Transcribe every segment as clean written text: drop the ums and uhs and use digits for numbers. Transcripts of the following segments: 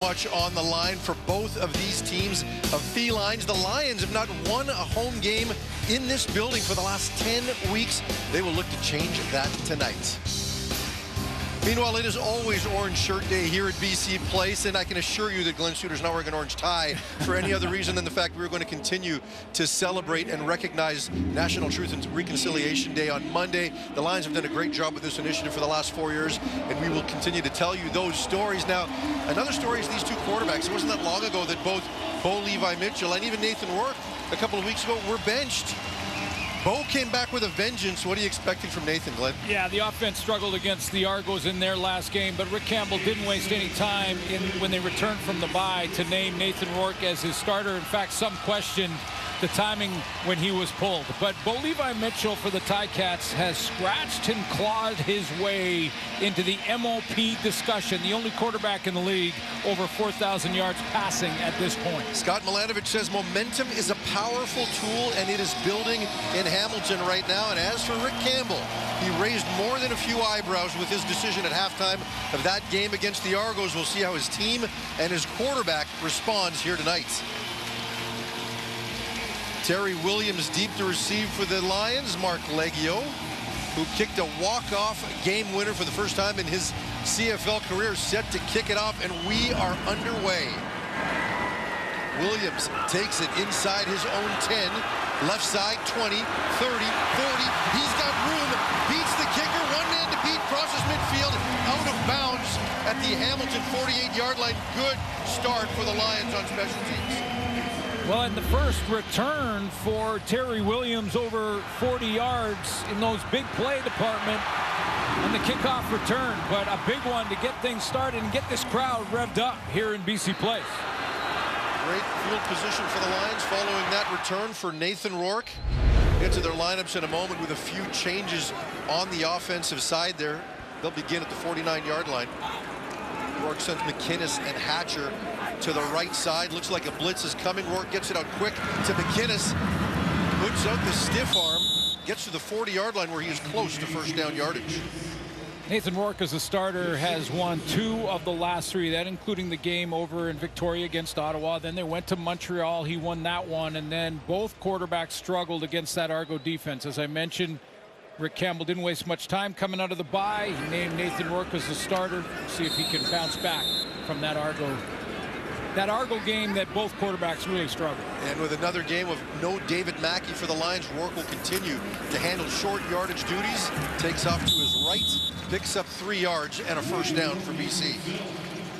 Much on the line for both of these teams of felines. The Lions have not won a home game in this building for the last 10 weeks. They will look to change that tonight. Meanwhile, it is always Orange Shirt Day here at BC Place, and I can assure you that Glenn Suiter's not wearing an orange tie for any other reason than the fact we're going to continue to celebrate and recognize National Truth and Reconciliation Day on Monday. The Lions have done a great job with this initiative for the last 4 years, and we will continue to tell you those stories. Now, another story is these two quarterbacks. It wasn't that long ago that both Bo Levi Mitchell and even Nathan Rourke a couple of weeks ago were benched. Bo came back with a vengeance. What are you expecting from Nathan, Glenn? Yeah, the offense struggled against the Argos in their last game, but Rick Campbell didn't waste any time when they returned from the bye to name Nathan Rourke as his starter. In fact, some questioned the timing when he was pulled. But Bo Levi Mitchell for the Ticats has scratched and clawed his way into the MOP discussion, the only quarterback in the league over 4,000 yards passing at this point. Scott Milanovic says momentum is a powerful tool, and it is building in Hamilton right now. And as for Rick Campbell, he raised more than a few eyebrows with his decision at halftime of that game against the Argos. We'll see how his team and his quarterback responds here tonight. Terry Williams deep to receive for the Lions. Mark Leggio, who kicked a walk-off game winner for the first time in his CFL career, set to kick it off, and we are underway. Williams takes it inside his own 10, left side 20, 30, 40. He's got room, beats the kicker, one man to beat, crosses midfield, out of bounds at the Hamilton 48-yard line. Good start for the Lions on special teams. Well, in the first return for Terry Williams, over 40 yards in those big play department on the kickoff return, but a big one to get things started and get this crowd revved up here in BC Place. Great field position for the Lions following that return for Nathan Rourke. Get to their lineups in a moment with a few changes on the offensive side there. They'll begin at the 49-yard line. Rourke sends McInnes and Hatcher to the right side. Looks like a blitz is coming. Rourke gets it out quick to McInnes. Puts out the stiff arm. Gets to the 40-yard line where he is close to first down yardage. Nathan Rourke as a starter has won 2 of the last 3, that including the game over in Victoria against Ottawa. Then they went to Montreal. He won that one. And then both quarterbacks struggled against that Argo defense. As I mentioned, Rick Campbell didn't waste much time coming out of the bye. He named Nathan Rourke as the starter. See if he can bounce back from that Argo game that both quarterbacks really struggled. And with another game of no David Mackey for the Lions, Rourke will continue to handle short yardage duties. Takes off to his right, picks up 3 yards and a first down for BC.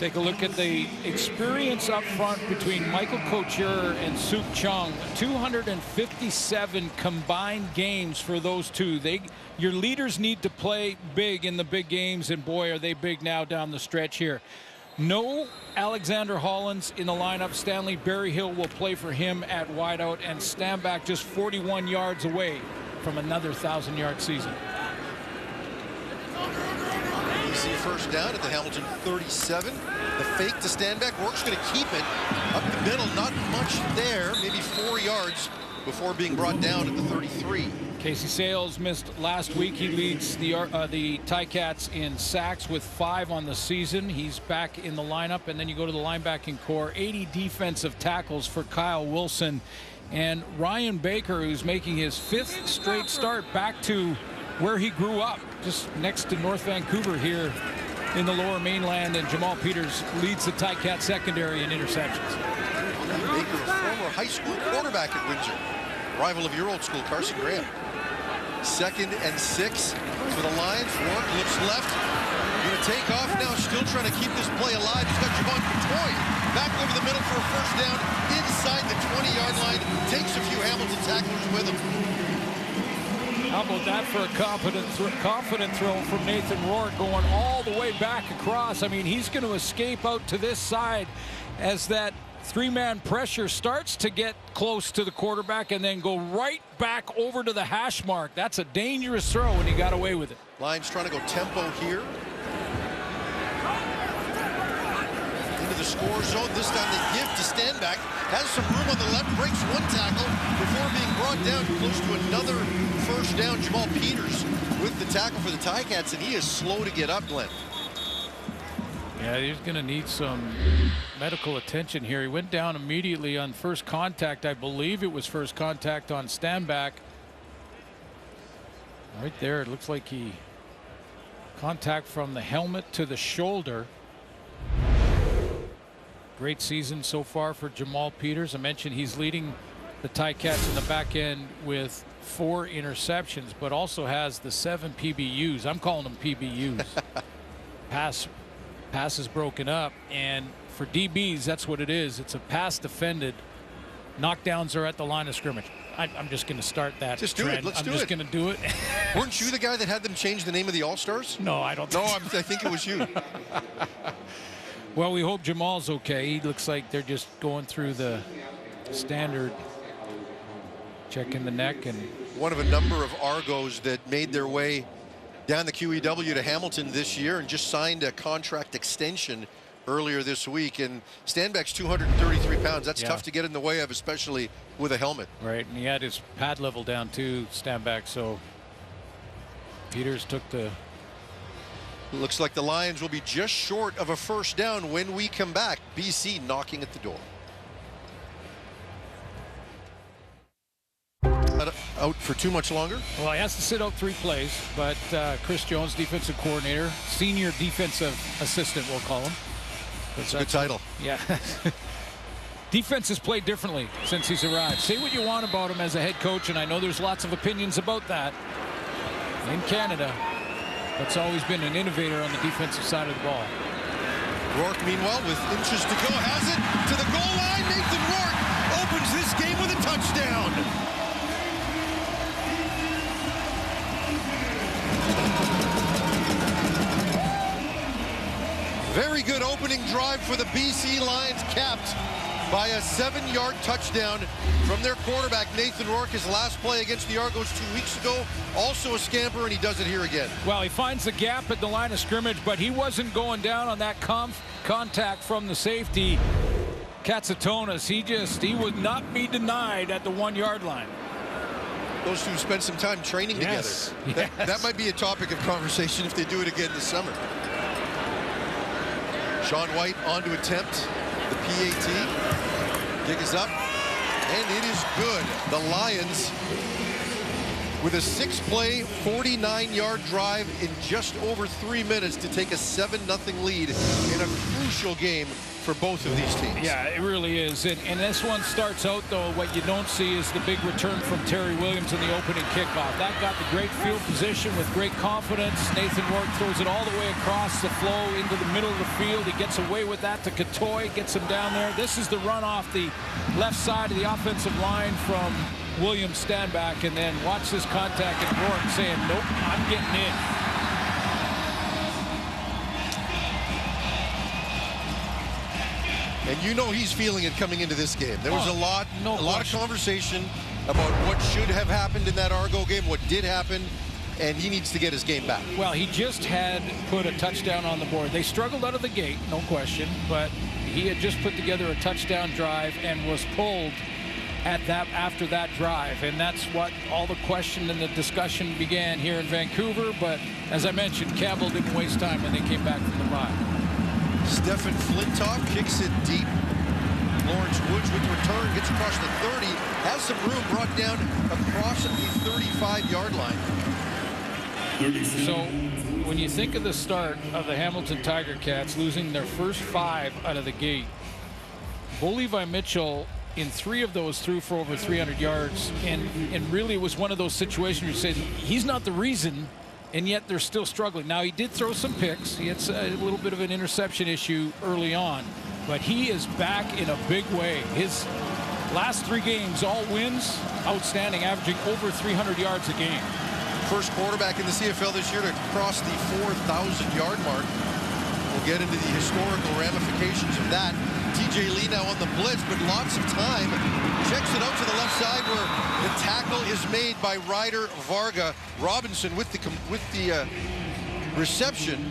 Take a look at the experience up front between Michael Couture and Suk Chung. 257 combined games for those two. Your leaders need to play big in the big games, and boy, are they big now down the stretch here. No Alexander Hollins in the lineup. Stanley Berryhill will play for him at wideout, and stand back just 41 yards away from another 1,000-yard season. BC first down at the Hamilton 37. The fake to stand back. Rourke's going to keep it up the middle. Not much there. Maybe 4 yards before being brought down at the 33. Casey Sales missed last week. He leads the Ticats in sacks with 5 on the season. He's back in the lineup. And then you go to the linebacking core. 80 defensive tackles for Kyle Wilson. And Ryan Baker, who's making his 5th straight start back to where he grew up, just next to North Vancouver here in the Lower Mainland. And Jamal Peters leads the Ticat secondary in interceptions. Baker, a former high school quarterback at Windsor, rival of your old school, Carson Graham. 2nd and 6 for the Lions. Rourke looks left. Going to take off now, still trying to keep this play alive. He's got Javon Couture back over the middle for a first down inside the 20-yard line. Takes a few Hamilton tacklers with him. How about that for a confident throw from Nathan Rourke, going all the way back across. I mean, he's going to escape out to this side as that 3-man pressure starts to get close to the quarterback and then go right back over to the hash mark. That's a dangerous throw, and he got away with it. Lions trying to go tempo here. Into the score zone. This time they give to Stanback. Has some room on the left, breaks one tackle before being brought down close to another first down. Jamal Peters with the tackle for the Ticats, and he is slow to get up, Glenn. Yeah, he's going to need some medical attention here. He went down immediately on first contact. I believe it was first contact on Stanback. Right there, it looks like he contact from the helmet to the shoulder. Great season so far for Jamal Peters. I mentioned he's leading the Ticats in the back end with 4 interceptions, but also has the 7 PBUs. I'm calling them PBUs. Passes broken up, and for DBs, that's what it is. It's a pass defended. Knockdowns are at the line of scrimmage. I'm just going to start that. Just do trend. it. Let's I'm do just it. going to do it. Weren't you the guy that had them change the name of the All-Stars? No, I don't. No, think so. I think it was you. Well, we hope Jamal's okay. He looks like they're just going through the standard, checking the neck. And one of a number of Argos that made their way down the QEW to Hamilton this year and just signed a contract extension earlier this week. And Stanback's 233 pounds. That's tough to get in the way of, especially with a helmet. Right, and he had his pad level down too, Stanback. So Peters took the... Looks like the Lions will be just short of a first down when we come back. BC knocking at the door. Out for too much longer? Well, he has to sit out 3 plays, but Chris Jones, defensive coordinator, senior defensive assistant, we'll call him. That's a good title. Yeah. Defense has played differently since he's arrived. Say what you want about him as a head coach, and I know there's lots of opinions about that in Canada. That's always been an innovator on the defensive side of the ball. Rourke, meanwhile, with inches to go, has it to the goal line. Nathan Rourke opens this game with a touchdown. Very good opening drive for the BC Lions, capped by a 7-yard touchdown from their quarterback, Nathan Rourke. His last play against the Argos 2 weeks ago, also a scamper, and he does it here again. Well, he finds the gap at the line of scrimmage, but he wasn't going down on that contact from the safety, Katsatonis. He would not be denied at the 1-yard line. Those two spent some time training together. That might be a topic of conversation if they do it again this summer. Sean White on to attempt the PAT. Kick is up, and it is good. The Lions with a 6-play, 49-yard drive in just over 3 minutes to take a 7-0 lead in a crucial game for both of these teams. Yeah, it really is. And this one starts out, though, what you don't see is the big return from Terry Williams in the opening kickoff. That got the great field position with great confidence. Nathan Rourke throws it all the way across the flow into the middle of the field. He gets away with that to Katoy, gets him down there. This is the run off the left side of the offensive line from Williams Stanback, and then watch this contact and Rourke saying, nope, I'm getting in. And you know he's feeling it coming into this game. There was a lot of conversation about what should have happened in that Argo game, what did happen, and he needs to get his game back. Well, he just had put a touchdown on the board. They struggled out of the gate, no question, but he had just put together a touchdown drive and was pulled after that drive, and that's what all the question and the discussion began here in Vancouver. But as I mentioned, Campbell didn't waste time when they came back from the bye. Stephen Flintoff kicks it deep. Lawrence Woods with the return, gets across the 30, has some room, brought down across the 35-yard line. So when you think of the start of the Hamilton Tiger Cats losing their first 5 out of the gate, Bo Levi Mitchell in 3 of those threw for over 300 yards, and really it was one of those situations where you said he's not the reason, and yet they're still struggling. Now, he did throw some picks. He had a little bit of an interception issue early on, but he is back in a big way. His last 3 games, all wins, outstanding, averaging over 300 yards a game. First quarterback in the CFL this year to cross the 4,000-yard mark. We'll get into the historical ramifications of that. TJ Lee now on the blitz, but lots of time. Checks it out to the left side where the tackle is made by Ryder Varga. Robinson with the reception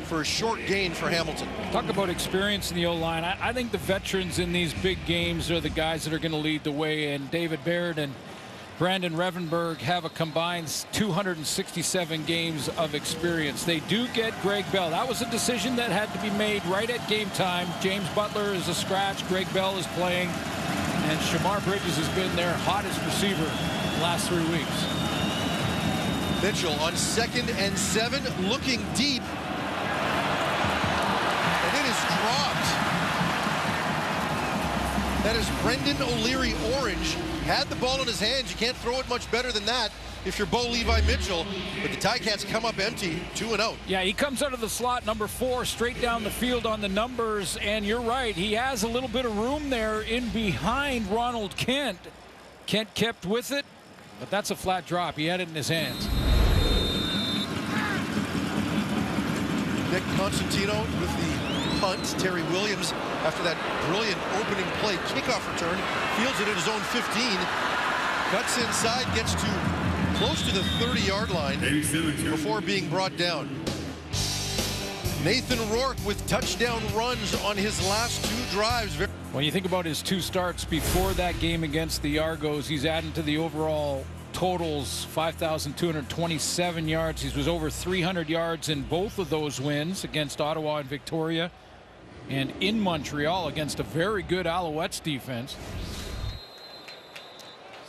for a short gain for Hamilton. Talk about experience in the O-line. I think the veterans in these big games are the guys that are going to lead the way, and David Baird and Brandon Revenberg have a combined 267 games of experience. They do get Greg Bell. That was a decision that had to be made right at game time. James Butler is a scratch. Greg Bell is playing. And Shamar Bridges has been their hottest receiver the last 3 weeks. Mitchell on 2nd and 7, looking deep. And it is dropped. That is Brendan O'Leary Orange. Had the ball in his hands. You can't throw it much better than that if you're Bo Levi Mitchell. But the Ticats come up empty, 2 and out. Yeah, he comes out of the slot, number 4, straight down the field on the numbers. And you're right, he has a little bit of room there in behind Ronald Kent. Kent kept with it, but that's a flat drop. He had it in his hands. Nick Constantino with the punt. Terry Williams, after that brilliant opening play kickoff return, fields it at his own 15. Cuts inside, gets to close to the 30-yard line before being brought down. Nathan Rourke with touchdown runs on his last 2 drives. When you think about his 2 starts before that game against the Argos, he's adding to the overall totals 5,227 yards. He was over 300 yards in both of those wins against Ottawa and Victoria, and in Montreal against a very good Alouettes defense.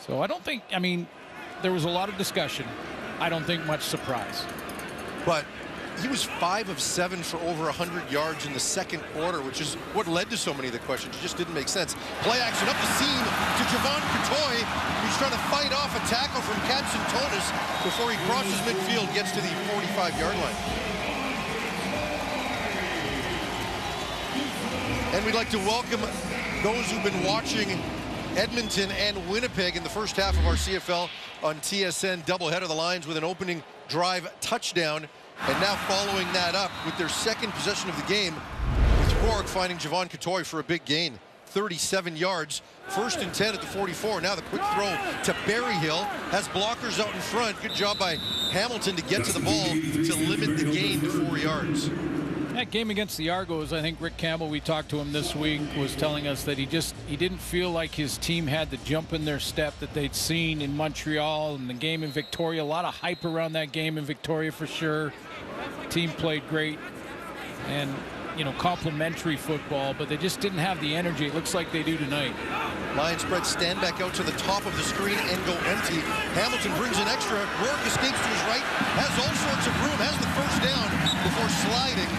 So I don't think, I mean, there was a lot of discussion. I don't think much surprise. But he was 5 of 7 for over 100 yards in the second quarter, which is what led to so many of the questions. It just didn't make sense. Play action up the seam to Javon Cotoy, who's trying to fight off a tackle from Kadson Tonis before he crosses midfield, gets to the 45-yard line. And we'd like to welcome those who've been watching Edmonton and Winnipeg in the first half of our CFL on TSN doubleheader. The Lions with an opening drive touchdown, and now following that up with their second possession of the game, with Rourke finding Javon Cotoy for a big gain, 37 yards, 1st and 10 at the 44. Now the quick throw to Berryhill, has blockers out in front. Good job by Hamilton to get to the ball to limit the gain to 4 yards. That game against the Argos, I think Rick Campbell, we talked to him this week, was telling us that he didn't feel like his team had the jump in their step that they'd seen in Montreal and the game in Victoria. A lot of hype around that game in Victoria for sure. The team played great and, you know, complimentary football, but they just didn't have the energy it looks like they do tonight. Lions spread Stanback out to the top of the screen and go empty. Hamilton brings an extra. Rourke escapes to his right, has all sorts of room, has the first down before sliding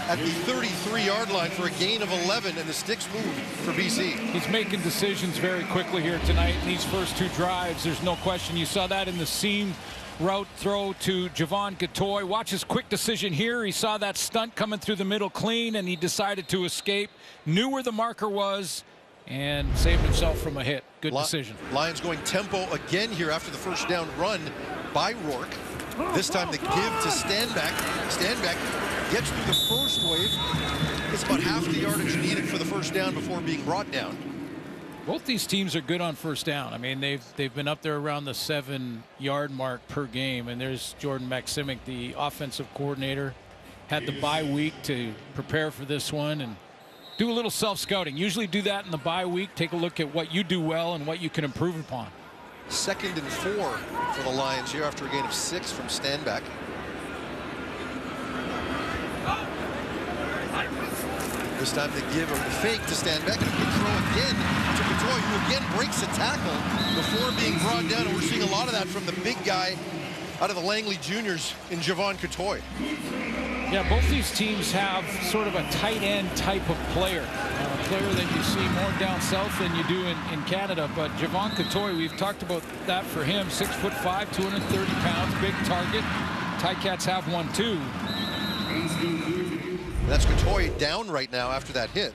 at the 33-yard line for a gain of 11, and the sticks move for BC. He's making decisions very quickly here tonight in these first 2 drives. There's no question. You saw that in the seam route throw to Javon Cotoy. Watch his quick decision here. He saw that stunt coming through the middle clean, and he decided to escape, knew where the marker was, and saved himself from a hit. Good decision. Lions going tempo again here after the first down run by Rourke. This time the give to Stanback. Stanback gets through the first wave. It's about half the yardage needed for the first down before being brought down. Both these teams are good on first down. I mean, they've been up there around the 7-yard mark per game. And there's Jordan Maksimic, the offensive coordinator, had the bye week to prepare for this one and do a little self-scouting. Usually do that in the bye week. Take a look at what you do well and what you can improve upon. 2nd and 4 for the Lions here after a gain of 6 from Stanback. This time they give a fake to Stanback, and a quick throw again to Cotoy, who again breaks a tackle before being brought down. And we're seeing a lot of that from the big guy out of the Langley Juniors in Javon Cotoy. Yeah, both these teams have sort of a tight end type of player. A player that you see more down south than you do in Canada. But Javon Cotoy, we've talked about that for him. 6'5", 230 pounds, big target. Ticats have one too. That's Cotoy down right now after that hit.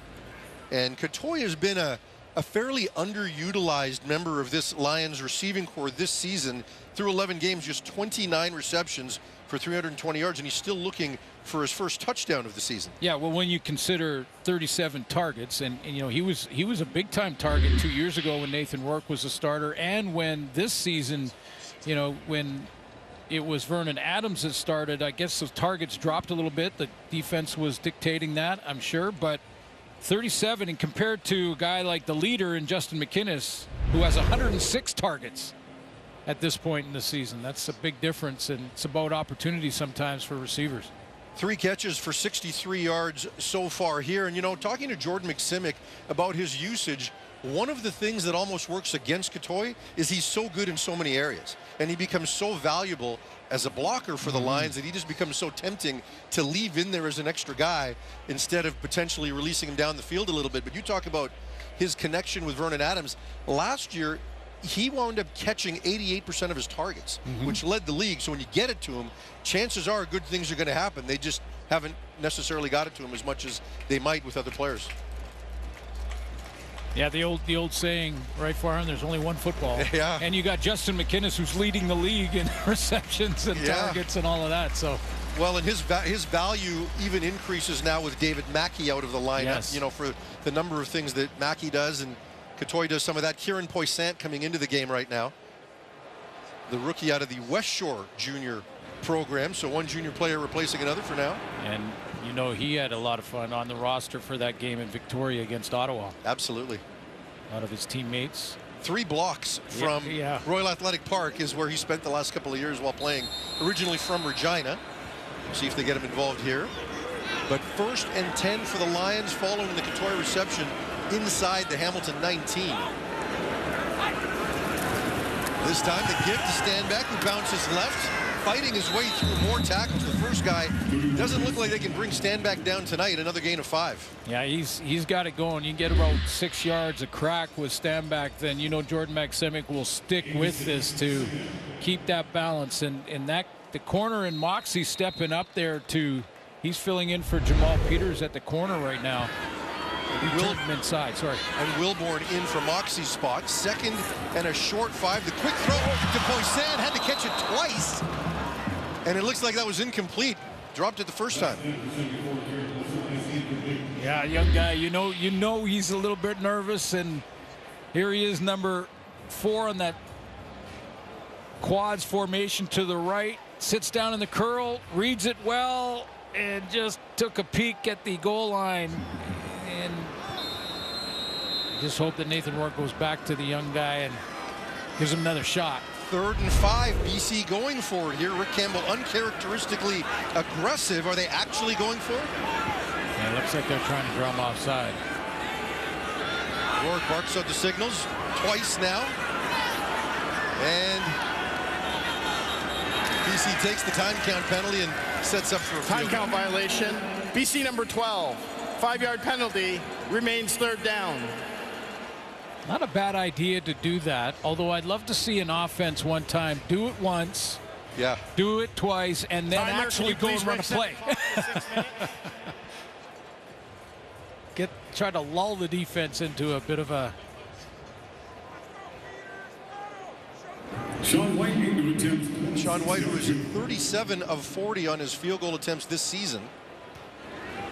And Cotoy has been a fairly underutilized member of this Lions receiving corps this season. Through 11 games, just 29 receptions for 320 yards, and he's still looking for his first touchdown of the season. Yeah, well, when you consider 37 targets, and you know, he was a big-time target 2 years ago when Nathan Rourke was a starter, and when this season, you know, when it was Vernon Adams that started, I guess those targets dropped a little bit. The defense was dictating that, I'm sure, but 37, and compared to a guy like the leader in Justin McInnes, who has 106 targets at this point in the season. That's a big difference, and it's about opportunity sometimes for receivers. 3 catches for 63 yards so far here. And, you know, talking to Jordan McSimic about his usage, one of the things that almost works against Catoy is he's so good in so many areas. And he becomes so valuable as a blocker for the Lions that he just becomes so tempting to leave in there as an extra guy instead of potentially releasing him down the field a little bit. But you talk about his connection with Vernon Adams. Last year, he wound up catching 88% of his targets, which led the league. So when you get it to him, chances are good things are going to happen. They just haven't necessarily got it to him as much as they might with other players. Yeah, the old saying, right, Farhan, there's only one football. Yeah. And you got Justin McInnes, who's leading the league in receptions and targets and all of that. So, well, and his value even increases now with David Mackey out of the lineup. Yes. You know, for the number of things that Mackey does, and Catoy does some of that. Kieran Poissant coming into the game right now, the rookie out of the West Shore Junior program. So one junior player replacing another for now. And you know, he had a lot of fun on the roster for that game in Victoria against Ottawa. Absolutely. A lot of his teammates. 3 blocks from Royal Athletic Park is where he spent the last couple of years while playing. Originally from Regina. See if they get him involved here. But 1st and 10 for the Lions following the Catoy reception inside the Hamilton 19. This time the give to Stanback, who bounces left, fighting his way through more tackles. The first guy doesn't look like they can bring Stanback down tonight. Another gain of 5. Yeah, he's got it going. You get about 6 yards a crack with Stanback, then you know Jordan McSimic will stick with this to keep that balance. And that the corner and Moxie stepping up there to, he's filling in for Jamal Peters at the corner right now. Inside, sorry. And Wilborn in for Moxie's spot. 2nd and a short 5. The quick throw to Poissant, had to catch it twice. And it looks like that was incomplete. Dropped it the first time. Yeah, young guy, you know he's a little bit nervous, and here he is, number 4 on that quads formation to the right. Sits down in the curl, reads it well, and just took a peek at the goal line. And just hope that Nathan Rourke goes back to the young guy and gives him another shot. 3rd and 5, BC going for it here. Rick Campbell uncharacteristically aggressive. Are they actually going for it? Yeah, it looks like they're trying to draw him offside. Rourke barks out the signals twice now. And BC takes the time count penalty and sets up for a time count violation. BC number 12. 5-yard penalty, remains 3rd down. Not a bad idea to do that, although I'd love to see an offense one time do it once, do it twice, and then actually go and run a play. Try to lull the defense into a bit of a... Sean White, Sean White, who is 37 of 40 on his field goal attempts this season.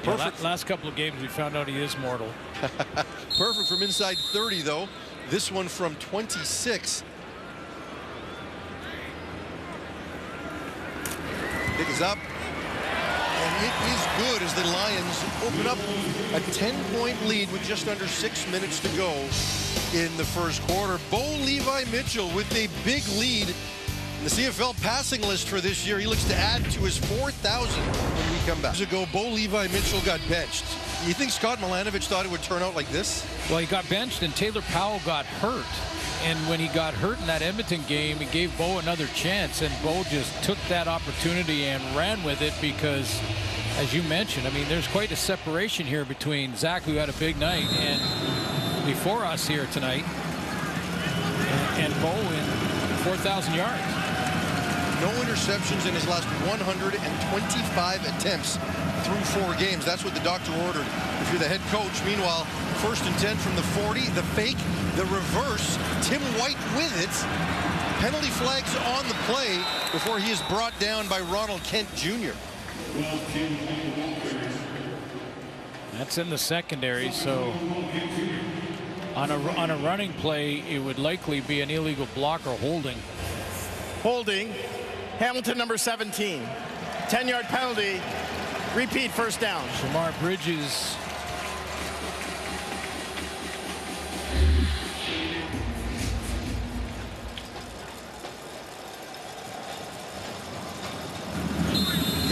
Perfect. Last couple of games we found out he is mortal. Perfect from inside 30 though. This one from 26. Pick is up. And it is good as the Lions open up a 10-point lead with just under 6 minutes to go in the first quarter. Bo Levi Mitchell with a big lead. The CFL passing list for this year, he looks to add to his 4,000 when we come back. Years ago, Bo Levi Mitchell got benched. You think Scott Milanovich thought it would turn out like this? Well, he got benched and Taylor Powell got hurt. And when he got hurt in that Edmonton game, he gave Bo another chance. And Bo just took that opportunity and ran with it because, as you mentioned, I mean, there's quite a separation here between Zach, who had a big night, and before us here tonight, and Bo in 4,000 yards. No interceptions in his last 125 attempts through 4 games. That's what the doctor ordered if you're the head coach. Meanwhile, 1st and 10 from the 40. The fake, the reverse. Tim White with it. Penalty flags on the play before he is brought down by Ronald Kent Jr. That's in the secondary, so on a running play, it would likely be an illegal block or holding. Holding. Hamilton number 17. 10-yard penalty. Repeat, 1st down. Shamar Bridges.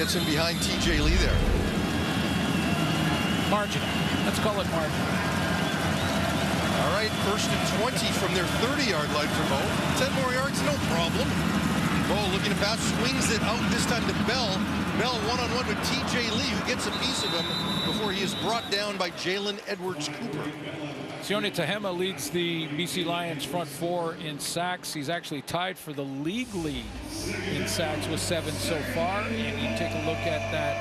Puts him behind TJ Lee there. Marginal. Let's call it marginal. All right, 1st and 20 from their 30-yard line for Bo. 10 more yards, no problem. Bo looking to pass, swings it out this time to Bell. Bell one-on-one with TJ Lee, who gets a piece of him before he is brought down by Jalen Edwards-Cooper. Sione Tahema leads the BC Lions front 4 in sacks. He's actually tied for the league lead in sacks with 7 so far. And you take a look at that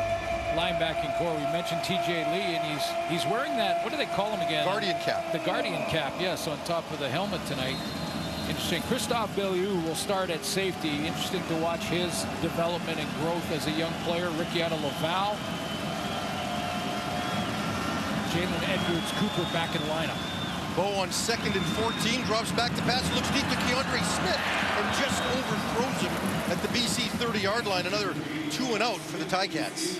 linebacking core. We mentioned TJ Lee, and he's wearing that, what do they call him again? Guardian cap. The Guardian cap, yes, on top of the helmet tonight. Interesting. Christophe Belliou will start at safety. Interesting to watch his development and growth as a young player. Ricciardo Laval. Jalen Edwards-Cooper back in the lineup. Bo on 2nd and 14, drops back to pass, looks deep to Keandre Smith, and just overthrows him at the BC 30-yard line. Another 2 and out for the Ticats.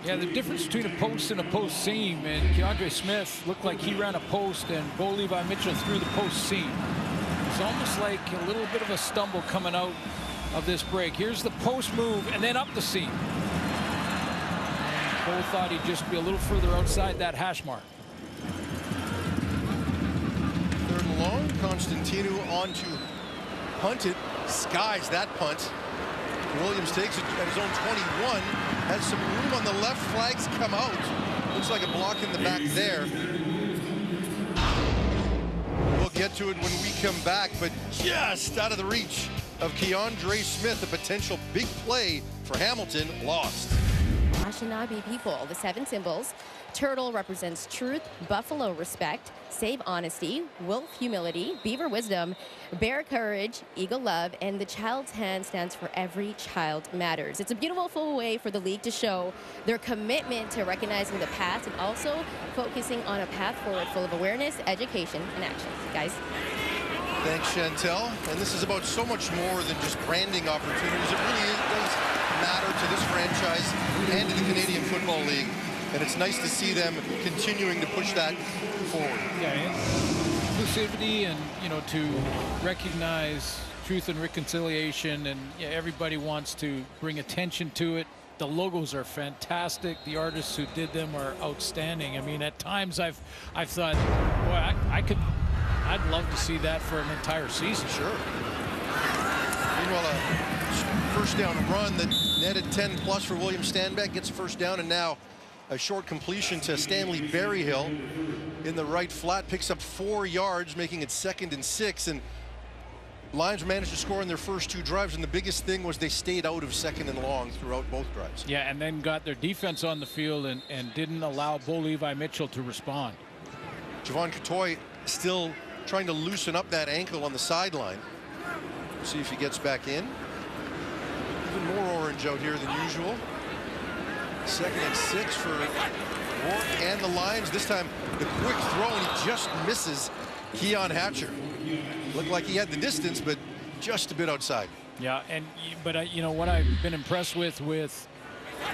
Yeah, the difference between a post and a post seam, and Keandre Smith looked like he ran a post, and Bo Levi Mitchell threw the post seam. It's almost like a little bit of a stumble coming out of this break. Here's the post move, and then up the seam. And Bo thought he'd just be a little further outside that hash mark. 3rd and long, Constantino on to punt it, skies that punt. Williams takes it at his own 21, has some room on the left, flags come out. Looks like a block in the back there. We'll get to it when we come back, but just out of the reach of Keandre Smith, a potential big play for Hamilton, lost. Anishinaabe people, the 7 symbols. Turtle represents truth, buffalo respect, save honesty, wolf humility, beaver wisdom, bear courage, eagle love, and the child's hand stands for every child matters. It's a beautiful way for the league to show their commitment to recognizing the past and also focusing on a path forward full of awareness, education, and action. Guys. Thanks, Chantel. And this is about so much more than just branding opportunities. It really does matter to this franchise and to the Canadian Football League. And it's nice to see them continuing to push that forward. Yeah, inclusivity and, to recognize truth and reconciliation, and everybody wants to bring attention to it. The logos are fantastic. The artists who did them are outstanding. I mean, at times I've thought, boy, I'd love to see that for an entire season. Sure. Meanwhile, a first down run that netted 10 plus for William Stanback, gets a first down, and now a short completion to Stanley Berryhill in the right flat, picks up 4 yards, making it 2nd and 6. And Lions managed to score in their first 2 drives, and the biggest thing was they stayed out of 2nd and long throughout both drives. Yeah, and then got their defense on the field and didn't allow Bo Levi Mitchell to respond. Javon Catoy still trying to loosen up that ankle on the sideline. See if he gets back in. Even more orange out here than usual. 2nd and 6 for Rourke and the Lions. This time the quick throw, and he just misses Keon Hatcher. Looked like he had the distance, but just a bit outside. Yeah, but what I've been impressed with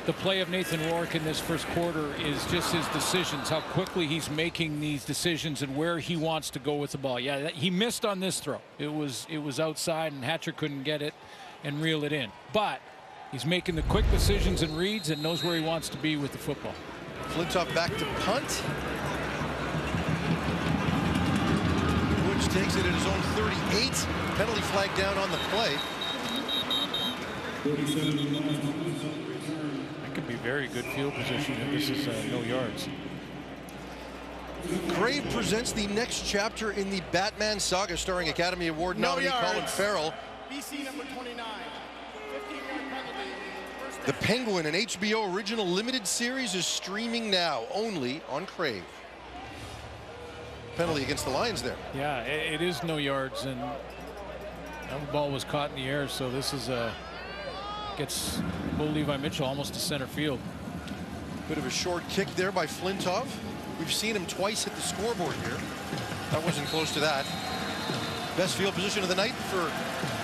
the play of Nathan Rourke in this first quarter is just his decisions, how quickly he's making these decisions and where he wants to go with the ball. Yeah, he missed on this throw. It was outside, and Hatcher couldn't get it and reel it in. But he's making the quick decisions and reads and knows where he wants to be with the football. Flintoff back to punt. Woods takes it at his own 38. Penalty flag down on the play. That could be very good field position if this is no yards. Crave presents the next chapter in the Batman saga, starring Academy Award nominee Colin Farrell. BC number 29. 15-yard penalty. The Penguin, an HBO original limited series, is streaming now only on Crave. Penalty against the Lions there. Yeah, it is no yards, and that ball was caught in the air, so this is gets Bo Levi Mitchell almost to center field. Bit of a short kick there by Flintoff. We've seen him twice hit the scoreboard here. That wasn't close to that. Best field position of the night for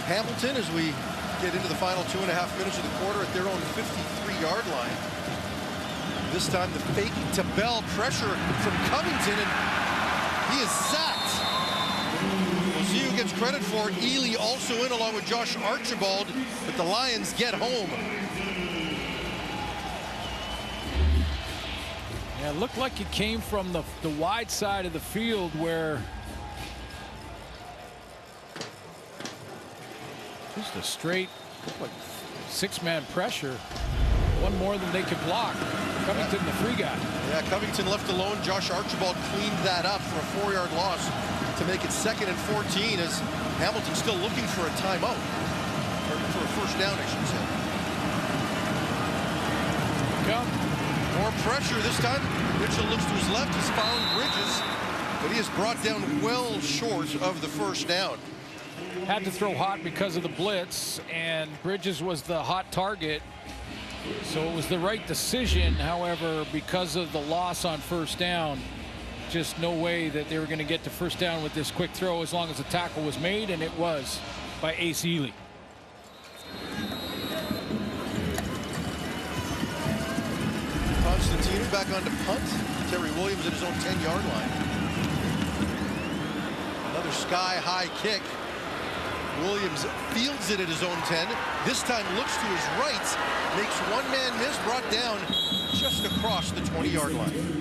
Hamilton as we get into the final 2.5 minutes of the quarter at their own 53-yard line. This time the fake to Bell, pressure from Covington, and he is sacked. We'll see who gets credit for it. Ely also in along with Josh Archibald, but the Lions get home. Yeah, it looked like it came from the wide side of the field where just a straight, like, six-man pressure. One more than they could block. Covington, the free guy. Yeah, Covington left alone. Josh Archibald cleaned that up for a 4-yard loss to make it 2nd and 14 as Hamilton still looking for a timeout. Or for a first down, I should say. Come. More pressure this time. Mitchell looks to his left. He's found Bridges, but he is brought down well short of the first down. Had to throw hot because of the blitz, and Bridges was the hot target. So it was the right decision. However, because of the loss on first down, just no way that they were going to get to first down with this quick throw as long as the tackle was made, and it was by Ace Ely. Constantino back on to punt. Terry Williams at his own 10-yard line. Another sky-high kick. Williams fields it at his own 10. This time looks to his right, makes one man miss, brought down just across the 20-yard line.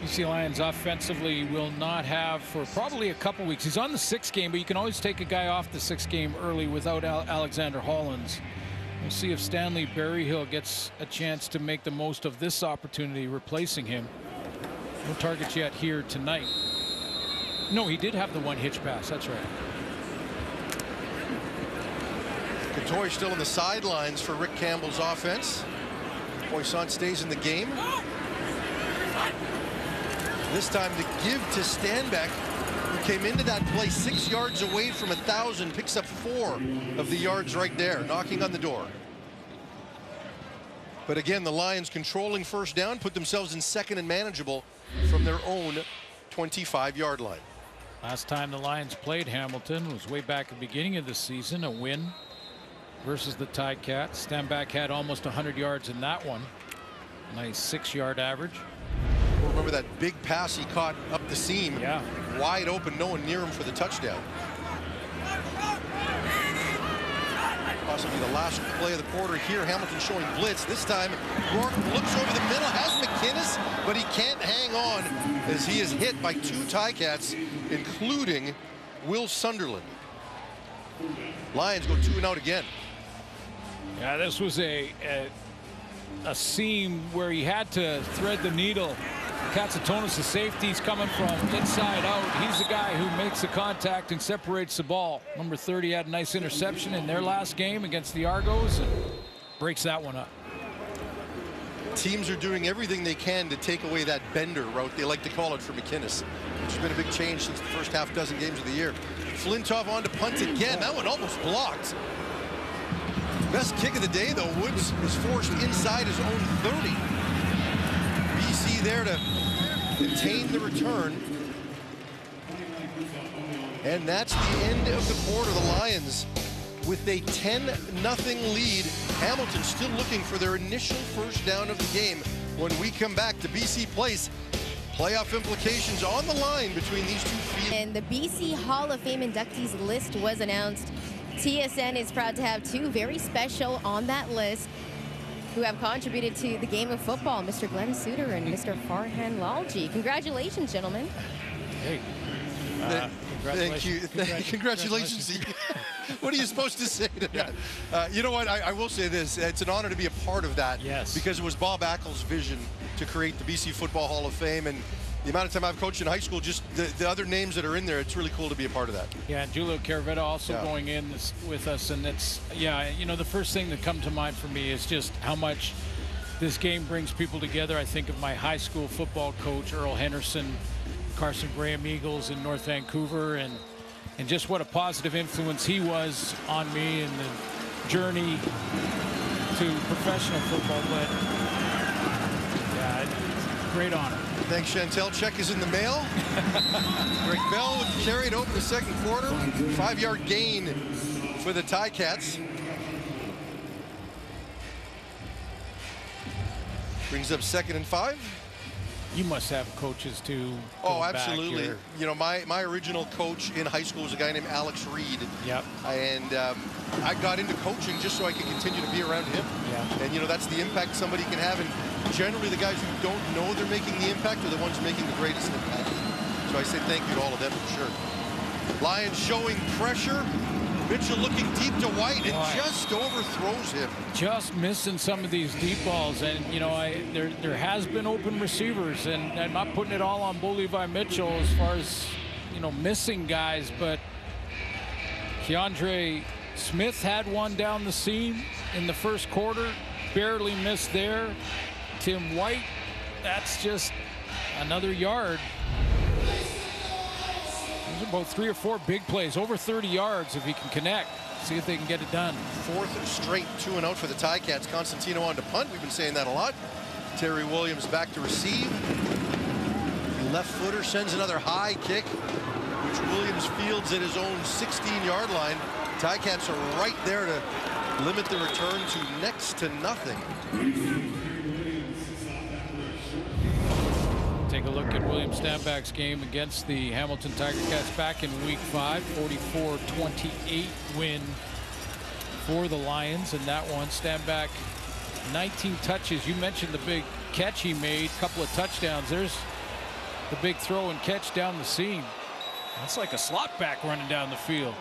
BC Lions offensively will not have for probably a couple weeks. He's on the 6th game, but you can always take a guy off the 6th game early without Alexander Hollins. We'll see if Stanley Berryhill gets a chance to make the most of this opportunity replacing him. No targets yet here tonight. No, he did have the one hitch pass. That's right. Couture still on the sidelines for Rick Campbell's offense. Poisson stays in the game. This time the give to Stanbeck, who came into that play 6 yards away from 1,000, picks up 4 of the yards right there, knocking on the door. But again, the Lions controlling first down, put themselves in 2nd and manageable from their own 25-yard line. Last time the Lions played Hamilton was way back at the beginning of the season, a win versus the Ticats. Stanback had almost 100 yards in that one. Nice 6-yard average. Remember that big pass he caught up the seam. Yeah. Wide open, no one near him for the touchdown. Possibly the last play of the quarter here. Hamilton showing blitz. This time, Rourke looks over the middle, has McInnes, but he can't hang on as he is hit by 2 Ticats, including Will Sunderland. Lions go 2 and out again. Yeah, this was a seam where he had to thread the needle. Katsatonis, the safety's coming from inside out. He's the guy who makes the contact and separates the ball. Number 30 had a nice interception in their last game against the Argos and breaks that one up. Teams are doing everything they can to take away that bender route, they like to call it, for McInnes, which has been a big change since the first half dozen games of the year. Flintoff on to punt again. That one almost blocked. Best kick of the day, though. Woods is forced inside his own 30. BC there to contain the return. And that's the end of the quarter. The Lions with a 10-0 lead. Hamilton still looking for their initial first down of the game. When we come back to BC Place, playoff implications on the line between these two fields. And the BC Hall of Fame inductees list was announced. TSN is proud to have 2 very special on that list who have contributed to the game of football, Mr. Glenn Suter and Mr. Farhan Lalji. Congratulations, gentlemen. Hey. Thank you. Congratulations to you. What are you supposed to say to that? You know what? I will say this. It's an honor to be a part of that. Yes. Because it was Bob Ackel's vision to create the BC Football Hall of Fame. And the amount of time I've coached in high school, just the other names that are in there, it's really cool to be a part of that. Yeah, and Julio Caravetta also going in with us. And it's, yeah, you know, the first thing that comes to mind for me is just how much this game brings people together. I think of my high school football coach, Earl Henderson, Carson Graham Eagles in North Vancouver, and just what a positive influence he was on me in the journey to professional football. But yeah, it's a great honor. Thanks, Chantel. Check is in the mail. Greg Bell with the carry to open the second quarter. 5-yard gain for the Ticats. Brings up 2nd and 5. You must have coaches too. Oh, absolutely. You know, my original coach in high school was a guy named Alex Reed. Yep. And I got into coaching just so I could continue to be around him. Yeah. And, you know, that's the impact somebody can have. And generally, the guys who don't know they're making the impact are the ones making the greatest impact. So I say thank you to all of them for sure. Lions showing pressure. Mitchell looking deep to White and just overthrows him. Just missing some of these deep balls. And, you know, there has been open receivers. And I'm not putting it all on Bo Levi Mitchell as far as, you know, missing guys. But Keandre Smith had one down the seam in the first quarter. Barely missed there. Tim White, that's just another yard. Those are about 3 or 4 big plays, over 30 yards if he can connect. See if they can get it done. 4th straight 2-and-out for the Ticats. Constantino on to punt. We've been saying that a lot. Terry Williams back to receive. The left footer sends another high kick, which Williams fields at his own 16-yard line. Ticats are right there to limit the return to next to nothing. Take a look at William Stanback's game against the Hamilton Tiger Cats back in week 5. 44-28 win for the Lions. And that one, Stanback, 19 touches. You mentioned the big catch he made, couple of touchdowns. There's the big throw and catch down the seam. That's like a slot back running down the field.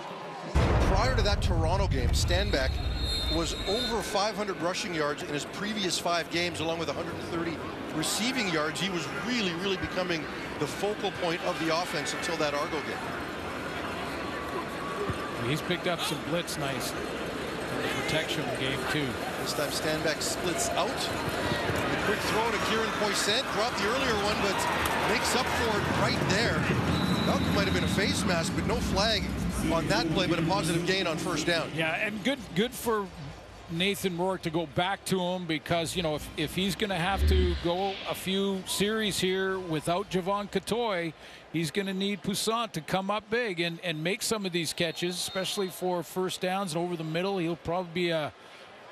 Prior to that Toronto game, Stanback was over 500 rushing yards in his previous 5 games, along with 130 receiving yards. He was really becoming the focal point of the offense until that Argo game. He's picked up some blitz nice in the protection game too. This time Stanback splits out. The quick throw to Kieran Poisson. Dropped the earlier one, but makes up for it right there. That might have been a face mask, but no flag on that play, but a positive gain on first down. Yeah, and good for Nathan Rourke to go back to him, because, you know, if he's going to have to go a few series here without Javon Catoy, he's going to need Poussaint to come up big and make some of these catches, especially for first downs and over the middle. He'll probably be a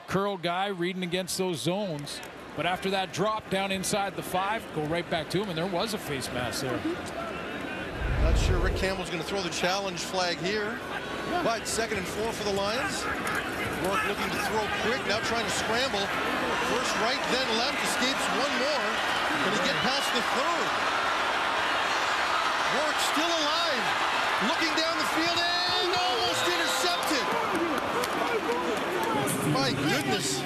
curl guy reading against those zones. But after that drop down inside the 5, go right back to him, and there was a face mask there. Not sure Rick Campbell's going to throw the challenge flag here, but 2nd and 4 for the Lions. Rourke looking to throw quick, now trying to scramble. First right, then left, escapes one more. Can he get past the 3rd? Rourke still alive, looking down the field and almost intercepted. My goodness.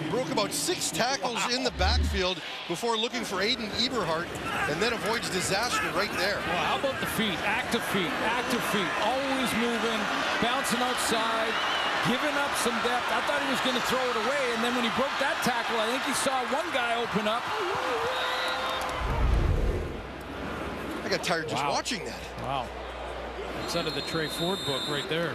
Broke about 6 tackles in the backfield before looking for Aiden Eberhardt, and then avoids disaster right there. Well, how about the feet? Active feet, always moving, bouncing outside, giving up some depth. I thought he was going to throw it away, and then when he broke that tackle, I think he saw one guy open up. I got tired just watching that. Wow. That's out of the Trey Ford book right there.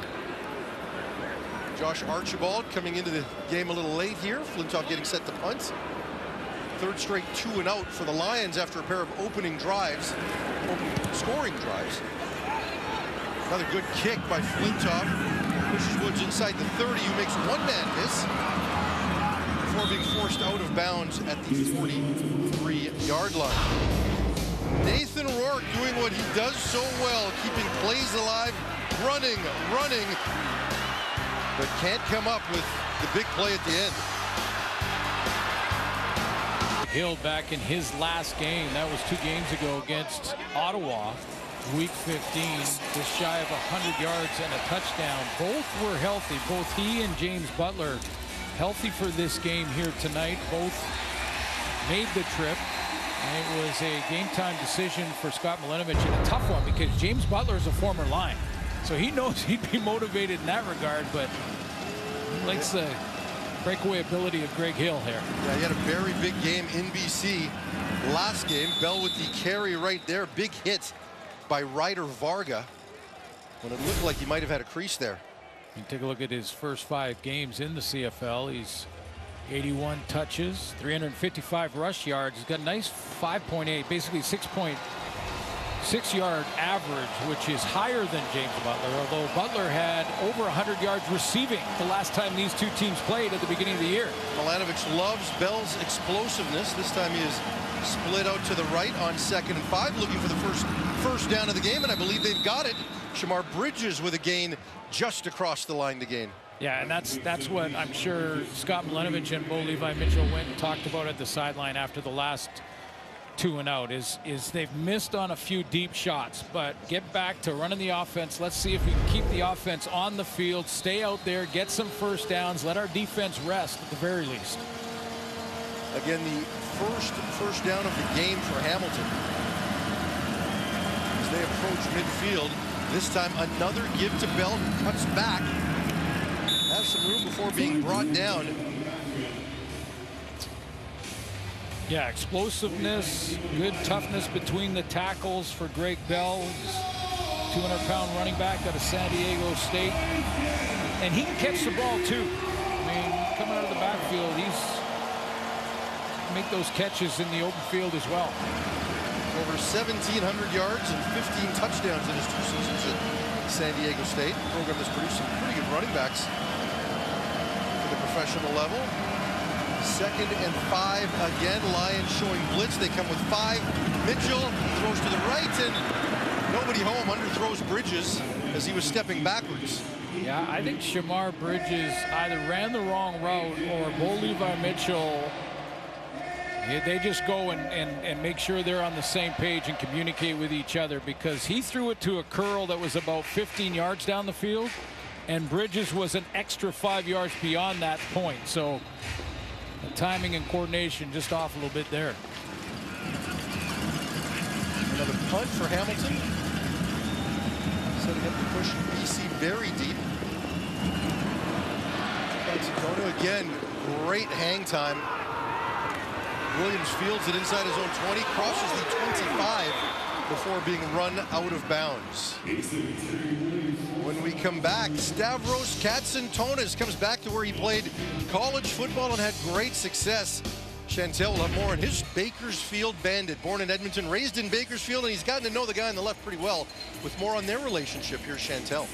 Josh Archibald coming into the game a little late here. Flintoff getting set to punt. 3rd straight 2-and-out for the Lions after a pair of opening scoring drives. Another good kick by Flintoff. Pushes Woods inside the 30, who makes one man miss before being forced out of bounds at the 43-yard line. Nathan Rourke doing what he does so well, keeping plays alive, running, but can't come up with the big play at the end. Hill back in his last game, that was 2 games ago against Ottawa, week 15, just shy of 100 yards and a touchdown. Both were healthy, both he and James Butler healthy for this game here tonight. Both made the trip, and it was a game time decision for Scott Milinovic, and a tough one because James Butler is a former Lion. So he knows he'd be motivated in that regard, but he likes the breakaway ability of Greg Hill here. Yeah, he had a very big game in BC last game. Bell with the carry right there. Big hit by Ryder Varga when it looked like he might have had a crease there. You take a look at his first 5 games in the CFL. He's 81 touches, 355 rush yards. He's got a nice 5.8, basically 6.6-yard average, which is higher than James Butler, although Butler had over 100 yards receiving the last time these 2 teams played at the beginning of the year. Milanovic loves Bell's explosiveness. This time he is split out to the right on 2nd and 5, looking for the first down of the game, and I believe they've got it. Shamar Bridges with a gain just across the line to gain. Yeah, and that's what I'm sure Scott Malenovich and Bo Levi Mitchell went and talked about at the sideline after the last 2 and out is they've missed on a few deep shots, but get back to running the offense. Let's see if we can keep the offense on the field, stay out there, get some first downs, let our defense rest at the very least. Again, the first down of the game for Hamilton. As they approach midfield, this time another give to Bell, who cuts back. Has some room before being brought down. Yeah, explosiveness, good toughness between the tackles for Greg Bell, 200-pound running back out of San Diego State. And he can catch the ball, too. I mean, coming out of the backfield, he's make those catches in the open field as well. Over 1,700 yards and 15 touchdowns in his 2 seasons at San Diego State. A program that's produced some pretty good running backs for the professional level. 2nd and 5 again. Lions showing blitz. They come with 5. Mitchell throws to the right, and nobody home. Underthrows Bridges as he was stepping backwards. Yeah, I think Shamar Bridges either ran the wrong route or Bo Levi Mitchell. They just go and make sure they're on the same page and communicate with each other, because he threw it to a curl that was about 15 yards down the field, and Bridges was an extra 5 yards beyond that point. So the timing and coordination just off a little bit there. Another punt for Hamilton. Setting up the push BC very deep. Dakota again, great hang time. Williams fields it inside his own 20, crosses the 25 before being run out of bounds. When we come back, Stavros Katsantonis comes back to where he played college football and had great success. Chantel will have more on his Bakersfield Bandit. Born in Edmonton, raised in Bakersfield, and he's gotten to know the guy on the left pretty well. With more on their relationship, here's Chantel.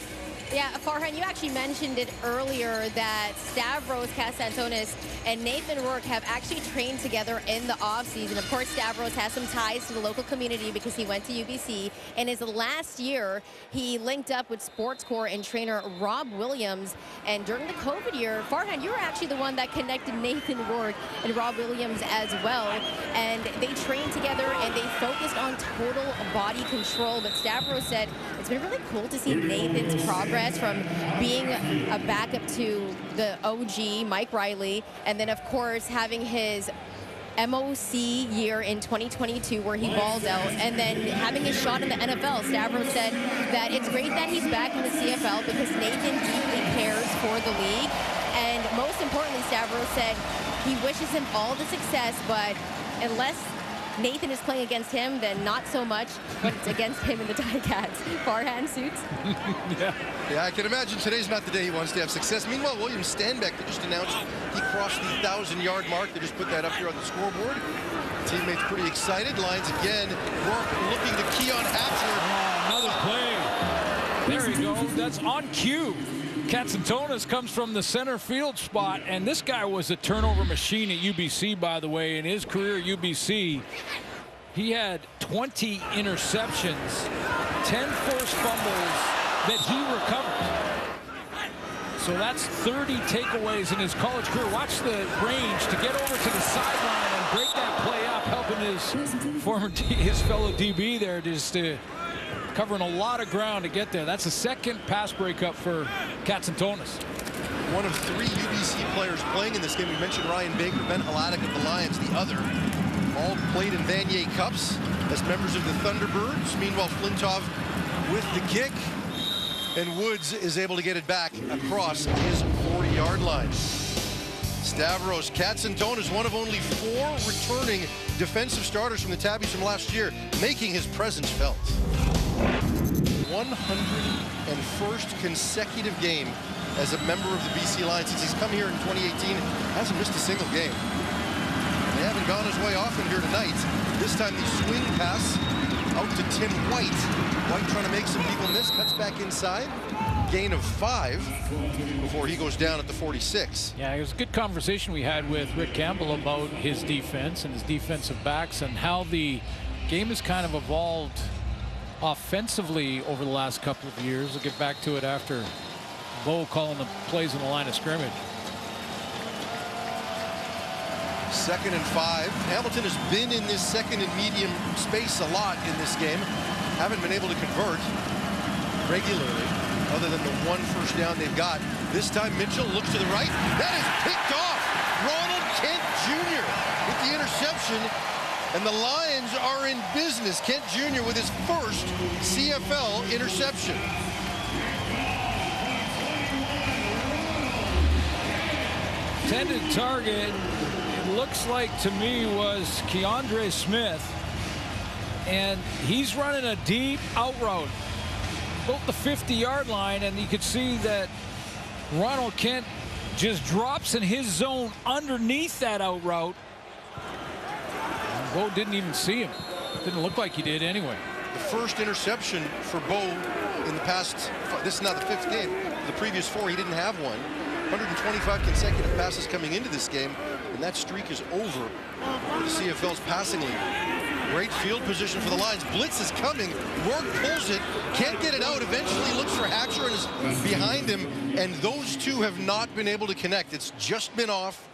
Yeah, Farhan, you actually mentioned it earlier that Stavros Katsantonis and Nathan Rourke have actually trained together in the offseason. Of course, Stavros has some ties to the local community because he went to UBC. In his last year, he linked up with Sports Corps and trainer Rob Williams. And during the COVID year, Farhan, you were actually the one that connected Nathan Rourke and Rob Williams as well. And they trained together and they focused on total body control. But Stavros said it's been really cool to see Nathan's progress from being a backup to the OG, Mike Riley, and then, of course, having his MOC year in 2022 where he balled out, and then having his shot in the NFL. Stavros said that it's great that he's back in the CFL because Nathan deeply cares for the league. And most importantly, Stavros said he wishes him all the success, but unless Nathan is playing against him, then not so much when it's against him in the Ticats. Farhan, Suits? Yeah, I can imagine today's not the day he wants to have success. Meanwhile, William Stanbeck just announced he crossed the 1,000-yard mark. They just put that up here on the scoreboard. Teammates pretty excited. Lines again. Rourke looking to key on Hatcher. Another play. There you go. That's on cue. Katsantonis comes from the center field spot, and this guy was a turnover machine at UBC, by the way. In his career at UBC, he had 20 interceptions, 10 forced fumbles that he recovered. So that's 30 takeaways in his college career. Watch the range to get over to the sideline and break that play up, helping his fellow DB there just covering a lot of ground to get there. That's the second pass breakup for Katsantonis. One of 3 UBC players playing in this game. We mentioned Ryan Baker, Ben Haladic of the Lions, the other. All played in Vanier Cups as members of the Thunderbirds. Meanwhile, Flintov with the kick. And Woods is able to get it back across his 40-yard line. Stavros Katsantonis, one of only 4 returning defensive starters from the Tabbies from last year, making his presence felt. 101st consecutive game as a member of the BC Lions since he's come here in 2018. Hasn't missed a single game. They haven't gone his way often here tonight. This time the swing pass out to Tim White. White trying to make some people miss, cuts back inside. Gain of 5 before he goes down at the 46. Yeah, it was a good conversation we had with Rick Campbell about his defense and his defensive backs and how the game has kind of evolved offensively over the last couple of years. We'll get back to it after Bo calling the plays on the line of scrimmage. 2nd and 5. Hamilton has been in this second and medium space a lot in this game. Haven't been able to convert regularly, other than the one first down they've got. This time Mitchell looks to the right. That is picked off. Ronald Kent Jr. with the interception. And the Lions are in business. Kent Jr. with his first CFL interception. Intended target, it looks like to me, was Keandre Smith. And he's running a deep out route, about the 50-yard line, and you could see that Ronald Kent just drops in his zone underneath that out route. Bo didn't even see him. Didn't look like he did anyway. The first interception for Bo in the past, this is now the 5th game. The previous 4, he didn't have one. 125 consecutive passes coming into this game, and that streak is over for the CFL's passing lead. Great field position for the Lions. Blitz is coming. Rourke pulls it, can't get it out. Eventually looks for Hatcher and is behind him, and those two have not been able to connect. It's just been off.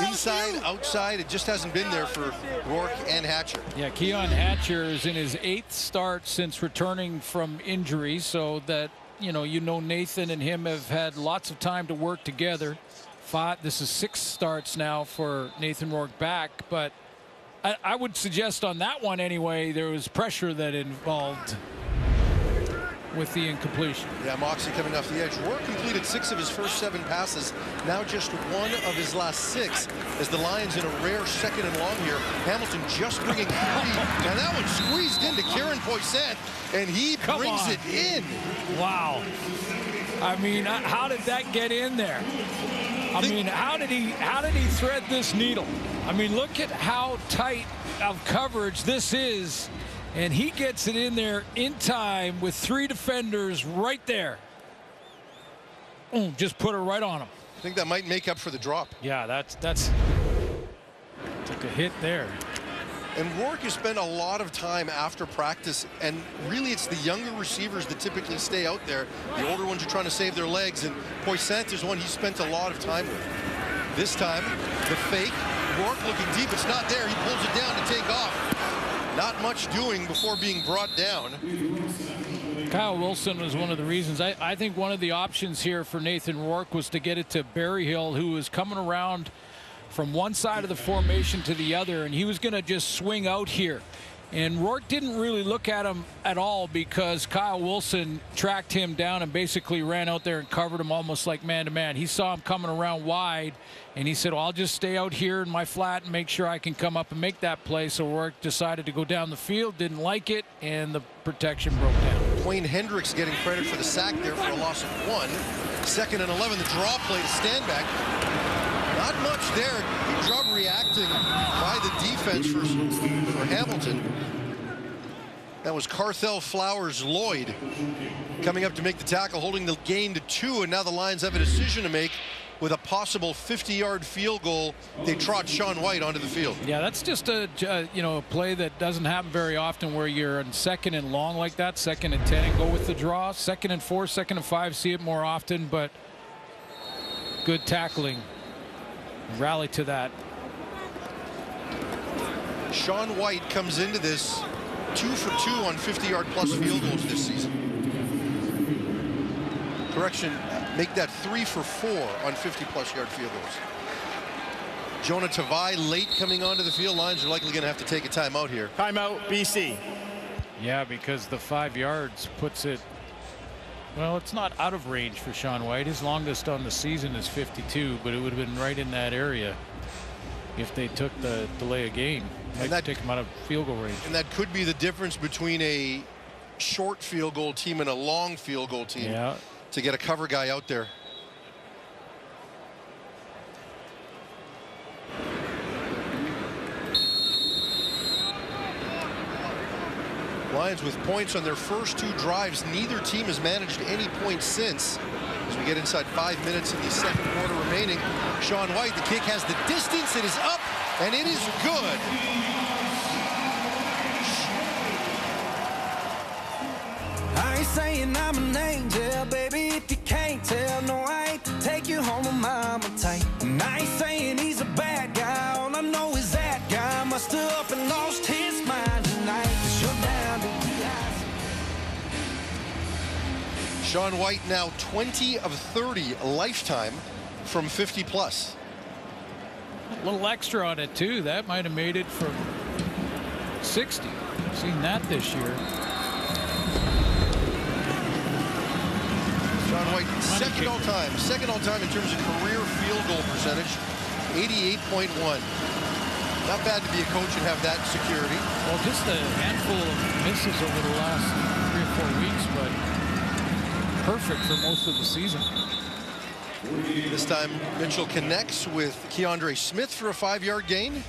Inside, outside, it just hasn't been there for Rourke and Hatcher. Yeah, Keon Hatcher is in his 8th start since returning from injury, so that, you know Nathan and him have had lots of time to work together. This is 6 starts now for Nathan Rourke back, but I would suggest on that one anyway, there was pressure that involved with the incompletion. Yeah, Moxie coming off the edge. Rourke completed 6 of his first 7 passes. Now just 1 of his last 6 as the Lions in a rare 2nd and long here. Hamilton just bringing 3. Now that one squeezed into Kieran Poisson, and he brings it in. Wow. I mean, how did that get in there? I mean, how did he thread this needle? I mean, look at how tight of coverage this is. And he gets it in there in time with 3 defenders right there. Just put it right on him. I think that might make up for the drop. Yeah, that's took a hit there. And Rourke has spent a lot of time after practice, and really it's the younger receivers that typically stay out there. The older ones are trying to save their legs, and Poisson is one he spent a lot of time with. This time, the fake. Rourke looking deep. It's not there. He pulls it down to take off. Not much doing before being brought down. Kyle Wilson was one of the reasons. I think one of the options here for Nathan Rourke was to get it to Berryhill, who was coming around from one side of the formation to the other, and he was going to just swing out here. And Rourke didn't really look at him at all because Kyle Wilson tracked him down and basically ran out there and covered him almost like man-to-man. He saw him coming around wide, and he said, well, I'll just stay out here in my flat and make sure I can come up and make that play. So Rourke decided to go down the field, didn't like it, and the protection broke down. Wayne Hendricks getting credit for the sack there for a loss of 1. 2nd and 11, the draw play to stand back. Not much there. Good job reacting by the defense for Hamilton. That was Carthel Flowers Lloyd coming up to make the tackle, holding the gain to 2, and now the Lions have a decision to make with a possible 50-yard field goal. They trot Sean White onto the field. Yeah, that's just a play that doesn't happen very often, where you're in 2nd and long like that, 2nd and 10, and go with the draw. 2nd and 4, 2nd and 5, see it more often, but good tackling. Rally to that. Sean White comes into this 2 for 2 on 50-yard plus field goals this season. Correction, make that 3 for 4 on 50-plus yard field goals. Jonah Tavai late coming onto the field. Lions are likely going to have to take a timeout here. Timeout, BC. Yeah, because the 5 yards puts it, well, it's not out of range for Sean White. His longest on the season is 52, but it would have been right in that area if they took the delay of game. And that take him out of field goal range. And that could be the difference between a short field goal team and a long field goal team. Yeah. To get a cover guy out there. Lions with points on their first 2 drives. Neither team has managed any points since. As we get inside 5 minutes in the 2nd quarter remaining, Sean White, the kick has the distance. It is up, and it is good. I ain't saying I'm an angel, baby, if you can't tell. must have up and lost his mind tonight. Shut down to the eyes. Sean White now 20 of 30 lifetime from 50 plus. A little extra on it too. That might have made it from 60. Seen that this year. Sean White, second all time in terms of career field goal percentage, 88.1. Not bad to be a coach and have that security. Well, just a handful of misses over the last 3 or 4 weeks, but perfect for most of the season. This time Mitchell connects with Keandre Smith for a 5-yard gain.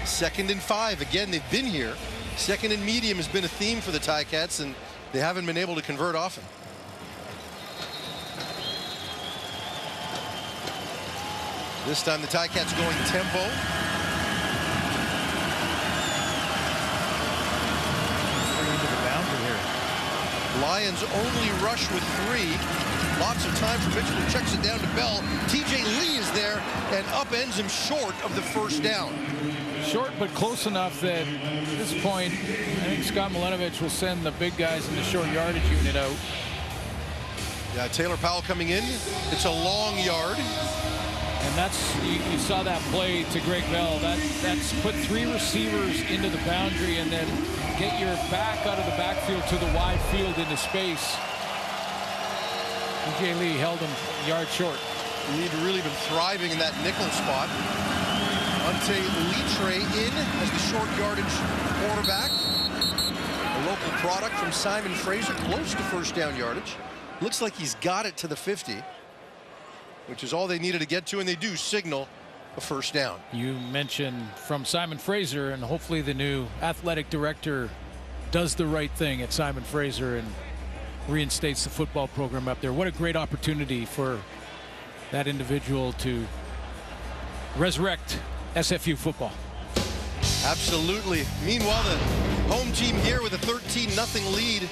2nd and 5. Again, they've been here. 2nd and medium has been a theme for the Ticats, and they haven't been able to convert often. This time the Ticats going tempo. Into the boundary here. Lions only rush with 3. Lots of time for Mitchell, who checks it down to Bell. TJ Lee is there and upends him short of the first down. Short but close enough that at this point I think Scott Milanovic will send the big guys in the short yardage unit out. Yeah, Taylor Powell coming in. It's a long yard. And that's, you saw that play to Greg Bell. That's put 3 receivers into the boundary and then get your back out of the backfield to the wide field into space. TJ Lee held him a yard short. He'd really been thriving in that nickel spot. Ante Litre in as the short yardage quarterback. A local product from Simon Fraser, close to first down yardage. Looks like he's got it to the 50, which is all they needed to get to, and they do signal a first down. You mentioned from Simon Fraser, and hopefully the new athletic director does the right thing at Simon Fraser and reinstates the football program up there. What a great opportunity for that individual to resurrect SFU football. Absolutely. Meanwhile, the home team here with a 13-0 lead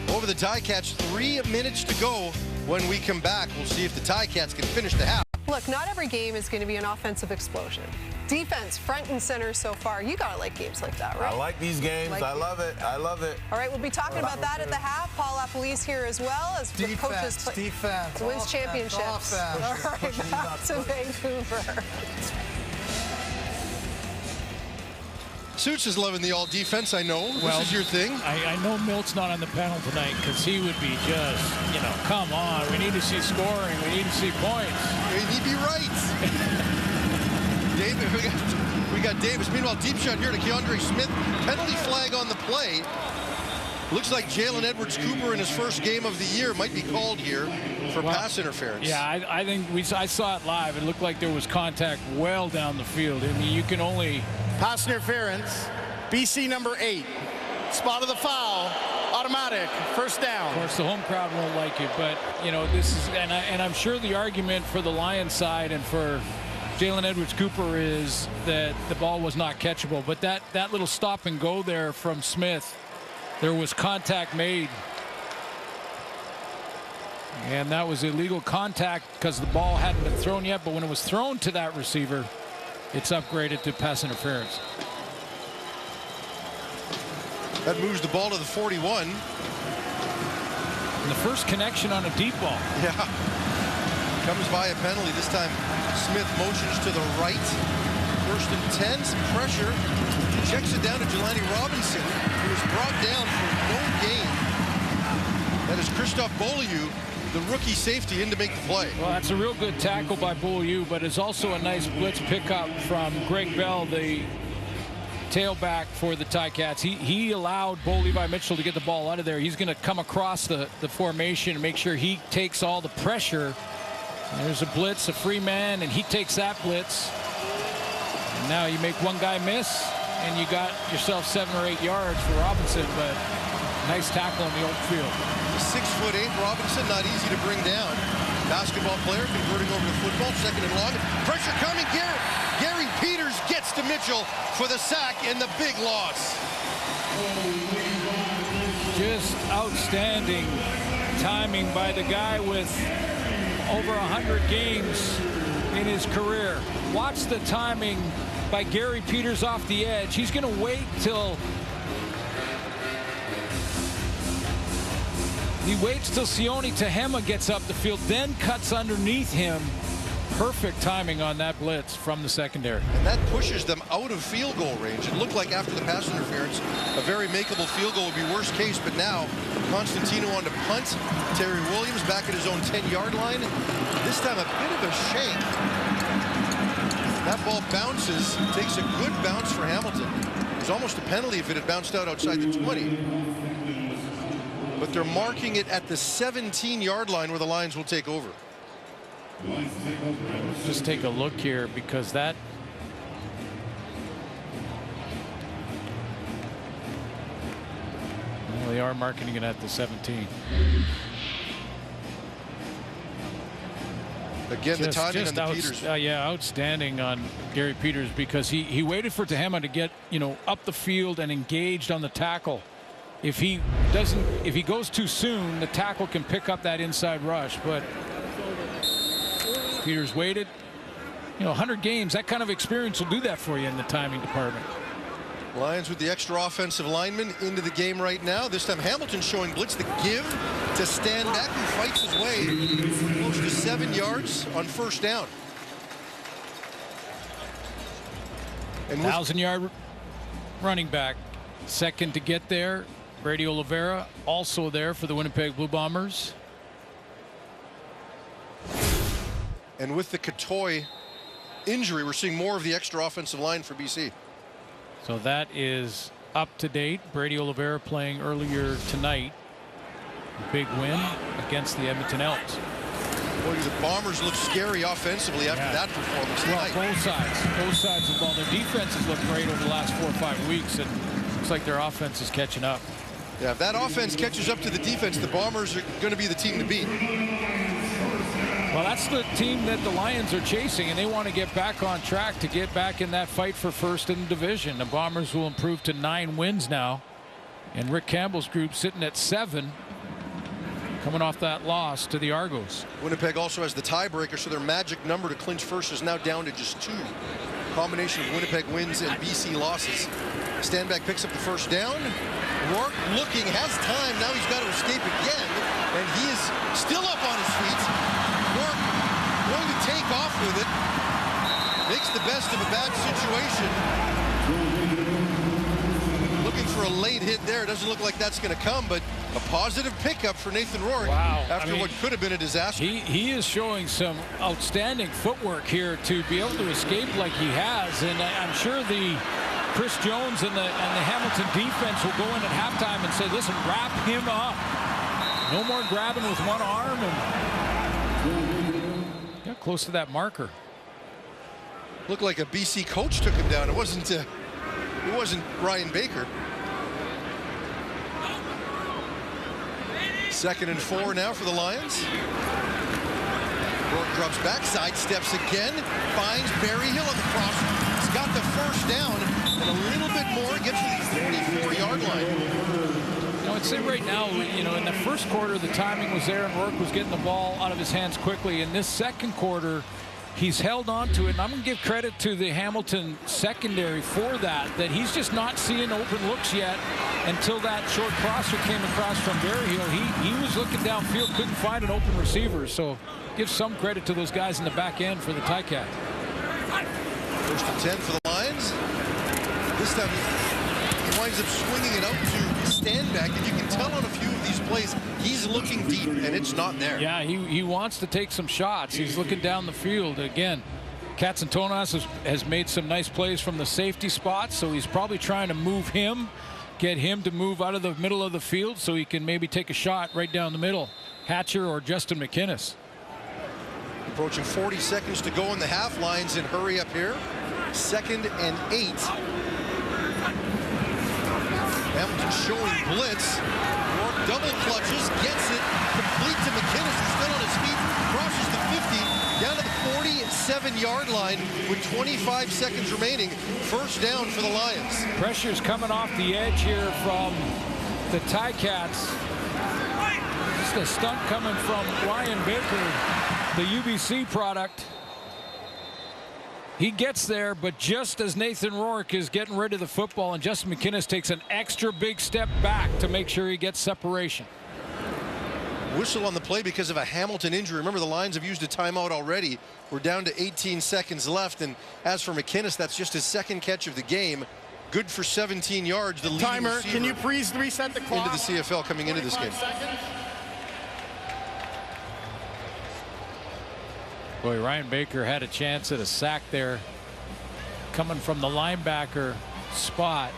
over the Ticats. 3 minutes to go. When we come back, we'll see if the Ticats can finish the half. Look, not every game is going to be an offensive explosion. Defense front and center so far. You gotta like games like that, right? I like these games. I love it. I love it. All right, we'll be talking about that at the half. Paul LaPolice here as well as the coaches. Defense. Wins championships. All right, back to Vancouver. Suits is loving the all defense, I know. Well, this is your thing. I know Milt's not on the panel tonight because he would be just, you know, come on. We need to see scoring. We need to see points. He'd be right. David, we got Davis. Meanwhile, deep shot here to Keandre Smith. Penalty flag on the play. Looks like Jalen Edwards-Cooper in his first game of the year might be called here for pass interference. Yeah, I think I saw it live. It looked like there was contact well down the field. I mean, you can only... Pass interference. BC number 8. Spot of the foul. Automatic. First down. Of course, the home crowd won't like it, but, you know, this is... And I'm sure the argument for the Lions side and for Jalen Edwards-Cooper is that the ball was not catchable. But that little stop and go there from Smith, there was contact made. And that was illegal contact because the ball hadn't been thrown yet. But when it was thrown to that receiver, it's upgraded to pass interference. That moves the ball to the 41. And the first connection on a deep ball. Yeah. Comes by a penalty. This time Smith motions to the right. 1st and 10. Some pressure. Checks it down to Jelani Robinson, who was brought down for no gain. That is Christophe Beaulieu, the rookie safety, in to make the play. Well, that's a real good tackle by Beaulieu, but it's also a nice blitz pickup from Greg Bell, the tailback for the Ticats. He allowed Bo Levi Mitchell to get the ball out of there. He's going to come across the formation and make sure he takes all the pressure. And there's a blitz, a free man, and he takes that blitz. And now you make one guy miss, and you got yourself 7 or 8 yards for Robinson, but nice tackle in the open field. 6'8" Robinson, not easy to bring down. Basketball player converting over to football. 2nd and long. Pressure coming. Gary Peters gets to Mitchell for the sack and the big loss. Just outstanding timing by the guy with over 100 games in his career. Watch the timing by Gary Peters off the edge. He's going to wait till Sione Tehema gets up the field, then cuts underneath him. Perfect timing on that blitz from the secondary. And that pushes them out of field goal range. It looked like after the pass interference, a very makeable field goal would be worst case, but now Constantino on to punt. Terry Williams back at his own 10-yard line. This time a bit of a shake. That ball bounces, takes a good bounce for Hamilton. It was almost a penalty if it had bounced out outside the 20. But they're marking it at the 17-yard line where the Lions will take over. Just take a look here, because that they are marking it at the 17. Again, the timing on the Peters. Yeah, outstanding on Gary Peters, because he waited for Tehema to get up the field and engaged on the tackle. If he goes too soon, the tackle can pick up that inside rush, but Peters waited. 100 games, that kind of experience will do that for you in the timing department. Lions with the extra offensive lineman into the game right now. This time Hamilton showing blitz, the give to Stanback, who fights his way close to 7 yards on first down. And 1,000-yard running back, second to get there. Brady Oliveira also there for the Winnipeg Blue Bombers. And with the Katoy injury, we're seeing more of the extra offensive line for BC. So that is up to date. Brady Oliveira playing earlier tonight. Big win against the Edmonton Elks. Boy, the Bombers look scary offensively after that performance tonight. Both sides of the ball. Their defenses look great over the last 4 or 5 weeks, and looks like their offense is catching up. Yeah, if that offense catches up to the defense, the Bombers are going to be the team to beat. Well, that's the team that the Lions are chasing, and they want to get back on track to get back in that fight for first in the division. The Bombers will improve to 9 wins now, and Rick Campbell's group sitting at 7, coming off that loss to the Argos. Winnipeg also has the tiebreaker, so their magic number to clinch first is now down to just 2. Combination of Winnipeg wins and BC losses. Stanback picks up the first down. Rourke looking, has time. Now he's got to escape again, and he is still up on his feet. Rourke going to take off with it. Makes the best of a bad situation. Looking for a late hit there. Doesn't look like that's going to come, but a positive pickup for Nathan Rourke. Wow. After what could have been a disaster. He is showing some outstanding footwork here to be able to escape like he has, and I'm sure the Chris Jones and the Hamilton defense will go in at halftime and say, listen, wrap him up. No more grabbing with one arm, and got close to that marker. Looked like a BC coach took him down. It wasn't Ryan Baker. 2nd and 4 now for the Lions. Rourke drops back, side steps again, finds Barry Hill on the cross. He's got the first down, and a little bit more, gets to the 44-yard line. I'd say right now, in the first quarter, the timing was there, and Rourke was getting the ball out of his hands quickly. In this second quarter, he's held on to it, and I'm going to give credit to the Hamilton secondary for that he's just not seeing open looks yet until that short crosser came across from Barry Hill. He was looking downfield, couldn't find an open receiver, so give some credit to those guys in the back end for the Ticats. 1st and 10 for the Lions. This time he winds up swinging it out to Stanback, and you can tell on a few of these plays he's looking deep, and it's not there. Yeah, he wants to take some shots. He's looking down the field. Again, Katsantonis has made some nice plays from the safety spot, so he's probably trying to move him, get him to move out of the middle of the field so he can maybe take a shot right down the middle. Hatcher or Justin McInnes. Approaching 40 seconds to go in the half. Lions in hurry up here. 2nd and 8. Hamilton showing blitz. Rourke double clutches, gets it complete to McInnes, who's still on his feet, crosses the 50, down to the 47-yard line with 25 seconds remaining. First down for the Lions. Pressure's coming off the edge here from the Ticats. Just a stunt coming from Ryan Baker, the UBC product. He gets there, but just as Nathan Rourke is getting rid of the football, and Justin McInnis takes an extra big step back to make sure he gets separation. Whistle on the play because of a Hamilton injury. Remember, the Lions have used a timeout already. We're down to 18 seconds left, and as for McInnis, that's just his second catch of the game. Good for 17 yards. The leading Timer, receiver can you please reset the clock? into the CFL coming into this game. Seconds. Boy, Ryan Baker had a chance at a sack there coming from the linebacker spot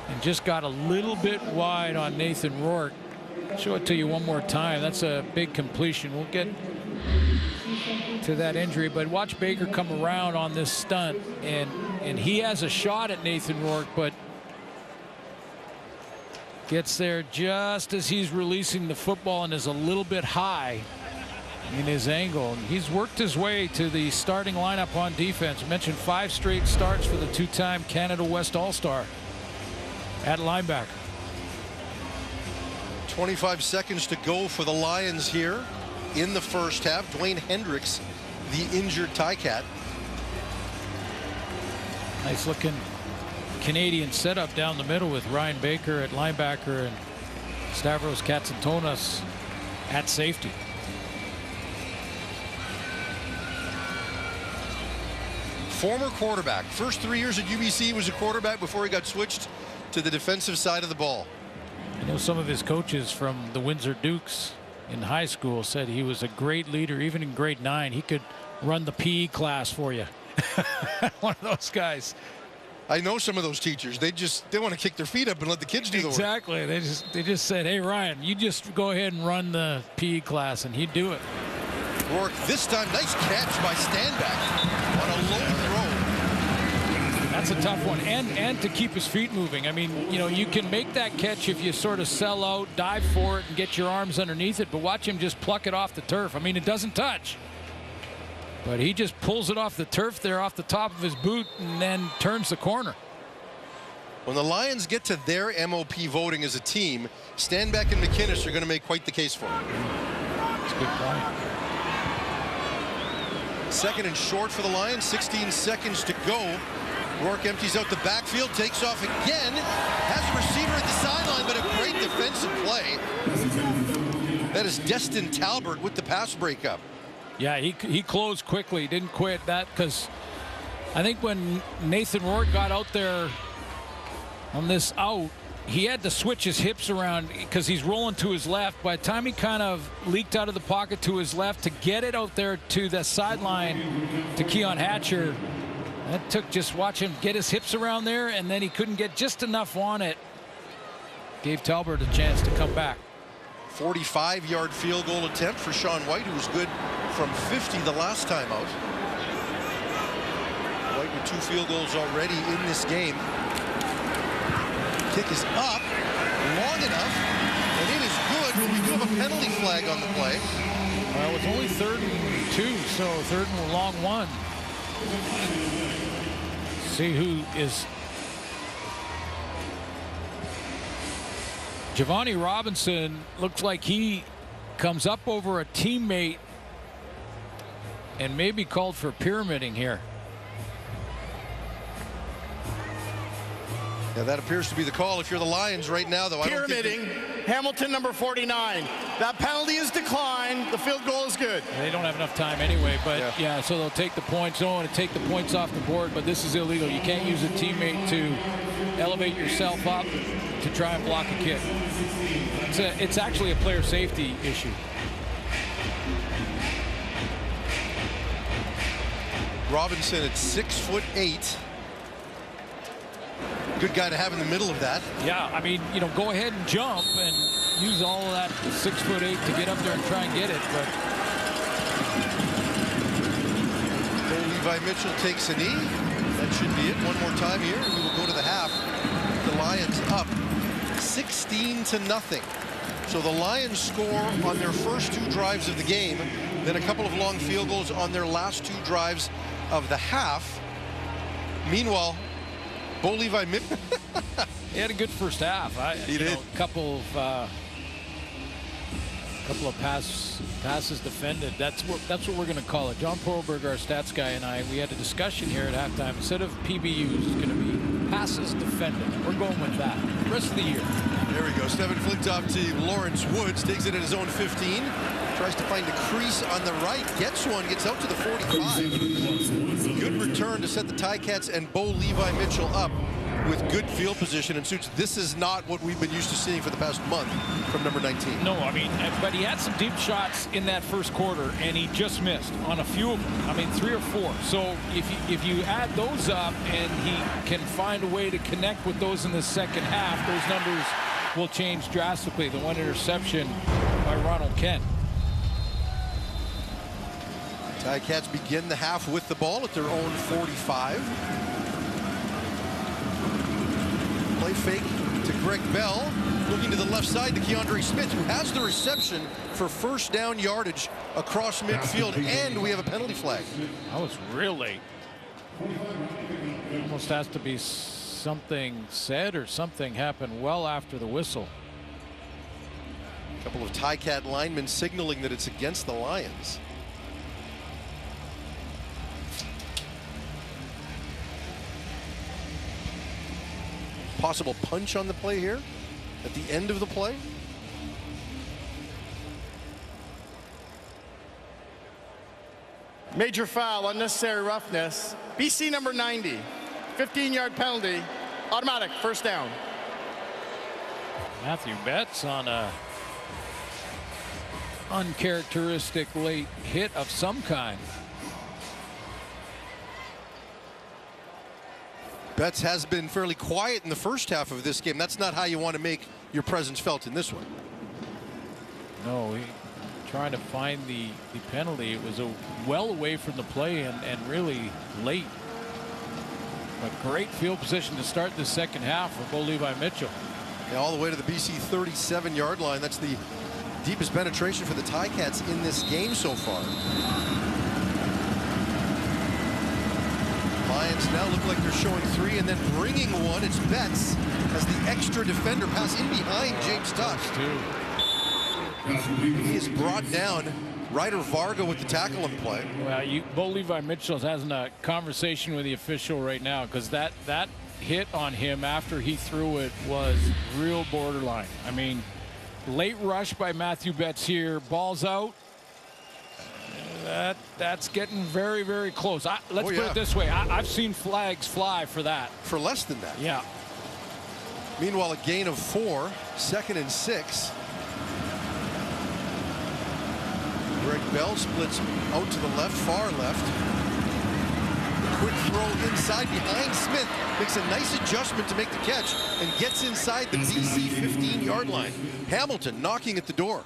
and just got a little bit wide on Nathan Rourke. Show it to you one more time. That's a big completion. We'll get to that injury, but watch Baker come around on this stunt, and he has a shot at Nathan Rourke, but gets there just as he's releasing the football and is a little bit high in his angle. And he's worked his way to the starting lineup on defense. I mentioned 5 straight starts for the 2-time Canada West All-Star at linebacker. 25 seconds to go for the Lions here in the first half. Dwayne Hendricks, the injured Ticat. Nice looking Canadian setup down the middle with Ryan Baker at linebacker and Stavros Katsantonis at safety. Former quarterback. First 3 years at UBC, he was a quarterback before he got switched to the defensive side of the ball. I know some of his coaches from the Windsor Dukes in high school said he was a great leader. Even in grade 9, he could run the PE class for you. One of those guys. I know some of those teachers. They want to kick their feet up and let the kids do the work. Exactly. They just said, hey, Ryan, you just go ahead and run the PE class, and he'd do it. Rourke this time, nice catch by Standback on a low throw. That's a tough one, and to keep his feet moving. I mean, you know, you can make that catch if you sort of sell out, dive for it, and get your arms underneath it, but watch him just pluck it off the turf. I mean, it doesn't touch, but he just pulls it off the turf there, off the top of his boot, and then turns the corner. When the Lions get to their MOP voting as a team, Standback and McInnis are going to make quite the case for him. That's a good point. Second and short for the Lions, 16 seconds to go. Rourke empties out the backfield, takes off again, has a receiver at the sideline, but a great defensive play. That is Destin Talbert with the pass breakup. Yeah, he closed quickly. He didn't quit that, because I think when Nathan Rourke got out there on this out, he had to switch his hips around because he's rolling to his left. By the time he kind of leaked out of the pocket to his left to get it out there to the sideline to Keon Hatcher, that took just watch him get his hips around there, and then he couldn't get just enough on it. Gave Talbert a chance to come back. 45-yard field goal attempt for Sean White, who was good from 50 the last time out. White with 2 field goals already in this game. Kick is up long enough, and it is good, but we do have a penalty flag on the play. Well, it was only 3rd and 2, so 3rd and a long one. See who is. Giovanni Robinson looks like he comes up over a teammate and maybe called for pyramiding here. Yeah, that appears to be the call if you're the Lions right now, though. Pyramiding, Hamilton number 49. That penalty is declined. The field goal is good. They don't have enough time anyway, but yeah, so they'll take the points. Don't want to take the points off the board, but this is illegal. You can't use a teammate to elevate yourself up to try and block a kick. It's actually a player safety issue. Robinson at 6'8". Good guy to have in the middle of that. Yeah, I mean, you know, go ahead and jump and use all of that 6'8" to get up there and try and get it. But Levi Mitchell takes a knee. That should be it. One more time here, and we will go to the half. The Lions up 16-0. So the Lions score on their first 2 drives of the game, then a couple of long field goals on their last 2 drives of the half. Meanwhile, Bo Levi Mitchell. He had a good first half. He did. A couple of couple of passes defended. That's what we're going to call it. John Perlberg, our stats guy, and we had a discussion here at halftime. Instead of PBUs, it's going to be passes defended. We're going with that the rest of the year. There we go. Stephen Flintoff to Lawrence Woods. Takes it at his own 15. Tries to find the crease on the right. Gets one. Gets out to the 45. Good return to set the Ticats and Bo Levi Mitchell up with good field position. And Suits, this is not what we've been used to seeing for the past month from number 19. No, I mean, but he had some deep shots in that first quarter, and he just missed on a few of them. I mean, 3 or 4. So if you add those up and he can find a way to connect with those in the second half, those numbers will change drastically. The one interception by Ronald Kent. Ticats begin the half with the ball at their own 45. Play fake to Greg Bell. Looking to the left side to Keandre Smith, who has the reception for first down yardage across midfield. And we have a penalty flag. That was real late. Almost has to be something said or something happened well after the whistle. A couple of Ticat linemen signaling that it's against the Lions. Possible punch on the play here at the end of the play. Major foul, unnecessary roughness. BC number 90, 15-yard penalty, automatic, first down. Matthew Betts on a uncharacteristic late hit of some kind. Betts has been fairly quiet in the first half of this game. That's not how you want to make your presence felt in this one. No, he trying to find the penalty. It was well away from the play and really late. But great field position to start the second half for Bo Levi Mitchell. Yeah, all the way to the BC 37-yard line. That's the deepest penetration for the Ticats in this game so far. Lions now look like they're showing 3 and then bringing 1. It's Betts as the extra defender pass in behind James Tuck. He is brought down. Ryder Varga with the tackle in play. Well, Bo Levi Mitchell has a conversation with the official right now, because that hit on him after he threw it was real borderline. I mean, late rush by Matthew Betts here. Ball's out. That's getting very, very close. Let's put it this way. I've seen flags fly for that. For less than that. Yeah. Meanwhile, a gain of 4, 2nd and 6. Greg Bell splits out to the left, far left. Quick throw inside behind Smith. Makes a nice adjustment to make the catch and gets inside the BC 15-yard line. Hamilton knocking at the door.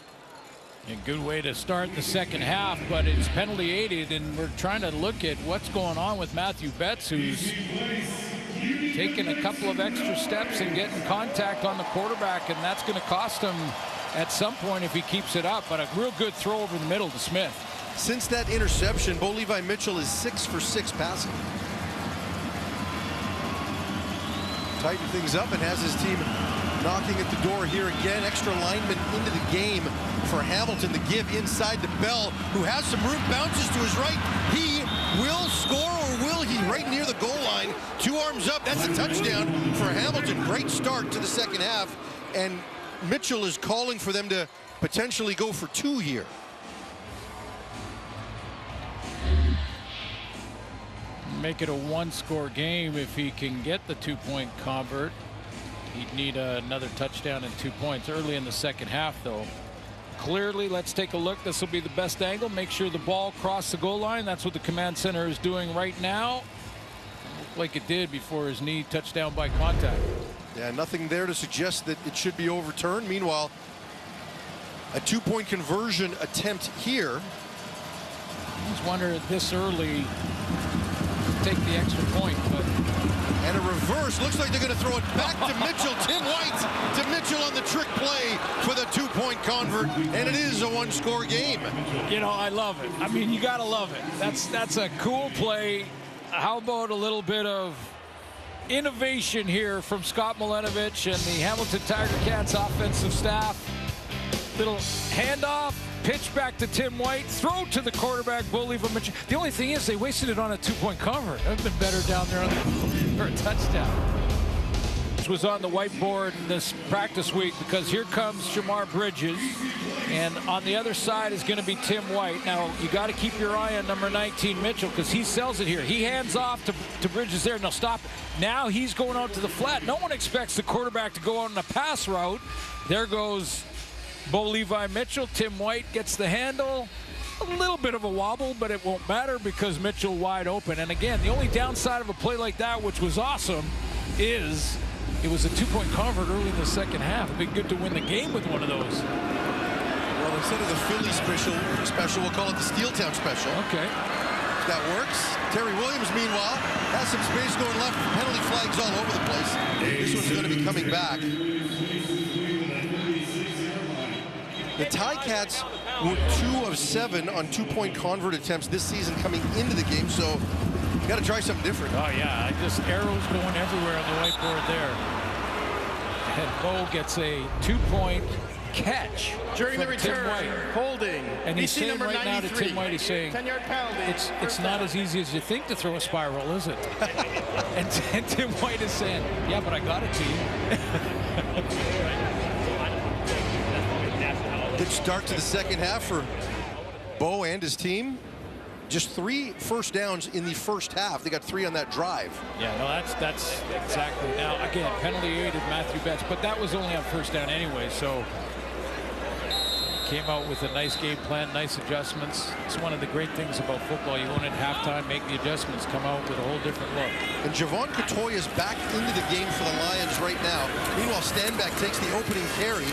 A good way to start the second half, but it's penalty aided, and we're trying to look at what's going on with Matthew Betts, who's taking a couple of extra steps and getting contact on the quarterback, and that's going to cost him at some point if he keeps it up. But a real good throw over the middle to Smith. Since that interception, Bo Levi Mitchell is 6 for 6 passing. Tighten things up and has his team knocking at the door here again. Extra lineman into the game for Hamilton. The give inside to Bell, who has some room, bounces to his right. He will score, or will he? Right near the goal line. 2 arms up. That's a touchdown for Hamilton. Great start to the second half. And Mitchell is calling for them to potentially go for 2 here. Make it a 1-score game if he can get the 2-point convert. He'd need another touchdown and 2 points early in the second half, though. Clearly, let's take a look. This will be the best angle. Make sure the ball crossed the goal line. That's what the command center is doing right now. Looked like it did before his knee touched down by contact. Yeah, nothing there to suggest that it should be overturned. Meanwhile, a 2-point conversion attempt here. I just wonder this early take the extra point, but and a reverse. Looks like they're going to throw it back to Mitchell. Tim White to Mitchell on the trick play for the 2-point convert, and it is a 1-score game. You know, I love it. I mean, you got to love it. That's a cool play. How about a little bit of innovation here from Scott Milenovich and the Hamilton Tiger Cats offensive staff? Little handoff, pitch back to Tim White, throw to the quarterback, Bo Levi Mitchell. The only thing is they wasted it on a 2-point convert. That would have been better down there on for a touchdown. This was on the whiteboard this practice week because here comes Shamar Bridges, and on the other side is going to be Tim White. Now, you got to keep your eye on number 19, Mitchell, because he sells it here. He hands off to Bridges there, and they'll stop. Now he's going out to the flat. No one expects the quarterback to go out on a pass route. There goes Bo Levi Mitchell. Tim White gets the handle. A little bit of a wobble, but it won't matter because Mitchell wide open. And again, the only downside of a play like that, which was awesome, is it was a 2-point convert early in the second half. It'd be good to win the game with one of those. Well, instead of the Philly special, we'll call it the Steeltown special. Okay. That works. Terry Williams, meanwhile, has some space going left. Penalty flags all over the place. This one's going to be coming back. The Ticats were 2 of 7 on 2-point convert attempts this season coming into the game, so you got to try something different. Oh, yeah. Just arrows going everywhere on the whiteboard there. And Bo gets a 2-point catch during the return, holding. And he's saying number right 93, now to Tim White, he's saying, 10-yard penalty. It's not as easy as you think to throw a spiral, is it? and Tim White is saying, yeah, but I got it to you. Good start to the second half for Bo and his team. Just 3 first downs in the first half. They got 3 on that drive. Yeah, no, that's exactly. Now, again, penalty aided Matthew Betts, but that was only on first down anyway, so came out with a nice game plan, nice adjustments. It's one of the great things about football. You win at halftime, make the adjustments, come out with a whole different look. And Javon Katoya is back into the game for the Lions right now. Meanwhile, Stanback takes the opening carry,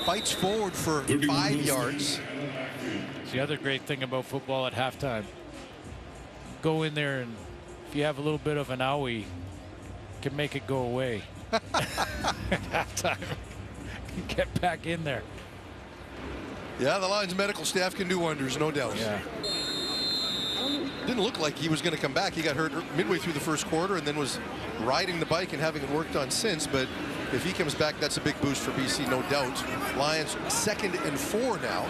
fights forward for 5 yards. It's the other great thing about football at halftime. Go in there, and if you have a little bit of an owie, you can make it go away. At halftime, get back in there. Yeah, the Lions medical staff can do wonders, no doubt. Yeah. Didn't look like he was going to come back. He got hurt midway through the first quarter and then was riding the bike and having it worked on since. But if he comes back, that's a big boost for BC, no doubt. Lions 2nd and 4 now.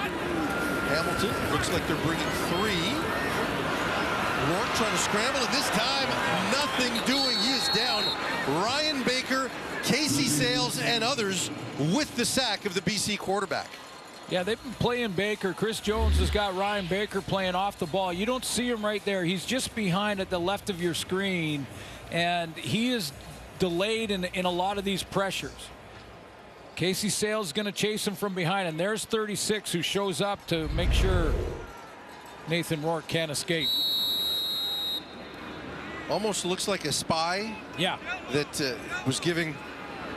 Hamilton looks like they're bringing 3. Rourke trying to scramble, and this time nothing doing. He is down. Ryan Baker, Casey Sales, and others with the sack of the BC quarterback. Yeah, they've been playing Baker. Chris Jones has got Ryan Baker playing off the ball. You don't see him right there. He's just behind at the left of your screen, and he is delayed in a lot of these pressures. Casey Sales is going to chase him from behind, and there's 36 who shows up to make sure Nathan Rourke can't escape. Almost looks like a spy. Yeah. That was giving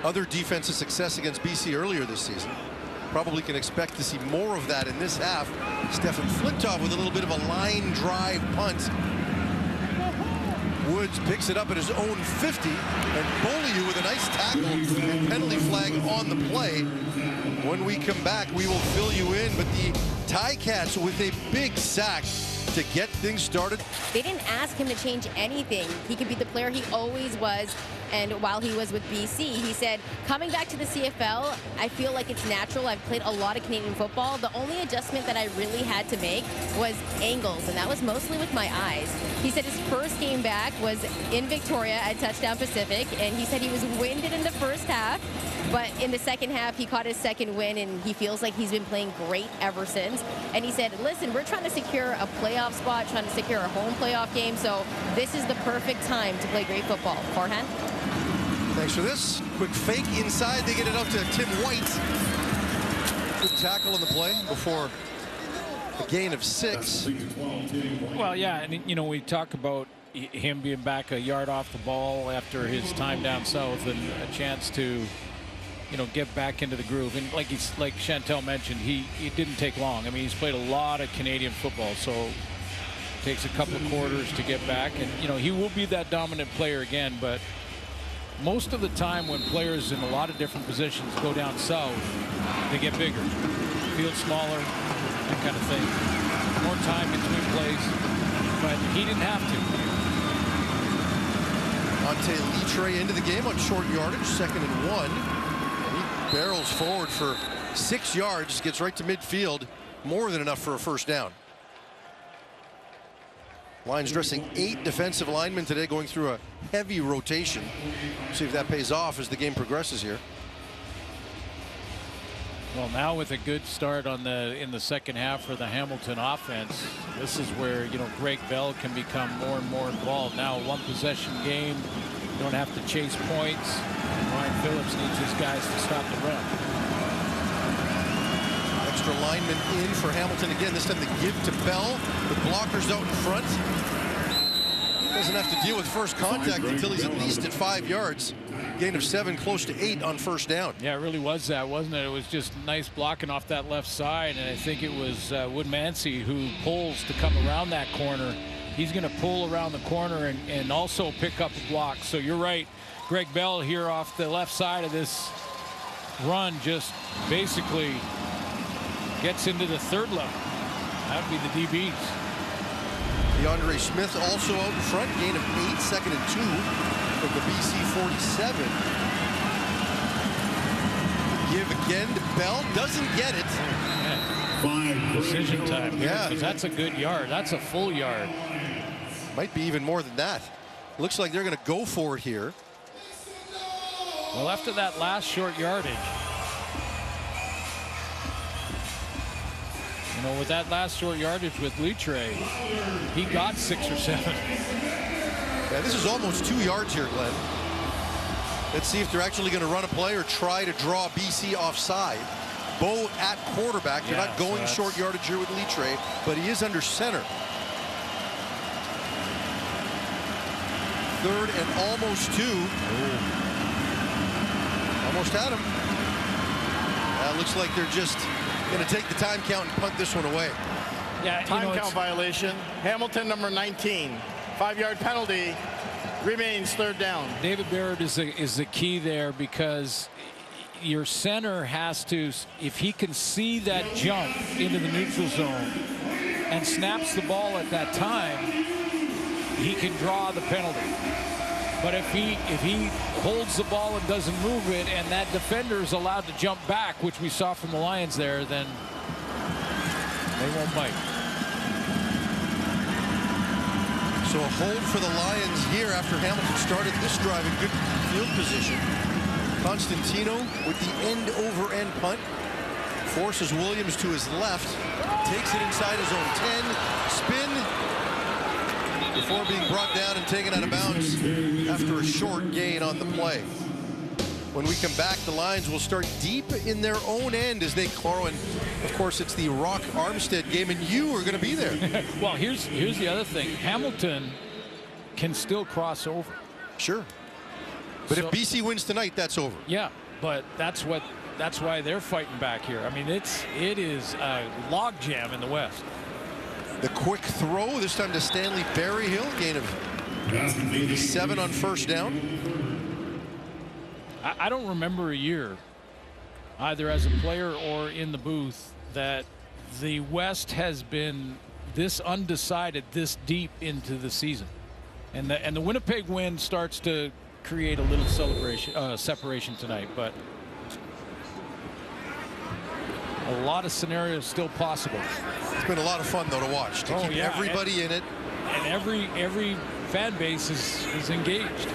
other defenses success against BC earlier this season. Probably can expect to see more of that in this half. Stefan Flintoff with a little bit of a line drive punt. Woods picks it up at his own 50, and Beaulieu with a nice tackle and penalty flag on the play. When we come back, we will fill you in, but the Ticats with a big sack to get things started. They didn't ask him to change anything. He could be the player he always was. And while he was with BC, he said, coming back to the CFL, I feel like it's natural. I've played a lot of Canadian football. The only adjustment that I really had to make was angles, and that was mostly with my eyes. He said his first game back was in Victoria at Touchdown Pacific, and he said he was winded in the first half, but in the second half, he caught his second win, and he feels like he's been playing great ever since. And he said, listen, we're trying to secure a playoff spot, trying to secure a home playoff game, so this is the perfect time to play great football. Farhan? Thanks for this. Quick fake inside. They get it out to Tim White. Good tackle on the play before a gain of 6. Well, yeah, and you know, we talk about him being back a yard off the ball after his time down south and a chance to, you know, get back into the groove. And like Chantel mentioned, it didn't take long. I mean, he's played a lot of Canadian football, so it takes a couple of quarters to get back. And, you know, he will be that dominant player again, but most of the time when players in a lot of different positions go down south, they get bigger. Field smaller, that kind of thing. More time between plays, but he didn't have to. Ante Litre into the game on short yardage, 2nd and 1. And he barrels forward for 6 yards, gets right to midfield, more than enough for a first down. Lions dressing 8 defensive linemen today, going through a heavy rotation. See if that pays off as the game progresses here. Well, now with a good start on in the second half for the Hamilton offense, this is where, you know, Greg Bell can become more and more involved. Now, 1 possession game, you don't have to chase points. Ryan Phillips needs his guys to stop the run. Extra lineman in for Hamilton again. This time they give to Bell. The blockers out in front. Doesn't have to deal with first contact until he's at least at 5 yards. Gain of 7, close to 8 on first down. Yeah, it really was that, wasn't it? It was just nice blocking off that left side, and I think it was Woodmansey who pulls to come around that corner. He's going to pull around the corner and also pick up a block. So you're right, Greg Bell here off the left side of this run just basically gets into the third level. That would be the DBs. DeAndre Smith also out in front, gain of 8, 2nd and 2 from the BC 47. Give again to Bell, doesn't get it. Decision time. Yeah, because that's a good yard. That's a full yard. Might be even more than that. Looks like they're going to go for it here. Well, after that last short yardage, you know, with that last short yardage with Litre, he got 6 or 7. Yeah, this is almost 2 yards here, Glenn. Let's see if they're actually going to run a play or try to draw BC offside. Bo at quarterback. They're not going short yardage here with Litre, but he is under center. 3rd and almost 2. Almost had him. Looks like they're just going to take the time count and punt this one away. Yeah, time count violation. Hamilton number 19. 5-yard penalty. Remains 3rd down. David Barrett is the key there, because your center has to, if he can see that jump into the neutral zone and snaps the ball at that time, he can draw the penalty. But if he holds the ball and doesn't move it, and that defender is allowed to jump back, which we saw from the Lions there, then they won't bite. So a hold for the Lions here after Hamilton started this drive in good field position. Constantino with the end-over-end punt. Forces Williams to his left. Takes it inside his own 10. Spin. Before being brought down and taken out of bounds after a short gain on the play. When we come back, the Lions will start deep in their own end as they claw. And of course, it's the Rock Armstead game, and you are going to be there. Well, here's the other thing. Hamilton can still cross over. Sure. But if BC wins tonight, that's over. Yeah, but that's why they're fighting back here. I mean, it is a logjam in the West. The quick throw, this time to Stanley Berryhill, gain of 7 on first down. I don't remember a year, either as a player or in the booth, that the West has been this undecided this deep into the season. And the Winnipeg win starts to create a little separation tonight, but a lot of scenarios still possible. It's been a lot of fun, though, to watch. To keep everybody in it. And every fan base is engaged.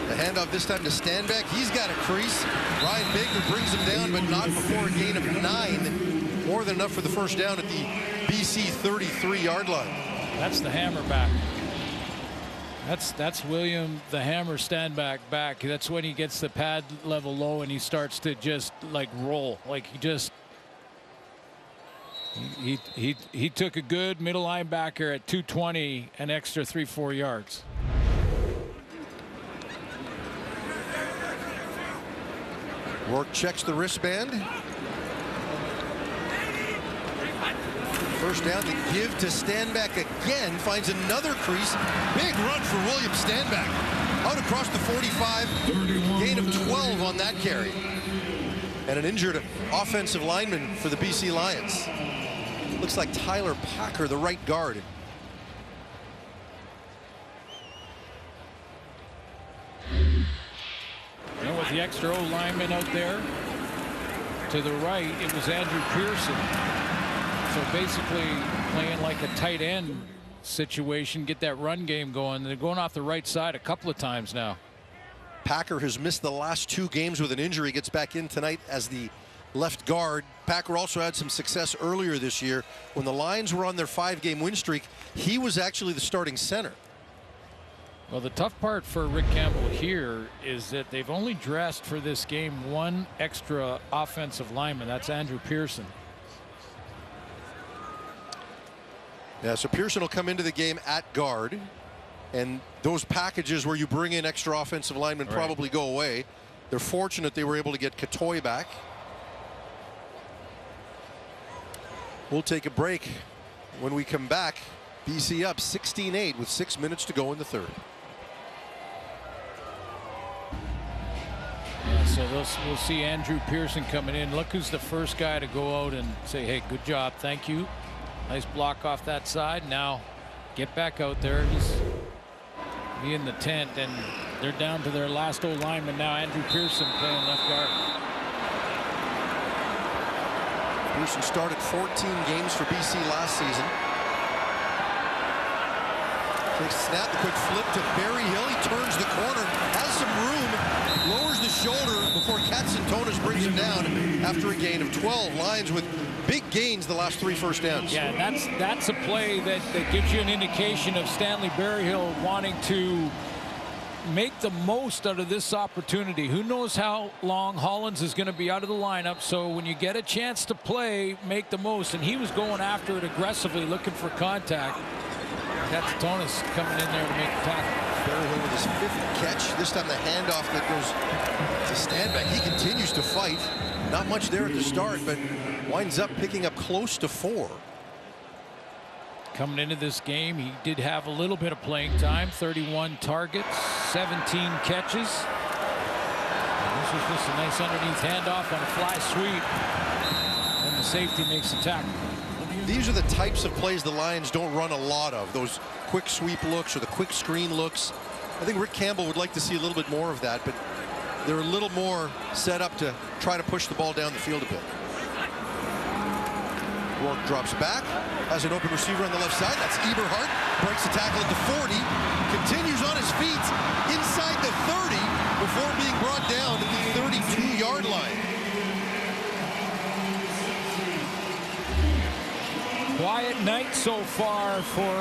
The handoff this time to Stanback. He's got a crease. Ryan Baker brings him down, but not before a gain of 9. More than enough for the first down at the BC 33-yard line. That's the hammer back. That's William the Hammer Stanback back. That's when he gets the pad level low and he starts to just like roll. Like he took a good middle linebacker at 220, an extra 3-4 yards. Rourke checks the wristband. First down, to give to Stanback again. Finds another crease. Big run for William Stanback. Out across the 45. Gain of 12 on that carry. And an injured offensive lineman for the BC Lions. Looks like Tyler Packer, the right guard. And with the extra O lineman out there, To the right, it was Andrew Pearson. So basically playing like a tight end situation, get that run game going. They're going off the right side a couple of times now. Packer has missed the last 2 games with an injury. Gets back in tonight as the left guard. Packer also had some success earlier this year. When the Lions were on their 5-game win streak, he was actually the starting center. Well, the tough part for Rick Campbell here is that they've only dressed for this game 1 extra offensive lineman. That's Andrew Pearson. Yeah, so Pearson will come into the game at guard. And those packages where you bring in extra offensive linemen probably go away. They're fortunate they were able to get Katoy back. We'll take a break. When we come back, BC up 16-8 with 6 minutes to go in the third. Yeah, so we'll see Andrew Pearson coming in. Look who's the first guy to go out and say, hey, good job, thank you. Nice block off that side. Now get back out there. He's in the tent, and they're down to their last old lineman now. Andrew Pearson playing left guard. Pearson started 14 games for BC last season. Takes a snap, the quick flip to Barry Hill. He turns the corner, has some room, lowers the shoulder before Katsantonis brings him down after a gain of 12. Lions with big gains the last 3 first downs. Yeah, that's a play that gives you an indication of Stanley Berryhill wanting to make the most out of this opportunity. Who knows how long Hollins is going to be out of the lineup, so when you get a chance to play, make the most. And he was going after it aggressively, looking for contact. Katsantonis coming in there to make the tackle. Berryhill with his 5th catch. This time the handoff that goes to Stanback. He continues to fight. Not much there at the start, but winds up picking up close to 4. Coming into this game, he did have a little bit of playing time. 31 targets, 17 catches. And this was just a nice underneath handoff on a fly sweep. And the safety makes the tackle. These are the types of plays the Lions don't run a lot of. Those quick sweep looks or the quick screen looks. I think Rick Campbell would like to see a little bit more of that, but they're a little more set up to try to push the ball down the field a bit. Rourke drops back, has an open receiver on the left side. That's Eberhardt. Breaks the tackle at the 40. Continues on his feet inside the 30 before being brought down at the 32-yard line. Quiet night so far for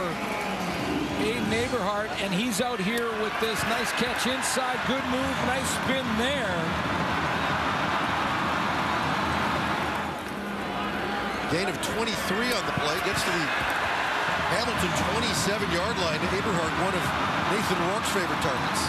Aiden Eberhardt, and he's out here with this nice catch inside. Good move, nice spin there. Gain of 23 on the play. Gets to the Hamilton 27-yard line. Eberhardt, one of Nathan Rourke's favorite targets.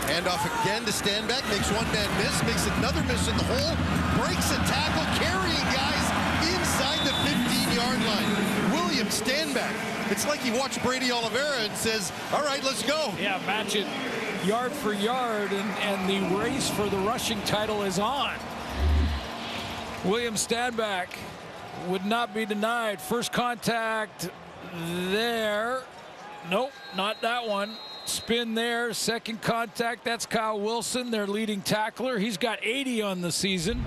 Handoff again to Stanback. Makes one man miss. Makes another miss in the hole. Breaks a tackle. Carrying guys inside the 15-yard line. William Stanback. It's like he watched Brady Oliveira and says, all right, let's go. Yeah, match it yard for yard, and the race for the rushing title is on. William Stanback would not be denied. First contact there. Nope, not that one. Spin there. Second contact. That's Kyle Wilson, their leading tackler. He's got 80 on the season.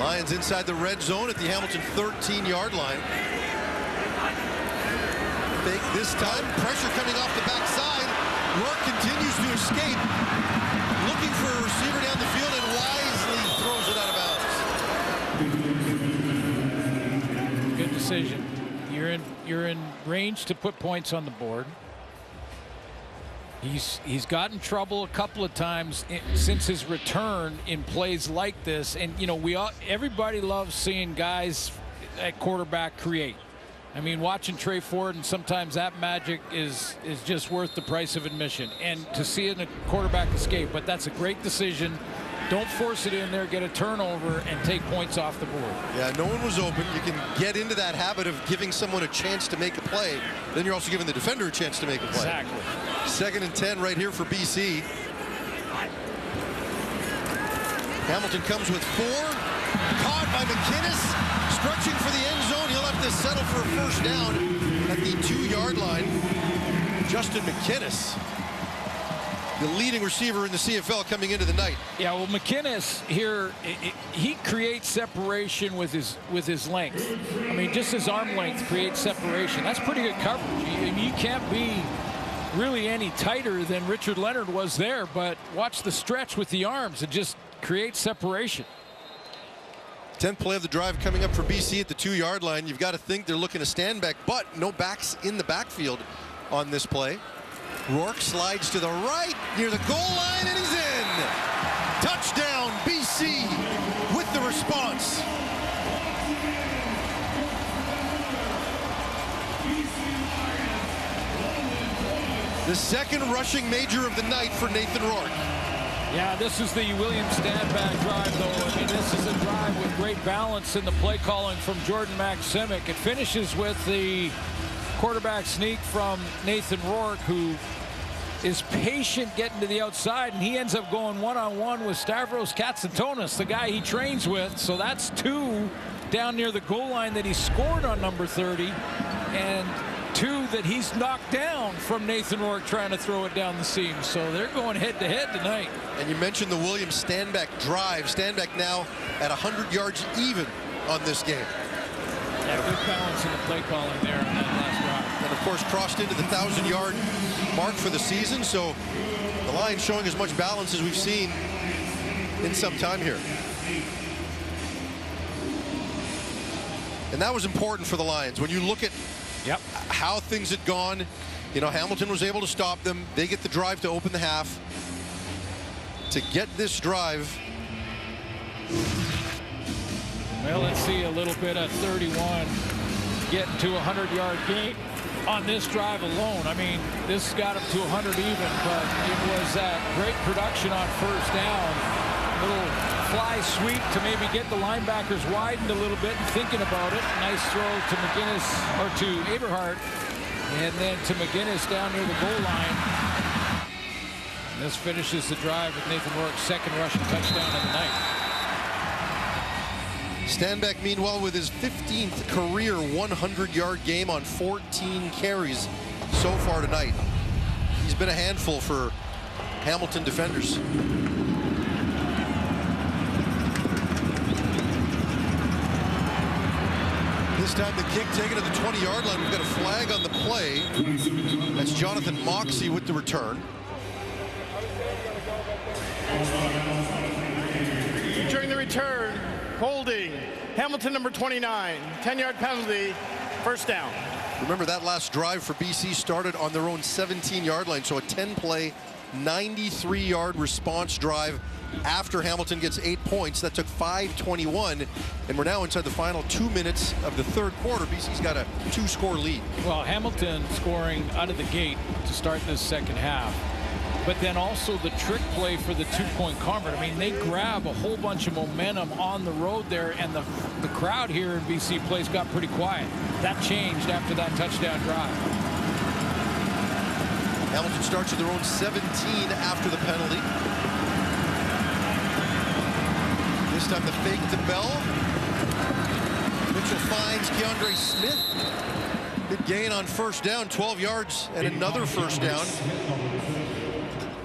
Lions inside the red zone at the Hamilton 13-yard line. Fake this time. Pressure coming off the backside. Rourke continues to escape. Looking for a receiver down the field and wisely throws it out of bounds. Good decision. You're in range to put points on the board. He's gotten trouble a couple of times since his return in plays like this, and you know everybody loves seeing guys at quarterback create. I mean, watching Trey Ford, and sometimes that magic is just worth the price of admission. And to see a quarterback escape, but that's a great decision. Don't force it in there, get a turnover, and take points off the board. Yeah, no one was open. You can get into that habit of giving someone a chance to make a play. Then you're also giving the defender a chance to make a play. Exactly. 2nd and 10 right here for BC. Hamilton comes with 4. Caught by McInnes. Stretching for the end zone. He'll have to settle for a first down at the 2-yard line. Justin McInnes, the leading receiver in the CFL coming into the night. Yeah, well, McInnes here, he creates separation with his length. I mean, just his arm length creates separation. That's pretty good coverage. You can't be really any tighter than Richard Leonard was there, but watch the stretch with the arms. It just creates separation. 10th play of the drive coming up for BC at the 2-yard line. You've got to think they're looking to stand back, but no backs in the backfield on this play. Rourke slides to the right near the goal line, and he's in. Touchdown, BC with the response. The second rushing major of the night for Nathan Rourke. Yeah, this is the William Standback drive, though. I mean, this is a drive with great balance in the play calling from Jordan Maksimic. It finishes with the quarterback sneak from Nathan Rourke, who is patient getting to the outside, and he ends up going one-on-one with Stavros Katsantonis, the guy he trains with. So that's 2 down near the goal line that he scored on number 30, and 2 that he's knocked down from Nathan Rourke trying to throw it down the seam. So they're going head-to-head tonight. And you mentioned the William Standback drive. Standback now at 100 yards even on this game. Yeah, good balance in the play calling there on that last drive. And of course crossed into the 1,000-yard mark for the season. So the Lions showing as much balance as we've seen in some time here. And that was important for the Lions. When you look at how things had gone, you know, Hamilton was able to stop them. They get the drive to open the half. To get this drive. Well, let's see a little bit of 31 getting to a 100-yard gain on this drive alone. I mean, this got him to 100 even, but it was great production on first down. Little fly sweep to maybe get the linebackers widened a little bit and thinking about it. Nice throw to McInnes, or to Aberhart, and then to McInnes down near the goal line. And this finishes the drive with Nathan Rourke's second rushing touchdown of the night. Standback, meanwhile, with his 15th career 100-yard game on 14 carries so far tonight. He's been a handful for Hamilton defenders. This time the kick taken at the 20-yard line. We've got a flag on the play. That's Jonathan Moxey with the return. During the return, holding, Hamilton number 29, 10-yard penalty, first down. Remember that last drive for BC started on their own 17-yard line, so a 10-play, 93-yard response drive after Hamilton gets 8 points. That took 5:21, and we're now inside the final 2 minutes of the third quarter. BC's got a 2-score lead. Well, Hamilton scoring out of the gate to start this second half. But then also the trick play for the 2-point convert. I mean, they grab a whole bunch of momentum on the road there, and the crowd here in BC Place got pretty quiet. That changed after that touchdown drive. Hamilton starts at their own 17 after the penalty. This time the fake to Bell. Mitchell finds Keandre Smith. Good gain on first down, 12 yards and another first down.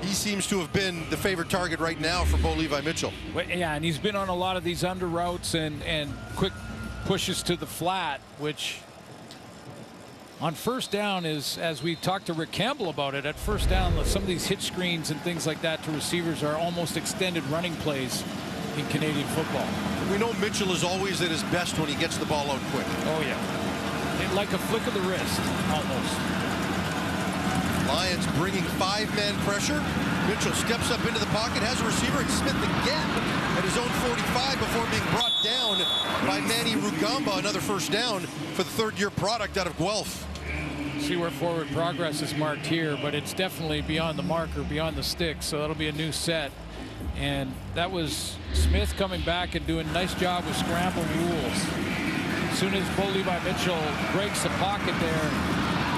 He seems to have been the favorite target right now for Bo Levi Mitchell. Well, yeah, and he's been on a lot of these under routes and quick pushes to the flat, which on first down is, as we talked to Rick Campbell about it, at first down, some of these hitch screens and things like that to receivers are almost extended running plays in Canadian football. We know Mitchell is always at his best when he gets the ball out quick. Oh, yeah. Like a flick of the wrist, almost. Lions bringing 5-man pressure. Mitchell steps up into the pocket, has a receiver, and Smith again at his own 45 before being brought down by Manny Rugamba. Another first down for the third-year product out of Guelph. See where forward progress is marked here, but it's definitely beyond the marker, beyond the stick, so that'll be a new set. And that was Smith coming back and doing a nice job with scramble rules. As soon as Bo Levi Mitchell breaks the pocket there,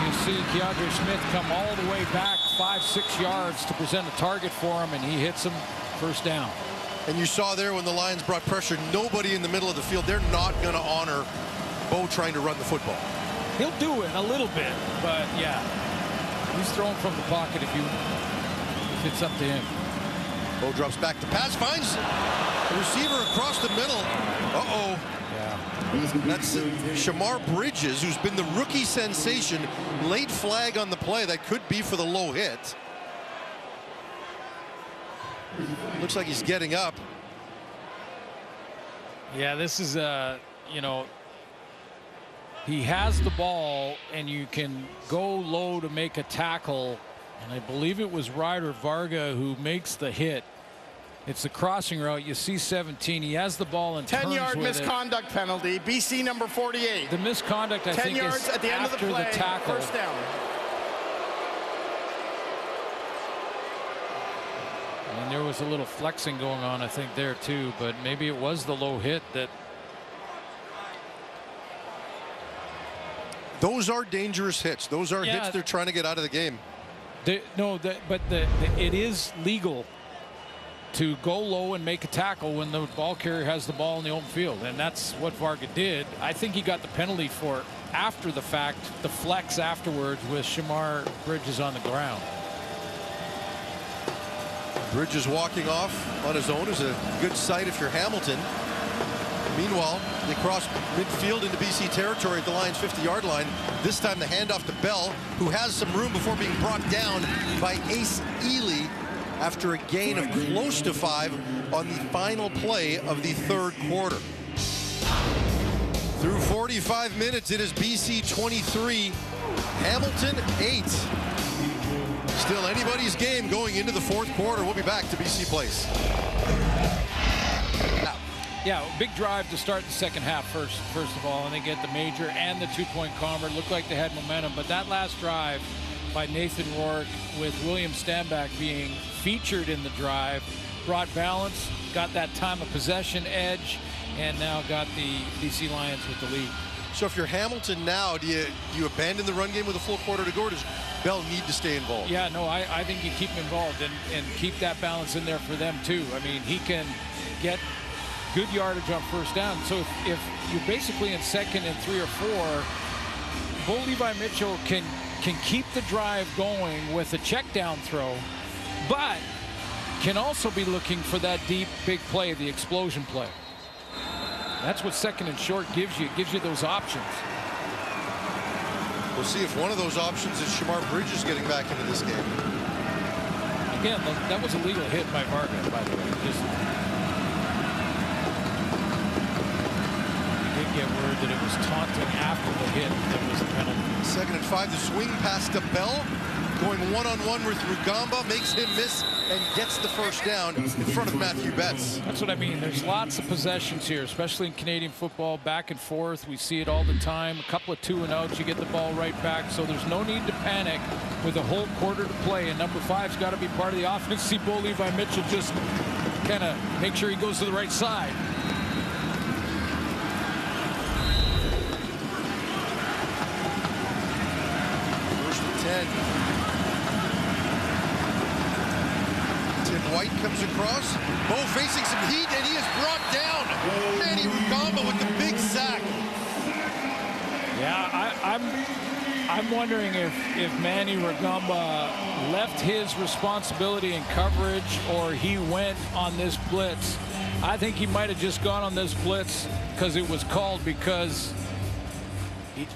you see Keandre Smith come all the way back 5-6 yards to present a target for him, and he hits him first down. And you saw there when the Lions brought pressure, nobody in the middle of the field. They're not going to honor Bo trying to run the football. He'll do it a little bit, but yeah. He's throwing from the pocket if it's up to him. Bo drops back to pass, finds the receiver across the middle. Uh-oh. Yeah. That's Shamar Bridges, who's been the rookie sensation. Late flag on the play. That could be for the low hit. Looks like he's getting up. Yeah, this is you know, he has the ball and you can go low to make a tackle, and I believe it was Ryder Varga who makes the hit. It's the crossing route. You see 17. He has the ball and 10-yard turns with misconduct penalty. BC number 48. The misconduct, I 10 think, yards is at the end of the after play. the tackle. First down. And there was a little flexing going on, I think, there too, but maybe it was the low hit that. Those are dangerous hits. Those are Yeah. hits they're trying to get out of the game. It is legal to go low and make a tackle when the ball carrier has the ball in the open field, and that's what Varga did. I think he got the penalty for after the fact, the flex afterwards with Shamar Bridges on the ground. Bridges walking off on his own is a good sight if you're Hamilton. Meanwhile, they cross midfield into BC territory at the Lions' 50-yard line. This time the handoff to Bell, who has some room before being brought down by Ace Ely after a gain of close to 5 on the final play of the third quarter. Through 45 minutes, it is BC 23, Hamilton 8. Still anybody's game going into the fourth quarter. We'll be back to BC Place. Now. Yeah, big drive to start the second half first of all, and they get the major and the two-point convert. Looked like they had momentum, but that last drive by Nathan Rourke with William Stanback being featured in the drive brought balance, got that time of possession edge, and now got the BC Lions with the lead. So if you're Hamilton now, do you abandon the run game with a full quarter to go, or does Bell need to stay involved? Yeah, no, I think you keep him involved and keep that balance in there for them too. I mean, he can get good yardage on first down. So if you're basically in second and 3 or 4, Bo Levi Mitchell can keep the drive going with a check down throw, but can also be looking for that deep big play, the explosion play. That's what second and short gives you. It gives you those options. We'll see if one of those options is Shamar Bridges getting back into this game. Again, that was a legal hit by Varga, by the way. We did get word that it was taunting after the hit that was a penalty. 2nd and 5, the swing pass to Bell, going one-on-one with Rugamba, makes him miss and gets the first down in front of Matthew Betts. That's what I mean. There's lots of possessions here, especially in Canadian football, back and forth. We see it all the time. A couple of 2-and-outs, you get the ball right back. So there's no need to panic with a whole quarter to play. And number 5's got to be part of the offense. See Bo Levi Mitchell just kind of make sure he goes to the right side. First and 10. Tim White comes across. Bo facing some heat, and he is brought down. Manny Rugamba with the big sack. Yeah, I'm wondering if Manny Rugamba left his responsibility in coverage or he went on this blitz. I think he might have just gone on this blitz because it was called, because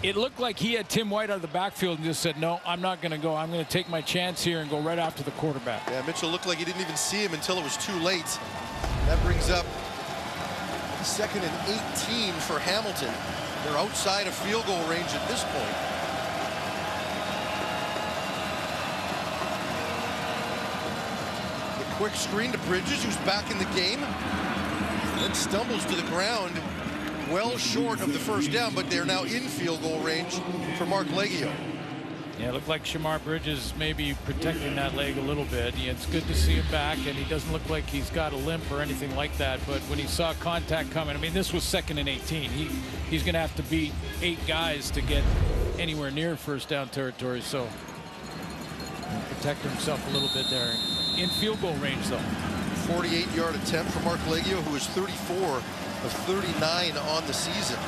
it looked like he had Tim White out of the backfield and just said, no, I'm not going to go. I'm going to take my chance here and go right after the quarterback. Yeah, Mitchell looked like he didn't even see him until it was too late. That brings up 2nd and 18 for Hamilton. They're outside of field goal range at this point. The quick screen to Bridges, who's back in the game. Then stumbles to the ground, well short of the first down, but they're now in field goal range for Mark Leggio. Yeah, it looked like Shamar Bridges maybe protecting that leg a little bit. Yeah, it's good to see him back, and he doesn't look like he's got a limp or anything like that. But when he saw contact coming, I mean, this was 2nd and 18. He's going to have to beat 8 guys to get anywhere near first down territory. So protect himself a little bit there. In field goal range, though. 48-yard attempt for Mark Leggio, who is 34 of 39 on the season.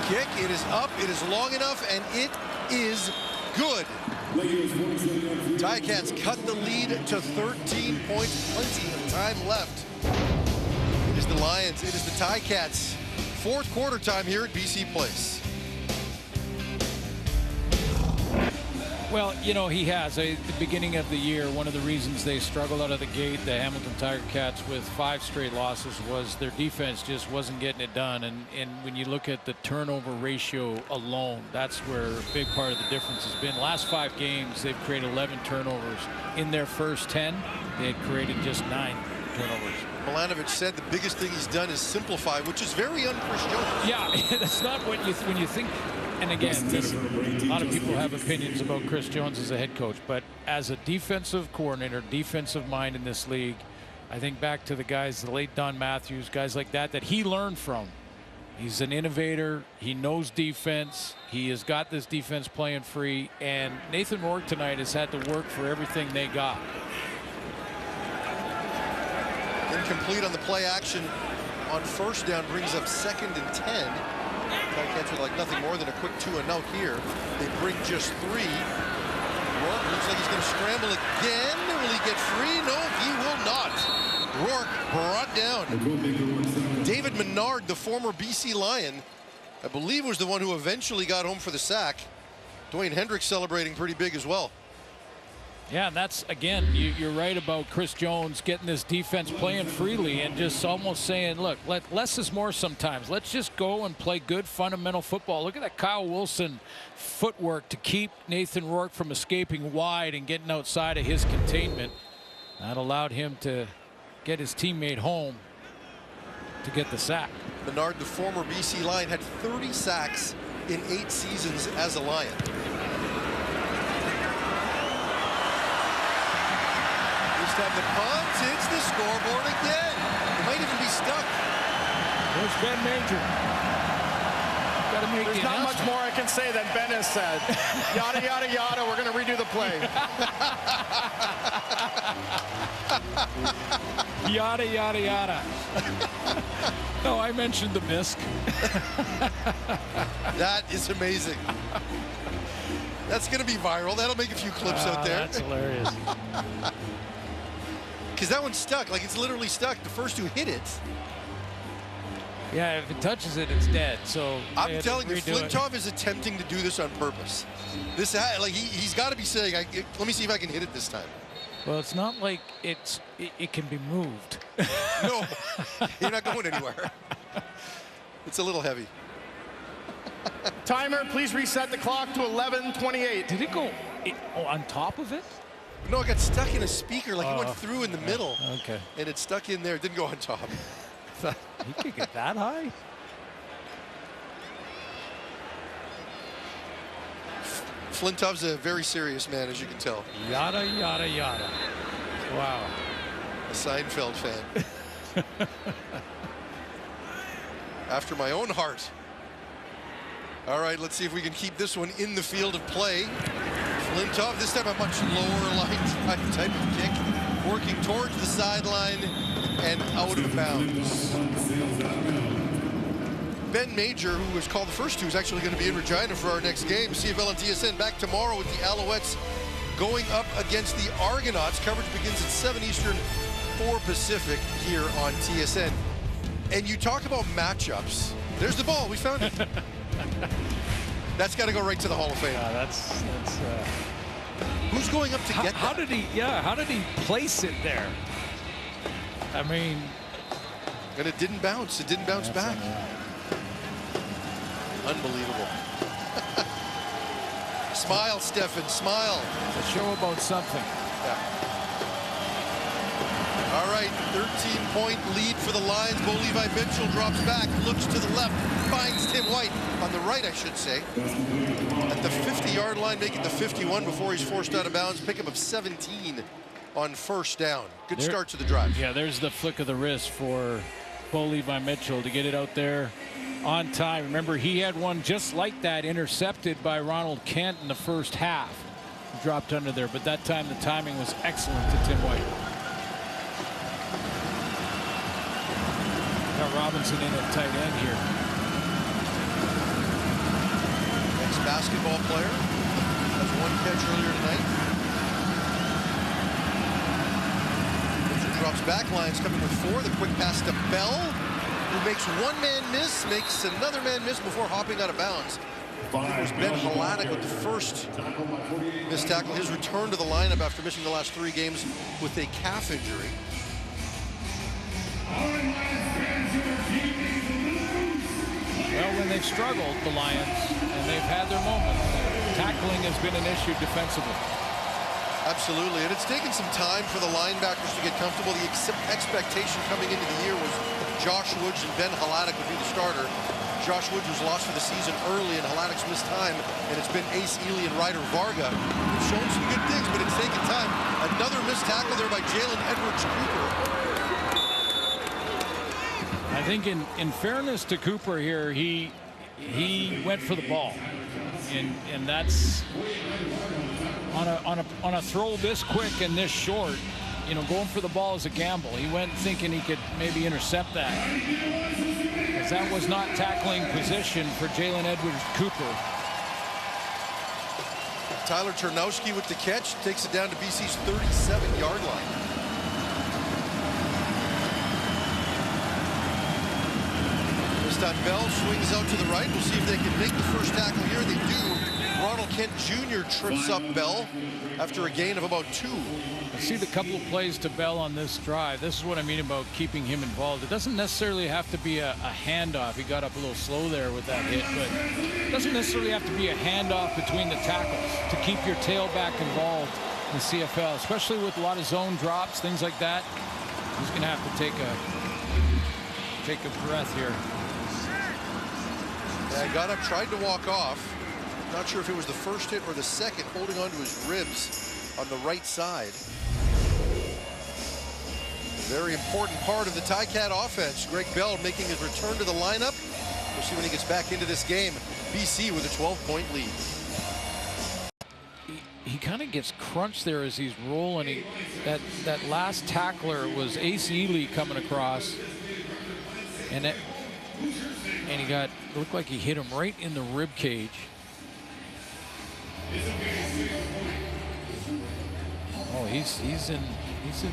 kick. It is up. It is long enough, and it is good. Ticats cut the lead to 13 points. Plenty of time left. It is the Lions. It is the Ticats. Fourth quarter time here at BC Place. Well, you know, he has. At the beginning of the year, one of the reasons they struggled out of the gate, the Hamilton Tiger Cats, with 5 straight losses, was their defense just wasn't getting it done. And when you look at the turnover ratio alone, that's where a big part of the difference has been. Last 5 games, they've created 11 turnovers. In their first 10, they had created just 9 turnovers. Milanovic said the biggest thing he's done is simplify, which is very un-Chris Jones. Yeah, that's not what when you think. And again, a lot of people have opinions about Chris Jones as a head coach, but as a defensive coordinator, defensive mind in this league, I think back to the guys, the late Don Matthews, guys like that he learned from. He's an innovator. He knows defense. He has got this defense playing free, and Nathan Rourke tonight has had to work for everything they got. Incomplete on the play action on first down, brings up 2nd and 10. Ticats with like nothing more than a quick 2-and-out here. They bring just 3. Rourke looks like he's going to scramble again. Will he get free? No, he will not. Rourke brought down. David Menard, the former BC Lion, I believe was the one who eventually got home for the sack. Dwayne Hendricks celebrating pretty big as well. Yeah, and that's, again, you're right about Chris Jones getting this defense playing freely and just almost saying, look, less is more sometimes. Let's just go and play good fundamental football. Look at that Kyle Wilson footwork to keep Nathan Rourke from escaping wide and getting outside of his containment. That allowed him to get his teammate home to get the sack. Menard, the former BC Lion, had 30 sacks in 8 seasons as a Lion. Have the punt, it's the scoreboard again. It might even be stuck. There's Ben Major. Got to make There's not much more I can say than Ben has said. Yada, yada, yada. We're going to redo the play. Yada, yada, yada. No, I mentioned the MISC. That is amazing. That's going to be viral. That'll make a few clips out there. That's hilarious. Because that one's stuck. Like, it's literally stuck. The first 2 hit it. Yeah, if it touches it, it's dead. So I'm telling you, Flintoff is attempting to do this on purpose. This, like, he's got to be saying, let me see if I can hit it this time. Well, it's not like it can be moved. No, you're not going anywhere. It's a little heavy. Timer, please reset the clock to 11:28. Did it go on top of it? No, it got stuck in a speaker, like it went through in the middle. Okay. And it stuck in there. It didn't go on top. He could get that high? Flintoff's a very serious man, as you can tell. Yada, yada, yada. Wow. A Seinfeld fan. After my own heart. All right, let's see if we can keep this one in the field of play. Flintoff, this time a much lower line type of kick, working towards the sideline and out of bounds. Ben Major, who was called the first 2, is actually going to be in Regina for our next game. CFL and TSN back tomorrow with the Alouettes going up against the Argonauts. Coverage begins at 7 Eastern, 4 Pacific here on TSN. And you talk about matchups. There's the ball. We found it. That's got to go right to the Hall of Fame. Who's going up to get that? How did he place it there? I mean, and it didn't bounce. It didn't bounce back. Unbelievable. Smile, Stefan, smile. It's a show about something. Yeah. All right, 13-point lead for the Lions. Bo Levi Mitchell drops back, looks to the left, finds Tim White, on the right, I should say, at the 50-yard line, making the 51 before he's forced out of bounds. Pickup of 17 on first down. Good start to the drive. Yeah, there's the flick of the wrist for Bo Levi Mitchell to get it out there on time. Remember, he had one just like that intercepted by Ronald Kent in the first half. He dropped under there, but that time the timing was excellent to Tim White. Got Robinson in at tight end here. basketball player. Has one catch earlier tonight. Mitchell drops back. Lions coming with 4. The quick pass to Bell, who makes one man miss, makes another man miss before hopping out of bounds. It was Ben Haladic with the first missed tackle. His return to the lineup after missing the last 3 games with a calf injury. Well, when they've struggled, the Lions, and they've had their moments, tackling has been an issue defensively. Absolutely, and it's taken some time for the linebackers to get comfortable. The expectation coming into the year was Josh Woods and Ben Haladic would be the starter. Josh Woods was lost for the season early, and Haladic's missed time, and it's been Ace Ely and Ryder Varga who've shown some good things, but it's taken time. Another missed tackle there by Jalen Edwards-Cooper. I think in fairness to Cooper here, he went for the ball, and that's on a throw this quick and this short. You know, going for the ball is a gamble. He went thinking he could maybe intercept that. Because that was not tackling position for Jalen Edwards-Cooper. Tyler Ternowski with the catch takes it down to BC's 37-yard line. This time Bell swings out to the right. We'll see if they can make the first tackle here. They do. Ronald Kent Jr. trips up Bell after a gain of about 2. I see the couple of plays to Bell on this drive. This is what I mean about keeping him involved. It doesn't necessarily have to be a handoff. He got up a little slow there with that hit, but it doesn't necessarily have to be a handoff between the tackles to keep your tailback involved in the CFL, especially with a lot of zone drops, things like that. He's going to have to take a breath here. Yeah, got up, tried to walk off. Not sure if it was the first hit or the second, holding onto his ribs on the right side. Very important part of the Ticat offense. Greg Bell making his return to the lineup. We'll see when he gets back into this game. BC with a 12-point lead. He kind of gets crunched there as he's rolling. That last tackler was Ace Ely coming across, and he looked like he hit him right in the rib cage. Oh, he's in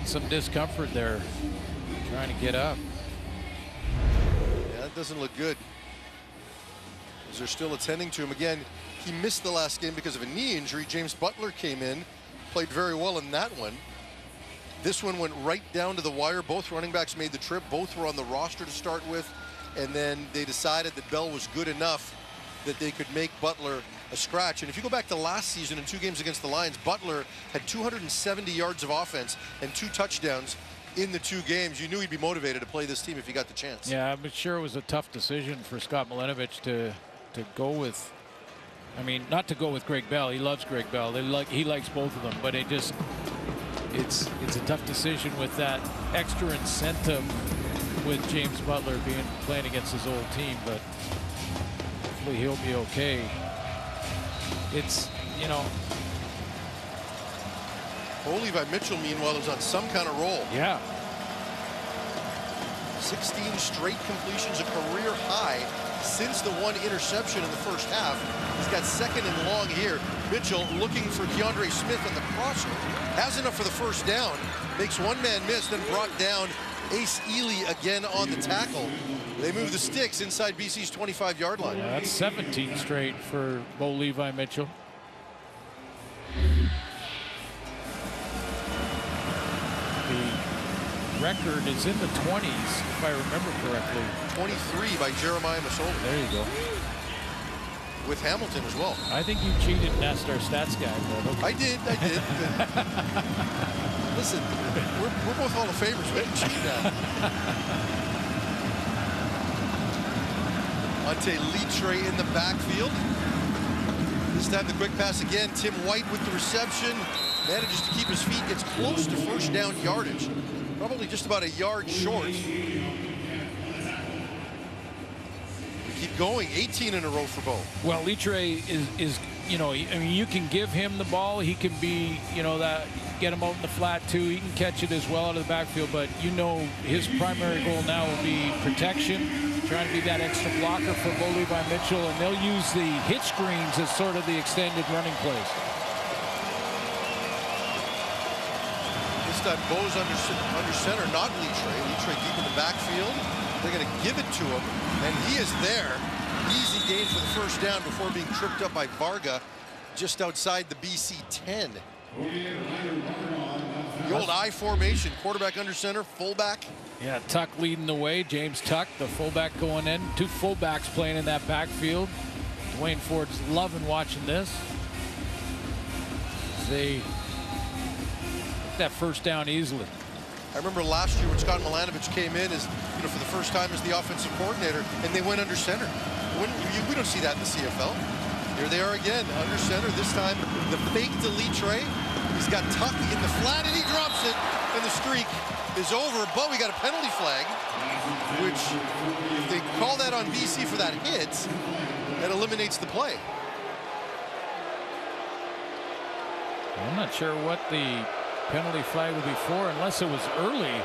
some discomfort there, trying to get up. Yeah, that doesn't look good. As they're still attending to him. Again, he missed the last game because of a knee injury. James Butler came in, played very well in that one. This one went right down to the wire. Both running backs made the trip. Both were on the roster to start with. And then they decided that Bell was good enough that they could make Butler a scratch. And if you go back to last season in 2 games against the Lions, Butler had 270 yards of offense and 2 touchdowns in the 2 games. You knew he'd be motivated to play this team if he got the chance. Yeah, I'm sure it was a tough decision for Scott Milenovich to go with. I mean, not to go with Greg Bell. He loves Greg Bell. He likes both of them, but it's a tough decision with that extra incentive with James Butler playing against his old team, but hopefully he'll be okay. It's, you know. Levi Mitchell, meanwhile, is on some kind of roll. Yeah. 16 straight completions, a career high since the 1 interception in the first half. He's got 2nd and long here. Mitchell looking for Keandre Smith on the crosser. Has enough for the first down. Makes one man miss, then brought down Ace Ely again on the tackle. They move the sticks inside BC's 25-yard line. Yeah, that's 17 straight for Levi Mitchell. The record is in the 20s, if I remember correctly. 23 by Jeremiah Masoli. There you go. With Hamilton as well. I think you cheated and asked our stats guy. But okay. I did. Listen, we're both Hall of Famers. We didn't cheat now. Ante Litre in the backfield. This time the quick pass again. Tim White with the reception. Manages to keep his feet. Gets close to first down yardage. Probably just about a yard short. Keep going. 18 in a row for Bo. Well, Litre is you know, I mean, you can give him the ball. He can be, you know, that get him out in the flat too. He can catch it as well out of the backfield. But you know, his primary goal now will be protection. trying to be that extra blocker for Bo Levi Mitchell, and they'll use the hitch screens as sort of the extended running plays. This time Bo's under center, not Littre. Littre deep in the backfield. They're going to give it to him, and he is there. Easy gain for the first down before being tripped up by Varga just outside the BC 10. The old I formation, quarterback under center, fullback. Yeah, Tuck leading the way. James Tuck, the fullback going in. Two fullbacks playing in that backfield. Dwayne Ford's loving watching this. They get that first down easily. I remember last year when Scott Milanovic came in as, for the first time as the offensive coordinator, and they went under center. We don't see that in the CFL. Here they are again, under center. This time, the fake to Littre. He's got Tuck in the flat, and he drops it, and the streak is over. But we got a penalty flag, which, if they call that on BC for that hit, that eliminates the play. I'm not sure what the penalty flag would be for, unless it was early.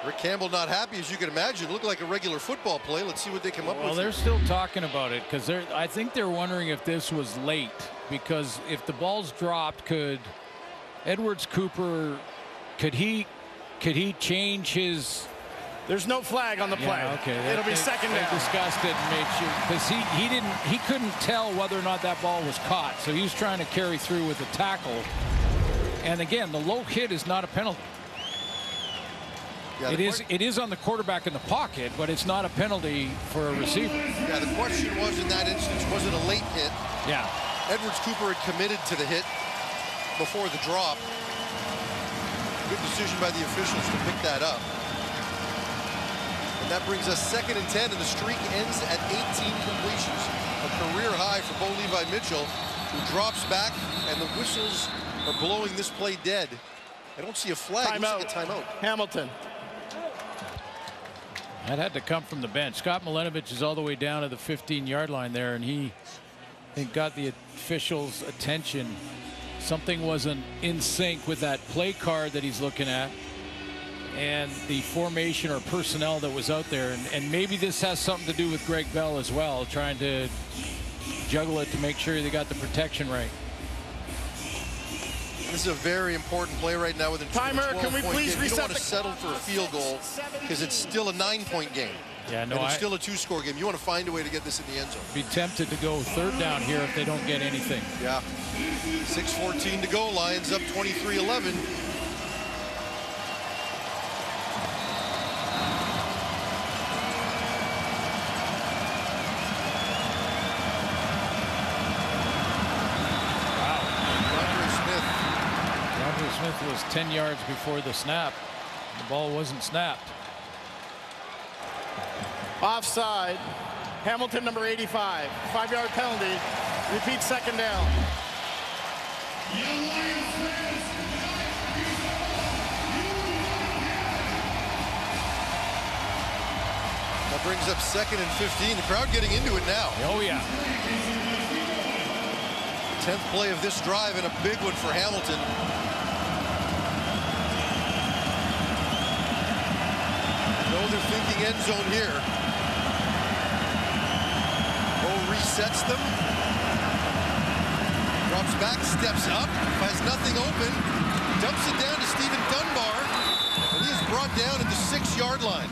Rick Campbell not happy, as you can imagine. It looked like a regular football play. Let's see what they come up with. Well, they're still talking about it, because I think they're wondering if this was late, because if the ball's dropped, could Edwards Cooper, could he change his? There's no flag on the play. Yeah, okay. It'll be second down. They discussed it and made sure, because he couldn't tell whether or not that ball was caught, so he was trying to carry through with the tackle. And again, the low hit is not a penalty. Yeah, it is on the quarterback in the pocket, but it's not a penalty for a receiver. Yeah, the question was, in that instance, was it a late hit? Yeah. Edwards Cooper had committed to the hit before the drop. Good decision by the officials to pick that up. And that brings us 2nd and 10, and the streak ends at 18 completions. A career high for Bo Levi Mitchell, who drops back, and the whistles are blowing this play dead. I don't see a flag. Timeout. Like a timeout. Hamilton. That had to come from the bench. Scott Milanovic is all the way down to the 15-yard line there, and he got the officials' attention. Something wasn't in sync with that play card that he's looking at and the formation or personnel that was out there. And maybe this has something to do with Greg Bell as well, trying to juggle it to make sure they got the protection right. This is a very important play right now with a 12-point Timer, can we please game. You don't reset want to settle for a field goal because it's still a 9-point game. Yeah, no, and it's still a 2-score game. You want to find a way to get this in the end zone. Be tempted to go 3rd down here if they don't get anything. Yeah. 6:14 to go. Lions up 23-11. Smith was 10 yards before the snap. The ball wasn't snapped. Offside. Hamilton, number 85. 5-yard penalty. Repeat, 2nd down. That brings up 2nd and 15. The crowd getting into it now. Oh, yeah. 10th play of this drive, and a big one for Hamilton. They're thinking end zone here. Bo resets them. Drops back, steps up, has nothing open, dumps it down to Stephen Dunbar, and he is brought down at the 6-yard line.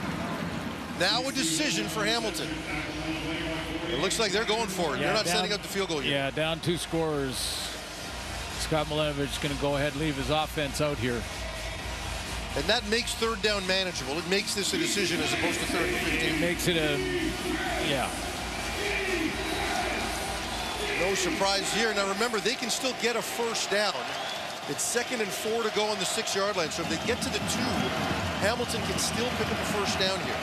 Now a decision for Hamilton. It looks like they're going for it. Yeah, they're not setting up the field goal yet. Yeah, down 2 scores. Scott Milanovic is going to go ahead and leave his offense out here. And that makes 3rd down manageable. It makes this a decision as opposed to 3rd and 15. It makes it a, yeah. No surprise here. Now remember, they can still get a 1st down. It's 2nd and 4 to go on the 6-yard line. So if they get to the 2, Hamilton can still pick up a 1st down here.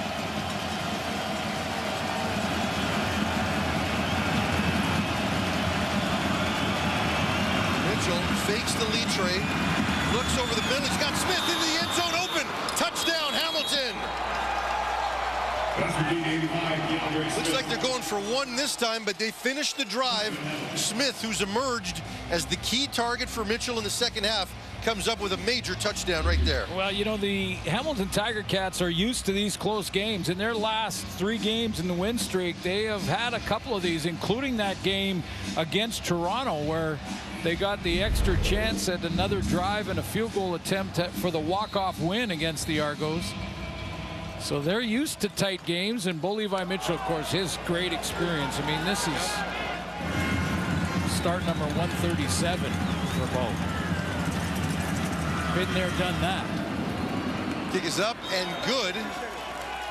Mitchell fakes the Littre, looks over the middle. He's got Smith into the end zone, open. Touchdown, Hamilton. Looks like they're going for one this time, but they finished the drive. Smith, who's emerged as the key target for Mitchell in the second half, comes up with a major touchdown right there. Well, you know, the Hamilton Tiger Cats are used to these close games. In their last 3 games in the win streak, they have had a couple of these, including that game against Toronto, where they got the extra chance at another drive and a field goal attempt for the walk-off win against the Argos. So they're used to tight games, and Bo Levi Mitchell, of course, his great experience. I mean, this is start number 137 for Bo. Been there, done that. Kick is up and good,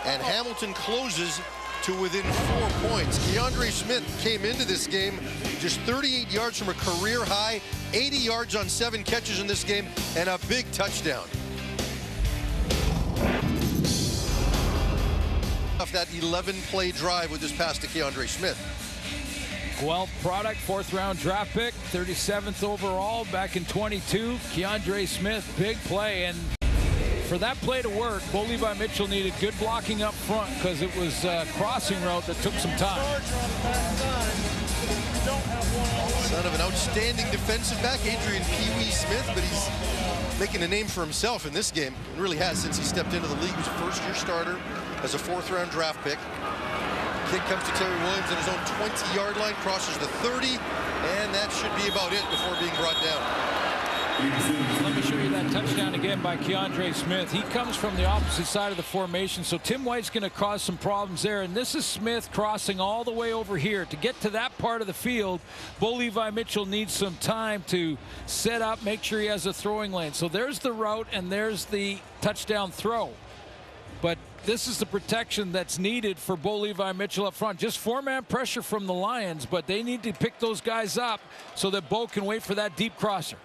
and Hamilton closes to within 4 points. Keandre Smith came into this game just 38 yards from a career high, 80 yards on 7 catches in this game, and a big touchdown. Off that 11-play drive with this pass to Keandre Smith. Guelph product, 4th-round draft pick, 37th overall back in 22. Keandre Smith, big play, and for that play to work, Bo Levi Mitchell needed good blocking up front because it was a crossing route that took some time. Son of an outstanding defensive back, Adrian Pee-wee Smith, but he's making a name for himself in this game. It really has since he stepped into the league. He was a first-year starter as a 4th-round draft pick. Kick comes to Terry Williams at his own 20-yard line, crosses the 30, and that should be about it before being brought down. Let me show you that touchdown again by Keandre Smith. He comes from the opposite side of the formation, so Tim White's going to cause some problems there. And this is Smith crossing all the way over here. To get to that part of the field, Bo Levi Mitchell needs some time to set up, make sure he has a throwing lane. So there's the route, and there's the touchdown throw. But this is the protection that's needed for Bo Levi Mitchell up front. Just 4-man pressure from the Lions, but they need to pick those guys up so that Bo can wait for that deep crosser.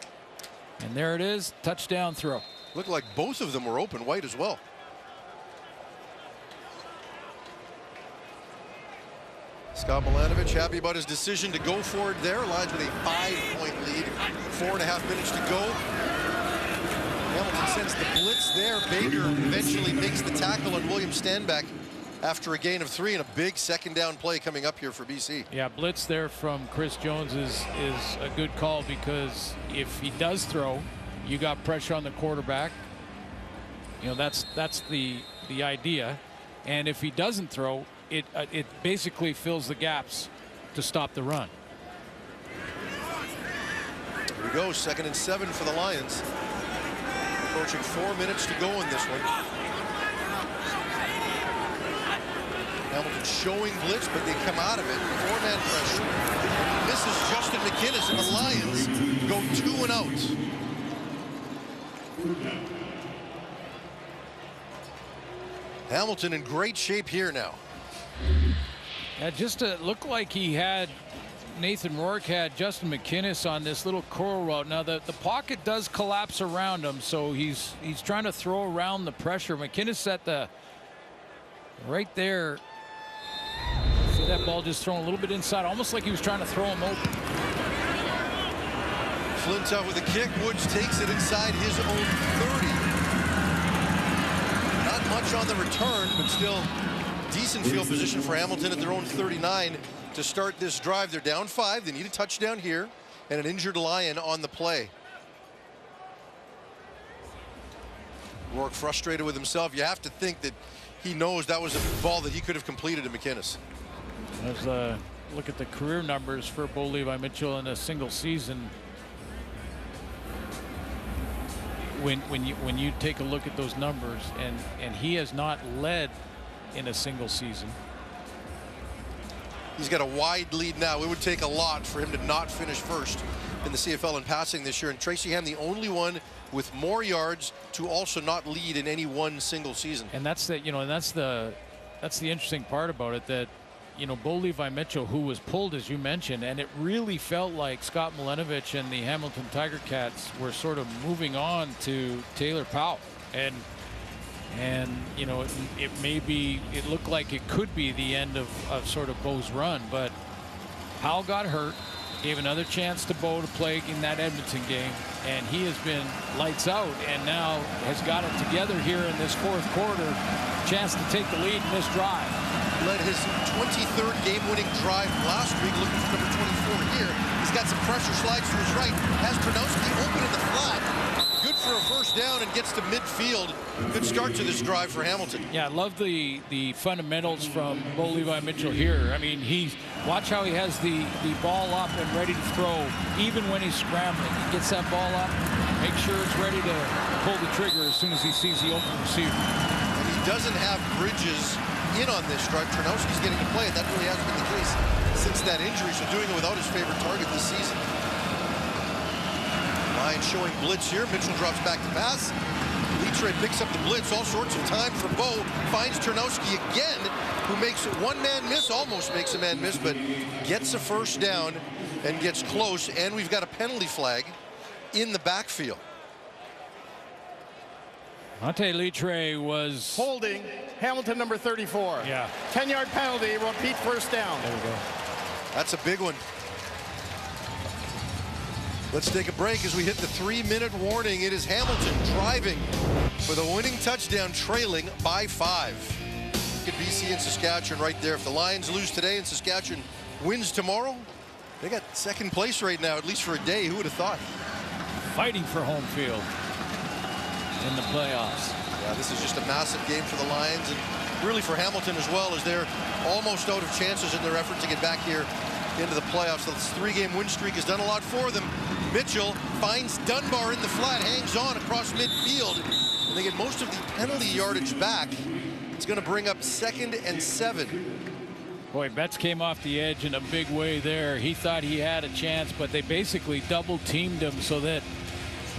And there it is, touchdown throw. Looked like both of them were open, White as well. Scott Milanovic happy about his decision to go for it there. Lions with a 5-point lead, 4.5 minutes to go. Hamilton sends the blitz there. Baker eventually makes the tackle on William Stanback after a gain of 3, and a big second down play coming up here for BC. Yeah, blitz there from Chris Jones is a good call, because if he does throw, you got pressure on the quarterback. You know, that's the idea. And if he doesn't throw, it basically fills the gaps to stop the run. Here we go, 2nd and 7 for the Lions. Approaching 4 minutes to go in this one. Hamilton showing blitz, but they come out of it. 4-man pressure. Misses Justin McInnes, and the Lions go 2 and out. Hamilton in great shape here now. Yeah, just to look like he had Nathan Rourke had Justin McInnes on this little curl route. Now the pocket does collapse around him, so he's trying to throw around the pressure. McInnes at the right there. See that ball just thrown a little bit inside, almost like he was trying to throw him open. Flintoff with a kick. Woods takes it inside his own 30. Not much on the return, but still decent field position for Hamilton at their own 39 to start this drive. They're down 5. They need a touchdown here, and an injured Lion on the play. Rourke frustrated with himself. You have to think that he knows that was a ball that he could have completed to McInnes. Let's look at the career numbers for Bo Levi Mitchell in a single season. When you take a look at those numbers, and he has not led in a single season. He's got a wide lead now. It would take a lot for him to not finish first in the CFL in passing this year. And Tracy Ham, the only one with more yards to also not lead in any one single season. And that's the, and that's the interesting part about it, that, Bo Levi Mitchell, who was pulled, as you mentioned, and it really felt like Scott Milanovic and the Hamilton Tiger Cats were sort of moving on to Taylor Powell. And it looked like it could be the end of sort of Bo's run, but Powell got hurt. Gave another chance to Bo to play in that Edmonton game, and he has been lights out and now has got it together here in this fourth quarter. Chance to take the lead in this drive. Led his 23rd game-winning drive last week, looking for number 24 here. He's got some pressure, slides to his right, has Ternowski open in the flat. Good for a first down and gets to midfield. Good start to this drive for Hamilton. Yeah, I love the fundamentals from Bo Levi Mitchell here. I mean, watch how he has the ball up and ready to throw, even when he's scrambling. He gets that ball up, make sure it's ready to pull the trigger as soon as he sees the open receiver. And he doesn't have Bridges in on this drive. Ternowski's getting to play it. That really hasn't been the case since that injury, so doing it without his favorite target this season. Lions showing blitz here. Mitchell drops back to pass. Litre picks up the blitz. All sorts of time for Bo. Finds Ternowski again, who makes one man miss, almost makes a man miss, but gets a first down and gets close. And we've got a penalty flag in the backfield. Ante Litre was holding Hamilton, number 34. Yeah. 10-yard penalty. Repeat first down. There we go. That's a big one. Let's take a break as we hit the 3-minute warning. It is Hamilton driving for the winning touchdown, trailing by 5. Look at BC and Saskatchewan right there. If the Lions lose today and Saskatchewan wins tomorrow, they got second place right now, at least for a day. Who would have thought? Fighting for home field in the playoffs. Yeah, this is just a massive game for the Lions and really for Hamilton as well, as they're almost out of chances in their effort to get back here into the playoffs. So this 3-game win streak has done a lot for them. Mitchell finds Dunbar in the flat, hangs on across midfield, and they get most of the penalty yardage back. It's going to bring up 2nd and 7. Boy, Betts came off the edge in a big way there. He thought he had a chance, but they basically double-teamed him so that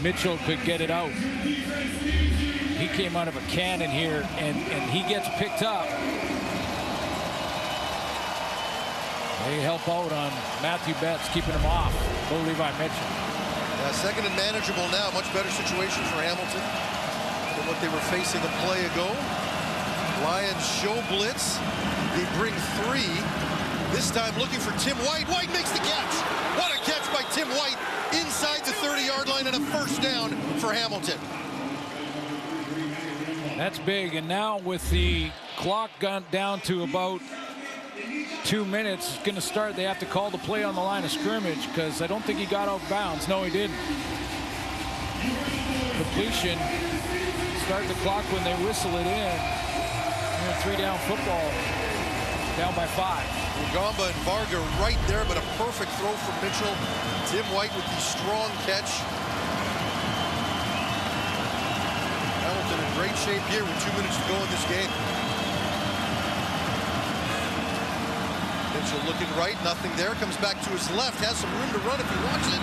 Mitchell could get it out. He came out of a cannon here, and he gets picked up. They help out on Matthew Betts, keeping him off Bo Levi Mitchell. Yeah, 2nd and manageable now. Much better situation for Hamilton than what they were facing a play ago. Lions show blitz. They bring 3. This time looking for Tim White. White makes the catch. What a catch by Tim White inside the 30-yard line, and a first down for Hamilton. That's big. And now with the clock gone down to about 2 minutes, it's going to start. They have to call the play on the line of scrimmage because I don't think he got out of bounds. No, he didn't. Completion. Start the clock when they whistle it in. 3-down football. Down by 5. Gamba and Varga right there, but a perfect throw from Mitchell. Tim White with the strong catch. Hamilton in great shape here with 2 minutes to go in this game. Mitchell looking right, nothing there. Comes back to his left, has some room to run if he wants it.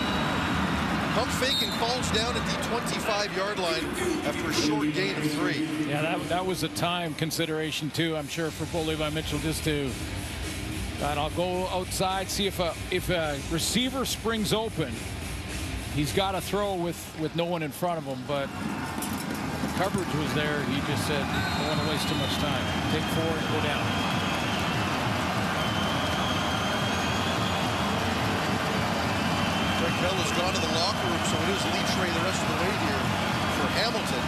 Pump fake and falls down at the 25-yard line after a short gain of 3. Yeah, that was a time consideration too, I'm sure, for Bo Levi Mitchell, just to I'll go outside, see if a receiver springs open. He's got to throw with no one in front of him, but the coverage was there. He just said, I don't want to waste too much time. Take 4 and go down. Bell has gone to the locker room, so it is Litre the rest of the way here for Hamilton.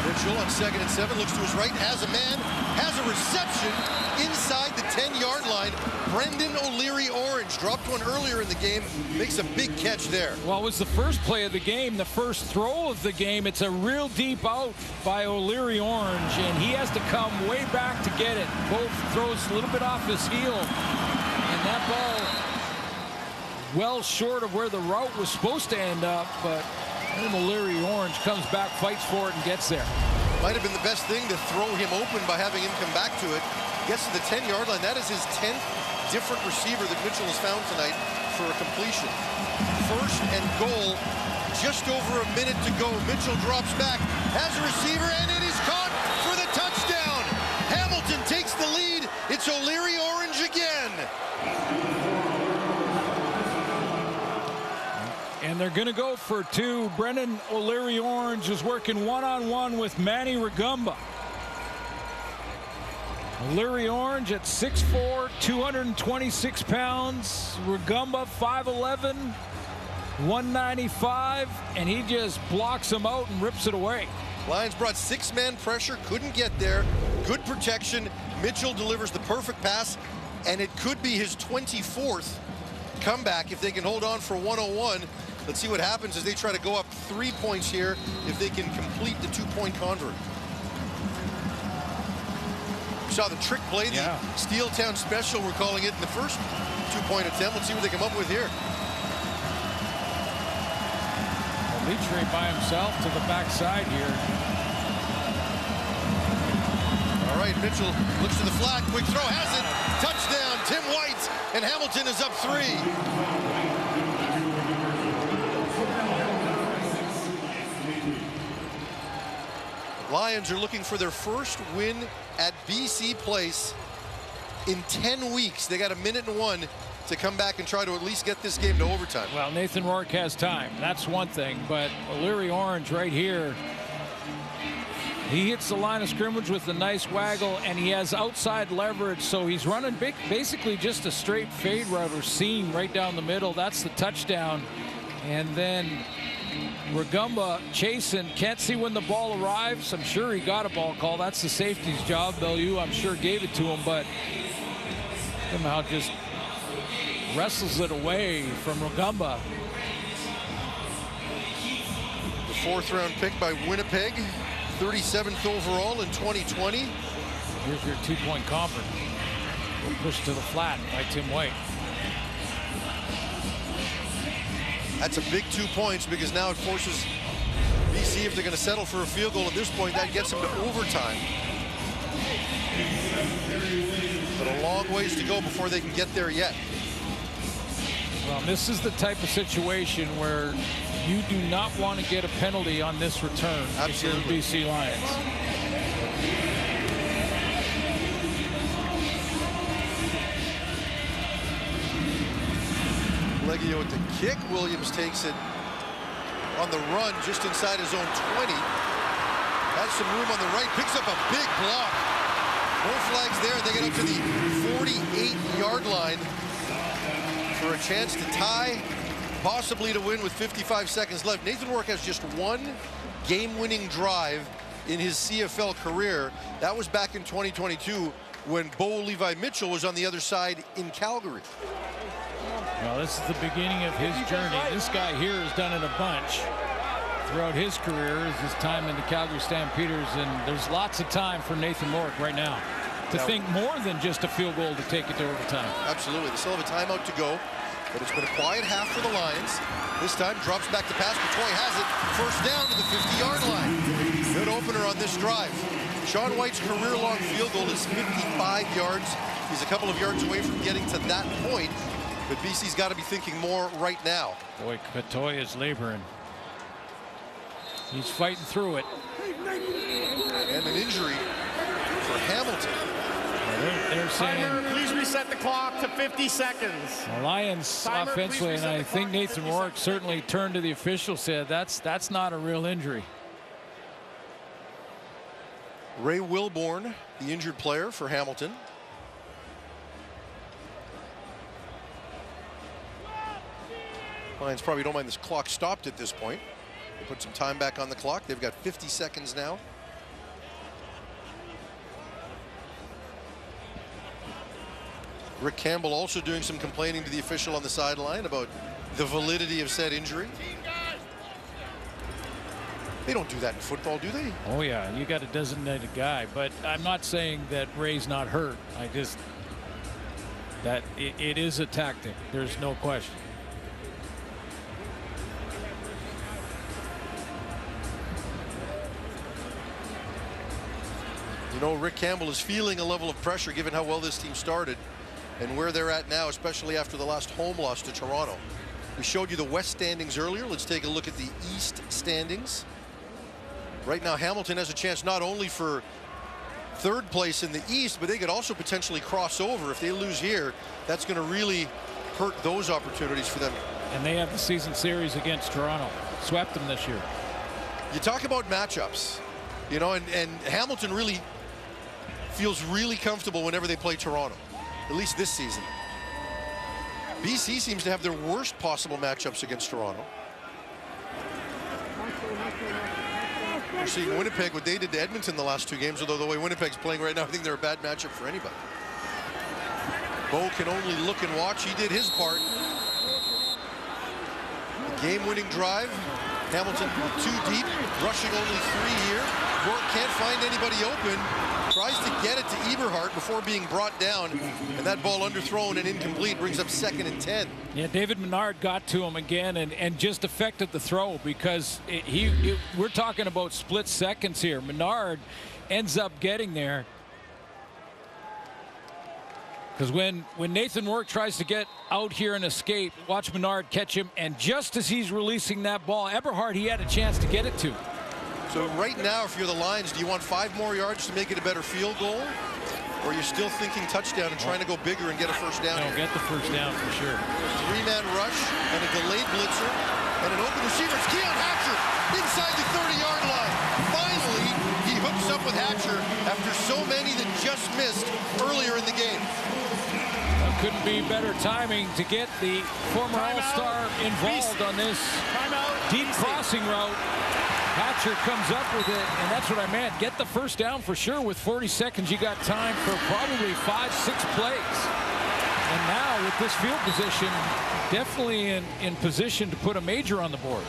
Mitchell on 2nd and 7 looks to his right, has a man, has a reception inside the 10-yard line. Brendan O'Leary-Orange dropped one earlier in the game, makes a big catch there. Well, it was the first play of the game, the first throw of the game. It's a real deep out by O'Leary-Orange, and he has to come way back to get it. Both throws a little bit off his heel, and that ball well short of where the route was supposed to end up, but then O'Leary-Orange comes back, fights for it, and gets there. Might have been the best thing to throw him open by having him come back to it. Gets to the 10-yard line. That is his 10th different receiver that Mitchell has found tonight for a completion. 1st and goal, just over a minute to go. Mitchell drops back, has a receiver, and it is caught for the touchdown. Hamilton takes the lead. It's O'Leary-Orange again. And they're going to go for 2. Brendan O'Leary-Orange is working one-on-one with Manny Rugamba. Larry Orange at 6'4", 226 pounds. Rugamba 5'11", 195, and he just blocks him out and rips it away. Lions brought 6-man pressure, couldn't get there. Good protection. Mitchell delivers the perfect pass, and it could be his 24th comeback if they can hold on for 101. Let's see what happens as they try to go up 3 points here if they can complete the 2-point convert. We saw the trick play, the Steel Town special, we're calling it, in the first 2-point attempt. Let's see what they come up with here. Leachray by himself to the backside here. All right, Mitchell looks to the flat, quick throw, has it. Touchdown, Tim White, and Hamilton is up 3. Lions are looking for their first win at BC Place in 10 weeks. They got 1:01 to come back and try to at least get this game to overtime. Well, Nathan Rourke has time. That's one thing. But Larry Orange right here, he hits the line of scrimmage with a nice waggle, and he has outside leverage. So he's running basically just a straight fade route or seam right down the middle. That's the touchdown. And then Rugamba chasing, can't see when the ball arrives. I'm sure he got a ball call. That's the safety's job. Bellew, I'm sure, gave it to him, but somehow just wrestles it away from Rugamba. The 4th-round pick by Winnipeg, 37th overall in 2020. Here's your 2-point convert. We'll push to the flat by Tim White. That's a big 2 points because now it forces BC, if they're going to settle for a field goal at this point, that gets them to overtime. But a long ways to go before they can get there yet. Well, this is the type of situation where you do not want to get a penalty on this return. Absolutely. If you're the BC Lions. Leggio with the kick. Williams takes it on the run just inside his own 20. Has some room on the right. Picks up a big block. No flags there. They get up to the 48-yard line for a chance to tie, possibly to win with 55 seconds left. Nathan Rourke has just one game-winning drive in his CFL career. That was back in 2022 when Bo Levi Mitchell was on the other side in Calgary. Well, this is the beginning of his journey. This guy here has done it a bunch throughout his career, his time in the Calgary Stampeders, and there's lots of time for Nathan Rourke right now to think more than just a field goal to take it to overtime. Absolutely. They still have a timeout to go, but it's been a quiet half for the Lions. This time drops back to pass. Courtois has it. First down to the 50-yard line. Good opener on this drive. Sean White's career-long field goal is 55 yards. He's a couple of yards away from getting to that point, but BC's got to be thinking more right now. Boy, Courtois is laboring. He's fighting through it. And an injury for Hamilton. They're saying, please reset the clock to 50 seconds. The Lions offensively, and I think Nathan Rourke certainly turned to the official, said that's not a real injury. Ray Wilborn, the injured player for Hamilton. Lions probably don't mind this clock stopped at this point. They put some time back on the clock. They've got 50 seconds now. Rick Campbell also doing some complaining to the official on the sideline about the validity of said injury. They don't do that in football, do they? Oh yeah, you got a designated guy, but I'm not saying that Ray's not hurt. I just, that it is a tactic. There's no question. You know, Rick Campbell is feeling a level of pressure given how well this team started and where they're at now, especially after the last home loss to Toronto. We showed you the West standings earlier. Let's take a look at the East standings. Right now, Hamilton has a chance not only for third place in the East, but they could also potentially cross over. If they lose here, that's going to really hurt those opportunities for them. And they have the season series against Toronto. Swept them this year. You talk about matchups, you know, and Hamilton really feels really comfortable whenever they play Toronto, at least this season. BC seems to have their worst possible matchups against Toronto. We're seeing Winnipeg, what they did to Edmonton the last 2 games, although the way Winnipeg's playing right now, I think they're a bad matchup for anybody. Bo can only look and watch. He did his part. A game-winning drive. Hamilton 2 deep, rushing only 3 here. Rourke can't find anybody open. Tries to get it to Eberhardt before being brought down, and that ball underthrown and incomplete brings up 2nd and 10. Yeah, David Menard got to him again and just affected the throw because we're talking about split seconds here. Menard ends up getting there. Because when Nathan Rourke tries to get out here and escape, watch Menard catch him, and just as he's releasing that ball, Eberhardt, he had a chance to get it to. So right now, if you're the Lions, do you want 5 more yards to make it a better field goal? Or you're still thinking touchdown and trying to go bigger and get a first down? No, get the first down for sure. 3-man rush and a delayed blitzer and an open receiver. It's Keon Hatcher inside the 30-yard line. Finally, he hooks up with Hatcher after so many that just missed earlier in the game. Well, couldn't be better timing to get the former All-Star involved on this deep crossing route. Hatcher comes up with it, and that's what I meant. Get the first down for sure. With 40 seconds, you got time for probably 5-6 plays. And now with this field position, definitely in position to put a major on the board.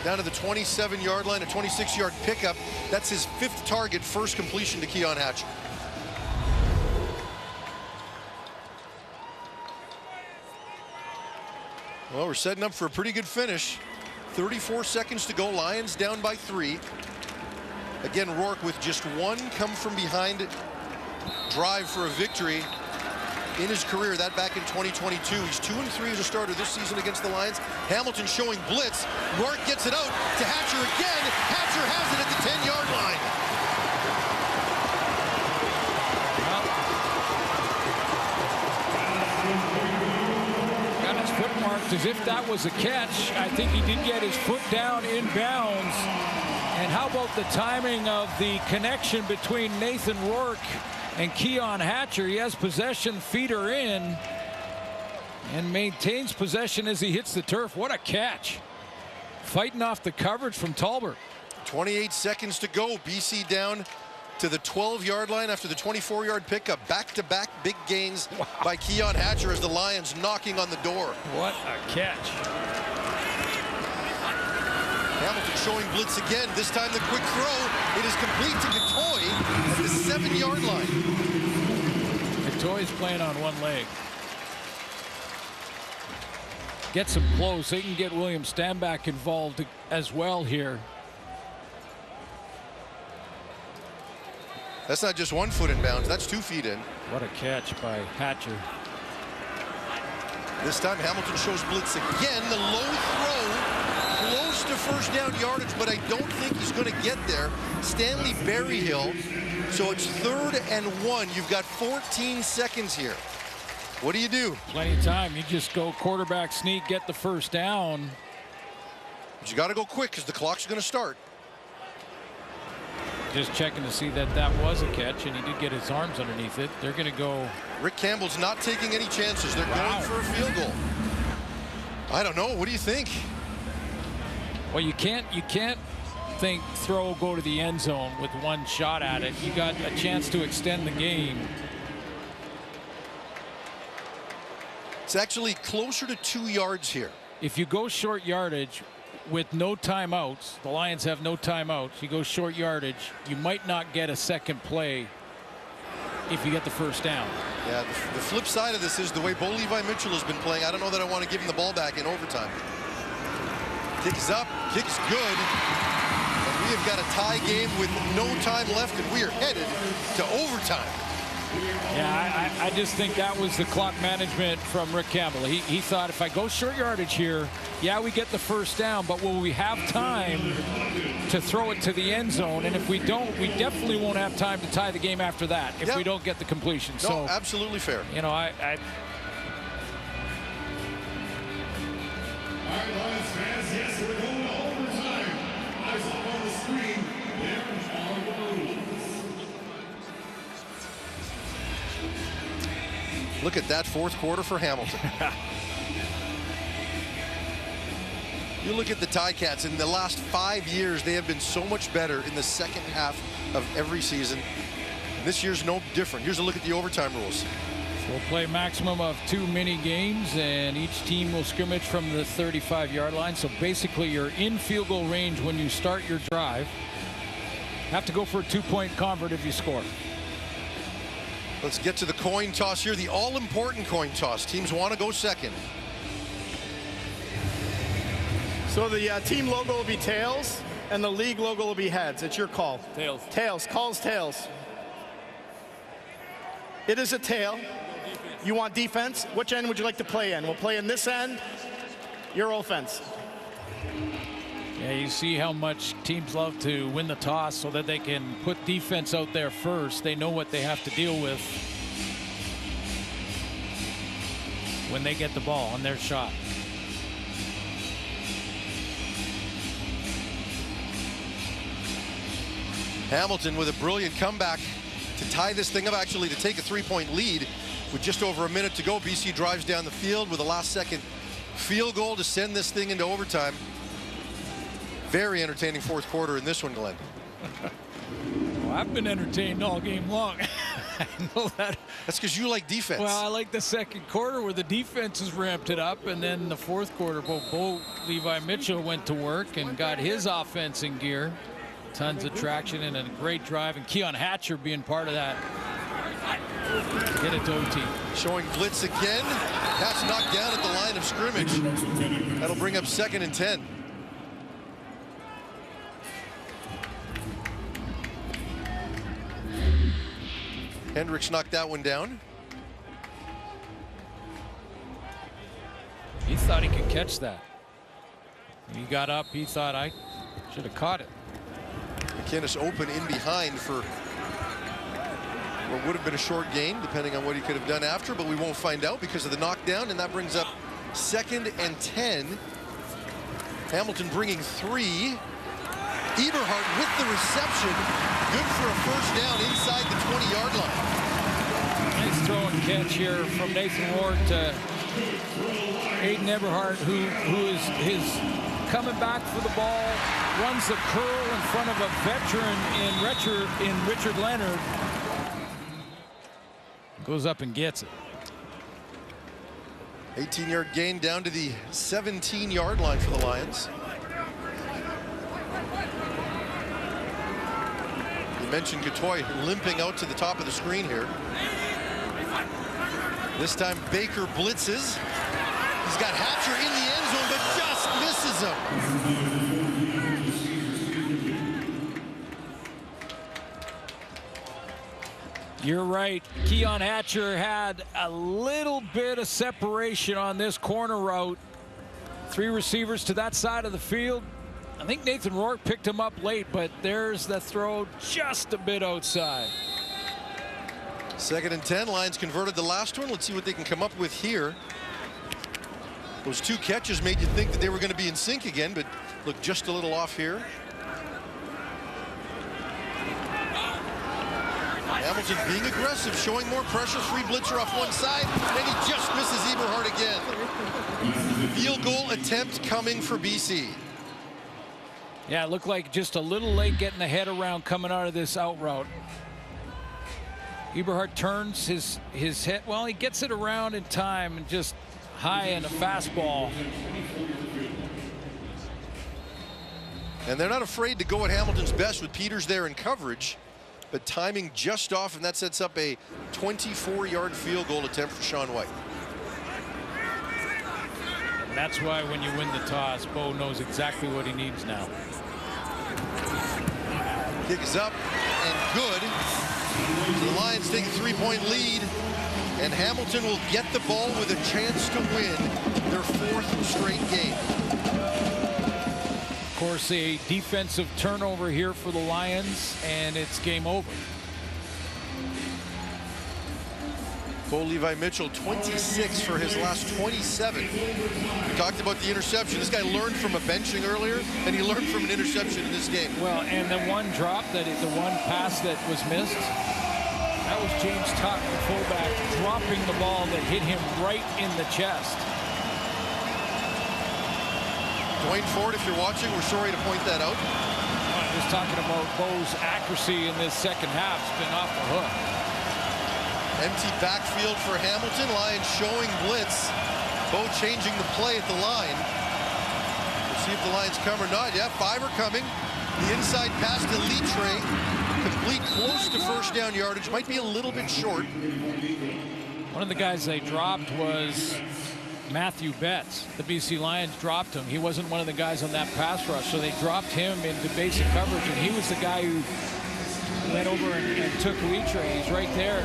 Down to the 27-yard line, a 26-yard pickup. That's his 5th target, first completion to Keon Hatcher. Well, we're setting up for a pretty good finish. 34 seconds to go. Lions down by 3. Again, Rourke with just 1 come from behind drive for a victory in his career. That back in 2022. He's 2-3 as a starter this season against the Lions. Hamilton showing blitz. Rourke gets it out to Hatcher again. Hatcher has it at the 10-yard line. Marked as if that was a catch. I think he did get his foot down in bounds. And how about the timing of the connection between Nathan Rourke and Keon Hatcher? He has possession, feet are in, and maintains possession as he hits the turf. What a catch. Fighting off the coverage from Talbot. 28 seconds to go. BC down to the 12-yard line after the 24-yard pickup. Back-to-back big gains by Keon Hatcher as the Lions knocking on the door. What a catch. Hamilton showing blitz again. This time the quick throw. It is complete to Catoy at the 7-yard line. Catoy's playing on one leg. Gets him close. They can get William Stanback involved as well here. That's not just 1 foot in bounds. That's 2 feet in. What a catch by Hatcher. This time Hamilton shows blitz again. The low throw. Close to first down yardage, but I don't think he's going to get there. Stanley Berryhill. So it's 3rd and 1. You've got 14 seconds here. What do? Plenty of time. You just go quarterback sneak, get the first down. But you got to go quick because the clock's going to start. Just checking to see that that was a catch, and he did get his arms underneath it. They're going to go. Rick Campbell's not taking any chances. They're going for a field goal. I don't know. What do you think? Well, you can't think throw, go to the end zone with 1 shot at it. You got a chance to extend the game. It's actually closer to 2 yards here. If you go short yardage with no timeouts, the Lions have no timeouts. You go short yardage, you might not get a second play if you get the first down. Yeah, the flip side of this is the way Bo Levi Mitchell has been playing. I don't know that I want to give him the ball back in overtime. Kick is up, kick is good. And we have got a tie game with no time left, and we are headed to overtime. Yeah, I just think that was the clock management from Rick Campbell. He thought if I go short yardage here, yeah, we get the first down, but will we have time to throw it to the end zone? And if we don't, we definitely won't have time to tie the game after that if we don't get the completion. No, so absolutely fair. You know, All right, Lions fans, yes, we're going to overtime. Eyes up on the screen. There are the rules. Look at that fourth quarter for Hamilton. You look at the Ticats, in the last 5 years, they have been so much better in the second half of every season. This year's no different. Here's a look at the overtime rules. We'll play maximum of 2 mini games, and each team will scrimmage from the 35-yard line. So basically, you're in field goal range when you start your drive. Have to go for a 2-point convert if you score. Let's get to the coin toss here, the all-important coin toss. Teams want to go second. So the team logo will be tails, and the league logo will be heads. It's your call. Tails. Tails. Calls tails. It is a tail. You want defense? Which end would you like to play in? We'll play in this end. Your offense. Yeah, you see how much teams love to win the toss so that they can put defense out there first. They know what they have to deal with when they get the ball on their shot. Hamilton with a brilliant comeback to tie this thing up, actually to take a 3-point lead with just over a minute to go. BC drives down the field with a last-second field goal to send this thing into overtime. Very entertaining fourth quarter in this one, Glenn. Well, I've been entertained all game long. I know that. That's because you like defense. Well, I like the second quarter where the defense has ramped it up, and then the fourth quarter, Bo Levi Mitchell went to work and got his offense in gear. Tons of traction and a great drive, and Keon Hatcher being part of that. Get it to OT. Showing blitz again. That's knocked down at the line of scrimmage. That'll bring up 2nd and 10. Hendricks knocked that one down. He thought he could catch that. He got up. He thought, I should have caught it. McInnes open in behind for what would have been a short gain, depending on what he could have done after, but we won't find out because of the knockdown, and that brings up 2nd and 10. Hamilton bringing 3. Eberhardt with the reception. Good for a first down inside the 20-yard line. Nice throw and catch here from Nathan Ward to Aiden Eberhardt, who is coming back for the ball, runs the curl in front of a veteran in Richard Leonard. Goes up and gets it. 18-yard gain down to the 17-yard line for the Lions. You mentioned Gatoy limping out to the top of the screen here. This time Baker blitzes. He's got Hatcher in the end zone, but just misses him. You're right. Keon Hatcher had a little bit of separation on this corner route. 3 receivers to that side of the field. I think Nathan Rourke picked him up late, but there's the throw just a bit outside. 2nd and 10. Lions converted the last one. Let's see what they can come up with here. Those 2 catches made you think that they were going to be in sync again, but look just a little off here. Hamilton being aggressive, showing more pressure. 3 blitzer off one side, and he just misses Eberhardt again. Field goal attempt coming for BC. Yeah, it looked like just a little late getting the head around coming out of this out route. Eberhardt turns his head. Well, he gets it around in time and just high in a fastball. And they're not afraid to go at Hamilton's best with Peters there in coverage, but timing just off, and that sets up a 24-yard field goal attempt for Sean White. And that's why when you win the toss, Bo knows exactly what he needs now. Kick is up and good. The Lions take a 3-point lead, and Hamilton will get the ball with a chance to win their 4th straight game. Of course, a defensive turnover here for the Lions, and it's game over. Bo Levi Mitchell, 26 for his last 27. We talked about the interception. This guy learned from a benching earlier, and he learned from an interception in this game. Well, and the one drop, the one pass that was missed, that was James Tuck, the fullback. dropping the ball that hit him right in the chest. Dwayne Ford, if you're watching, we're sorry to point that out. I'm just talking about Bo's accuracy in this second half. It's been off the hook. Empty backfield for Hamilton. Lions showing blitz. Bo changing the play at the line. We'll see if the Lions come or not. Yeah, 5 are coming. The inside pass to Litre. Complete, close to first down yardage. Might be a little bit short. One of the guys they dropped was Matthew Betts. The BC Lions dropped him. He wasn't one of the guys on that pass rush, so they dropped him into basic coverage, and he was the guy who went over and took Litre. He's right there.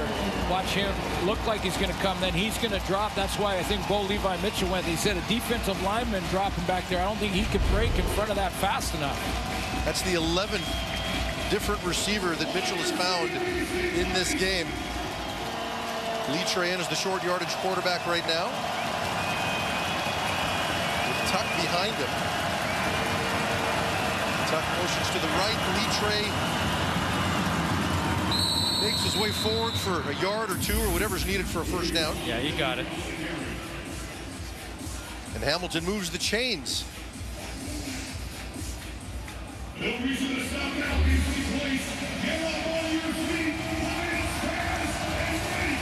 Watch him. Look like he's going to come. Then he's going to drop. That's why I think Bo Levi Mitchell went. He said a defensive lineman dropping back there. I don't think he could break in front of that fast enough. That's the 11th different receiver that Mitchell has found in this game. Litre in as the short yardage quarterback right now. With Tuck behind him. Tuck motions to the right. Litre makes his way forward for a yard or 2 or whatever's needed for a first down. Yeah, he got it. And Hamilton moves the chains. No reason to stop now. Easily placed. Get up on your feet. Lions pass and wait.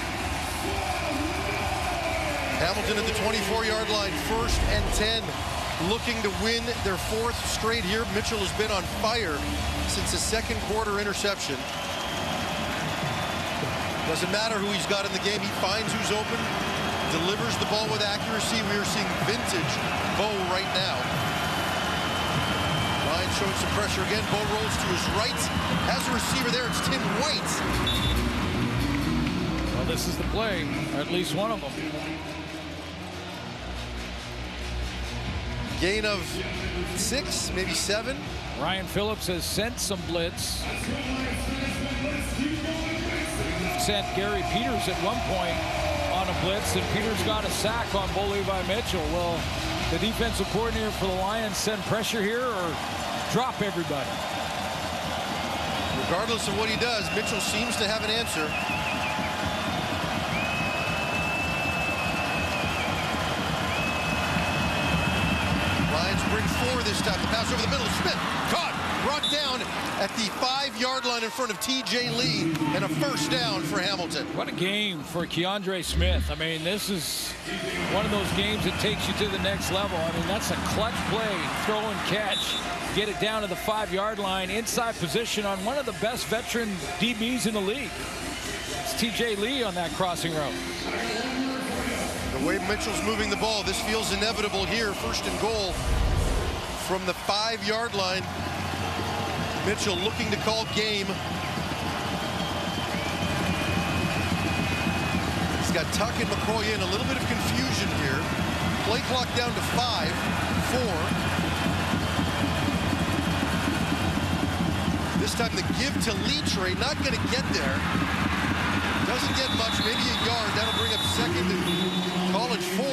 Hamilton at the 24-yard line, 1st and 10. Looking to win their 4th straight here. Mitchell has been on fire since his second quarter interception. Doesn't matter who he's got in the game. He finds who's open, delivers the ball with accuracy. We are seeing vintage Bo right now. Lions showing some pressure again. Bo rolls to his right. Has a receiver there. It's Tim White. Well, this is the play, or at least one of them. Gain of 6, maybe 7. Ryan Phillips has sent some blitz. Sent Gary Peters at one point on a blitz, and Peters got a sack on Bo Levi Mitchell. Well, the defensive coordinator for the Lions send pressure here or drop everybody? Regardless of what he does, Mitchell seems to have an answer. Lions bring 4 this time. The pass over the middle. Smith caught, brought down at the 5-yard line in front of TJ Lee, and a first down for Hamilton. What a game for Keandre Smith. I mean, this is one of those games that takes you to the next level. I mean, that's a clutch play, throw and catch. Get it down to the 5-yard line, inside position on one of the best veteran DBs in the league. It's TJ Lee on that crossing route. The way Mitchell's moving the ball, this feels inevitable here. 1st and goal from the 5-yard line. Mitchell looking to call game. He's got Tuck and McCoy in. A little bit of confusion here. Play clock down to 5, 4. This time the give to Litre, not going to get there. Doesn't get much, maybe a yard. That'll bring up 2nd and call it 4.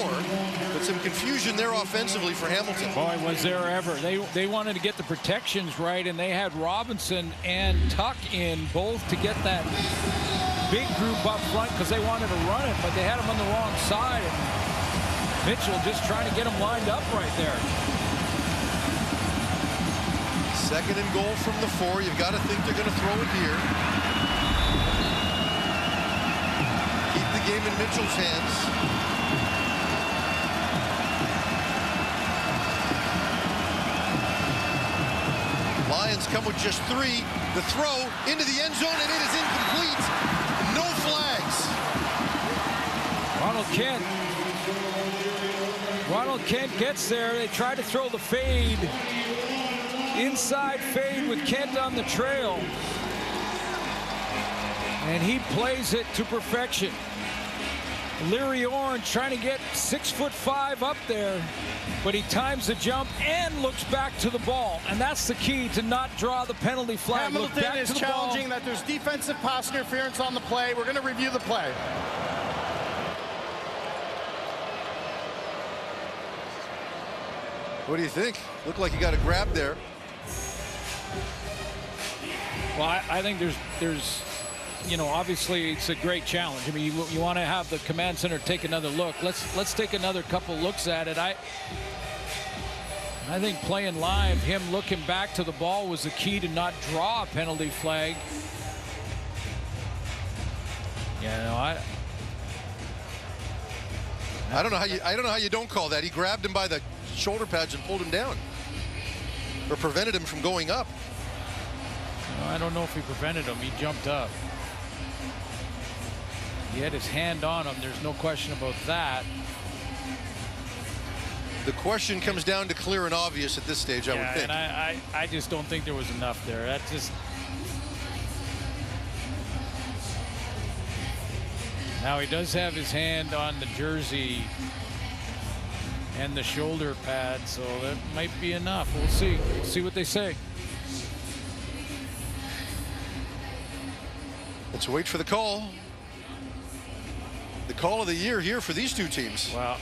But some confusion there offensively for Hamilton. Boy, was there ever. They wanted to get the protections right, and they had Robinson and Tuck in both to get that big group up front because they wanted to run it, but they had them on the wrong side. And Mitchell just trying to get them lined up right there. 2nd and goal from the 4. You've got to think they're going to throw it here. Keep the game in Mitchell's hands. Lions come with just 3. The throw into the end zone, and it is incomplete. No flags. Ronald Kent gets there. They try to throw the fade. Inside fade with Kent on the trail. And he plays it to perfection. Leary Orange trying to get 6'5" up there, but he times the jump and looks back to the ball. And that's the key to not draw the penalty flag. Hamilton is challenging that there's defensive pass interference on the play. We're going to review the play. What do you think? Looked like you got a grab there. Well, I think there's you know, obviously it's a great challenge. I mean, you want to have the command center take another look. Let's take another couple looks at it. I think playing live, him looking back to the ball was the key to not draw a penalty flag. Yeah, no, I don't know how you don't call that. He grabbed him by the shoulder pads and pulled him down, or prevented him from going up. No, I don't know if he prevented him. He jumped up. He had his hand on him. There's no question about that. The question comes down to clear and obvious at this stage, I would think. And I just don't think there was enough there. That just. Now he does have his hand on the jersey and the shoulder pad, so that might be enough. We'll see. We'll see what they say. Let's wait for the call. The call of the year here for these two teams. Wow.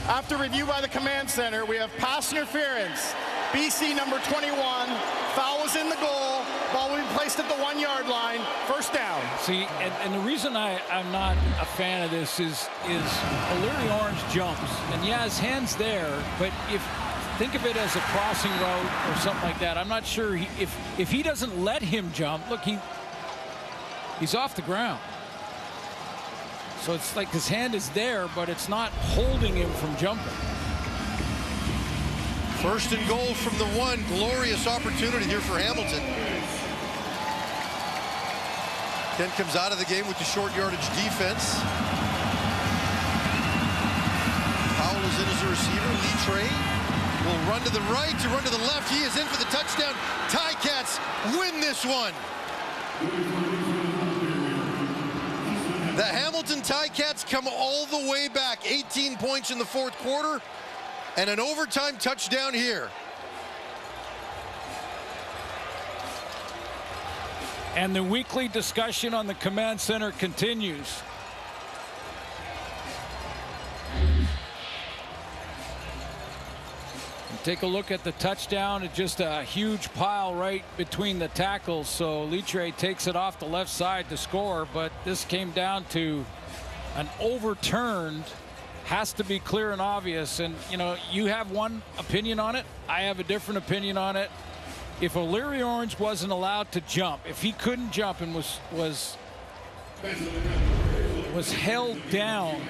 After review by the command center, we have pass interference. BC number 21. Foul was in the goal. Ball will be placed at the 1 yard line. First down. See, and the reason I'm not a fan of this is O'Leary Orange jumps, and yeah, his hand's there, but think of it as a crossing route or something like that. I'm not sure if he doesn't let him jump. Look, he's off the ground. So it's like his hand is there, but it's not holding him from jumping. First and goal from the 1. Glorious opportunity here for Hamilton. Kent comes out of the game with the short yardage defense. Powell is in as a receiver. Lee Trey will run to the right, to run to the left. He is in for the touchdown. Ticats win this one. The Hamilton Ticats come all the way back. 18 points in the fourth quarter and an overtime touchdown here. And the weekly discussion on the command center continues. Take a look at the touchdown. It's just a huge pile right between the tackles. So Litre takes it off the left side to score, but this came down to an overturned. Has to be clear and obvious. And, you know, you have one opinion on it. I have a different opinion on it. If O'Leary Orange wasn't allowed to jump, if he couldn't jump and was held down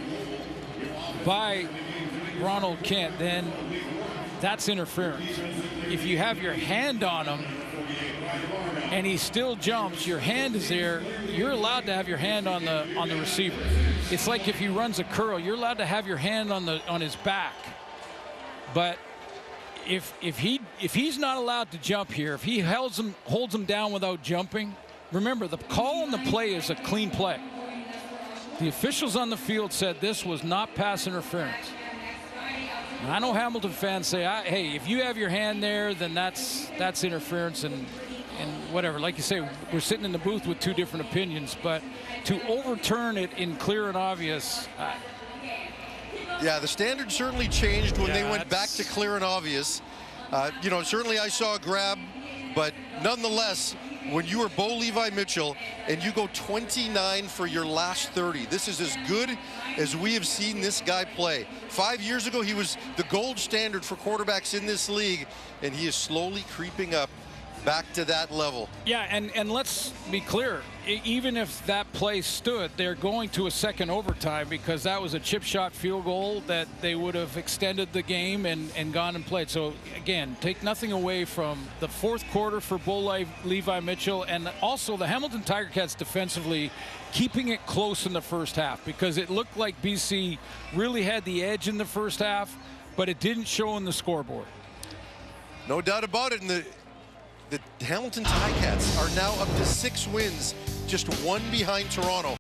by Ronald Kent, then that's interference. If you have your hand on him and he still jumps, your hand is there, you're allowed to have your hand on the receiver. It's like if he runs a curl, you're allowed to have your hand on his back. But if he's not allowed to jump here, if he holds him down without jumping, remember the call on the play is a clean play. The officials on the field said this was not pass interference. I know Hamilton fans say, hey, if you have your hand there, then that's interference and whatever. Like you say, we're sitting in the booth with two different opinions, but to overturn it in clear and obvious. Yeah, the standard certainly changed when they went back to clear and obvious. You know, certainly I saw a grab, but nonetheless, when you are Bo Levi Mitchell and you go 29 for your last 30, this is as good as we have seen this guy play. 5 years ago, he was the gold standard for quarterbacks in this league, and he is slowly creeping up back to that level. Yeah, and let's be clear, even if that play stood, they're going to a second overtime because that was a chip shot field goal that they would have extended the game and gone and played. So again, take nothing away from the fourth quarter for Bo Levi Mitchell, and also the Hamilton Tiger Cats defensively keeping it close in the first half, because it looked like BC really had the edge in the first half, but it didn't show in the scoreboard. No doubt about it. And the Hamilton Ticats are now up to 6 wins, just 1 behind Toronto.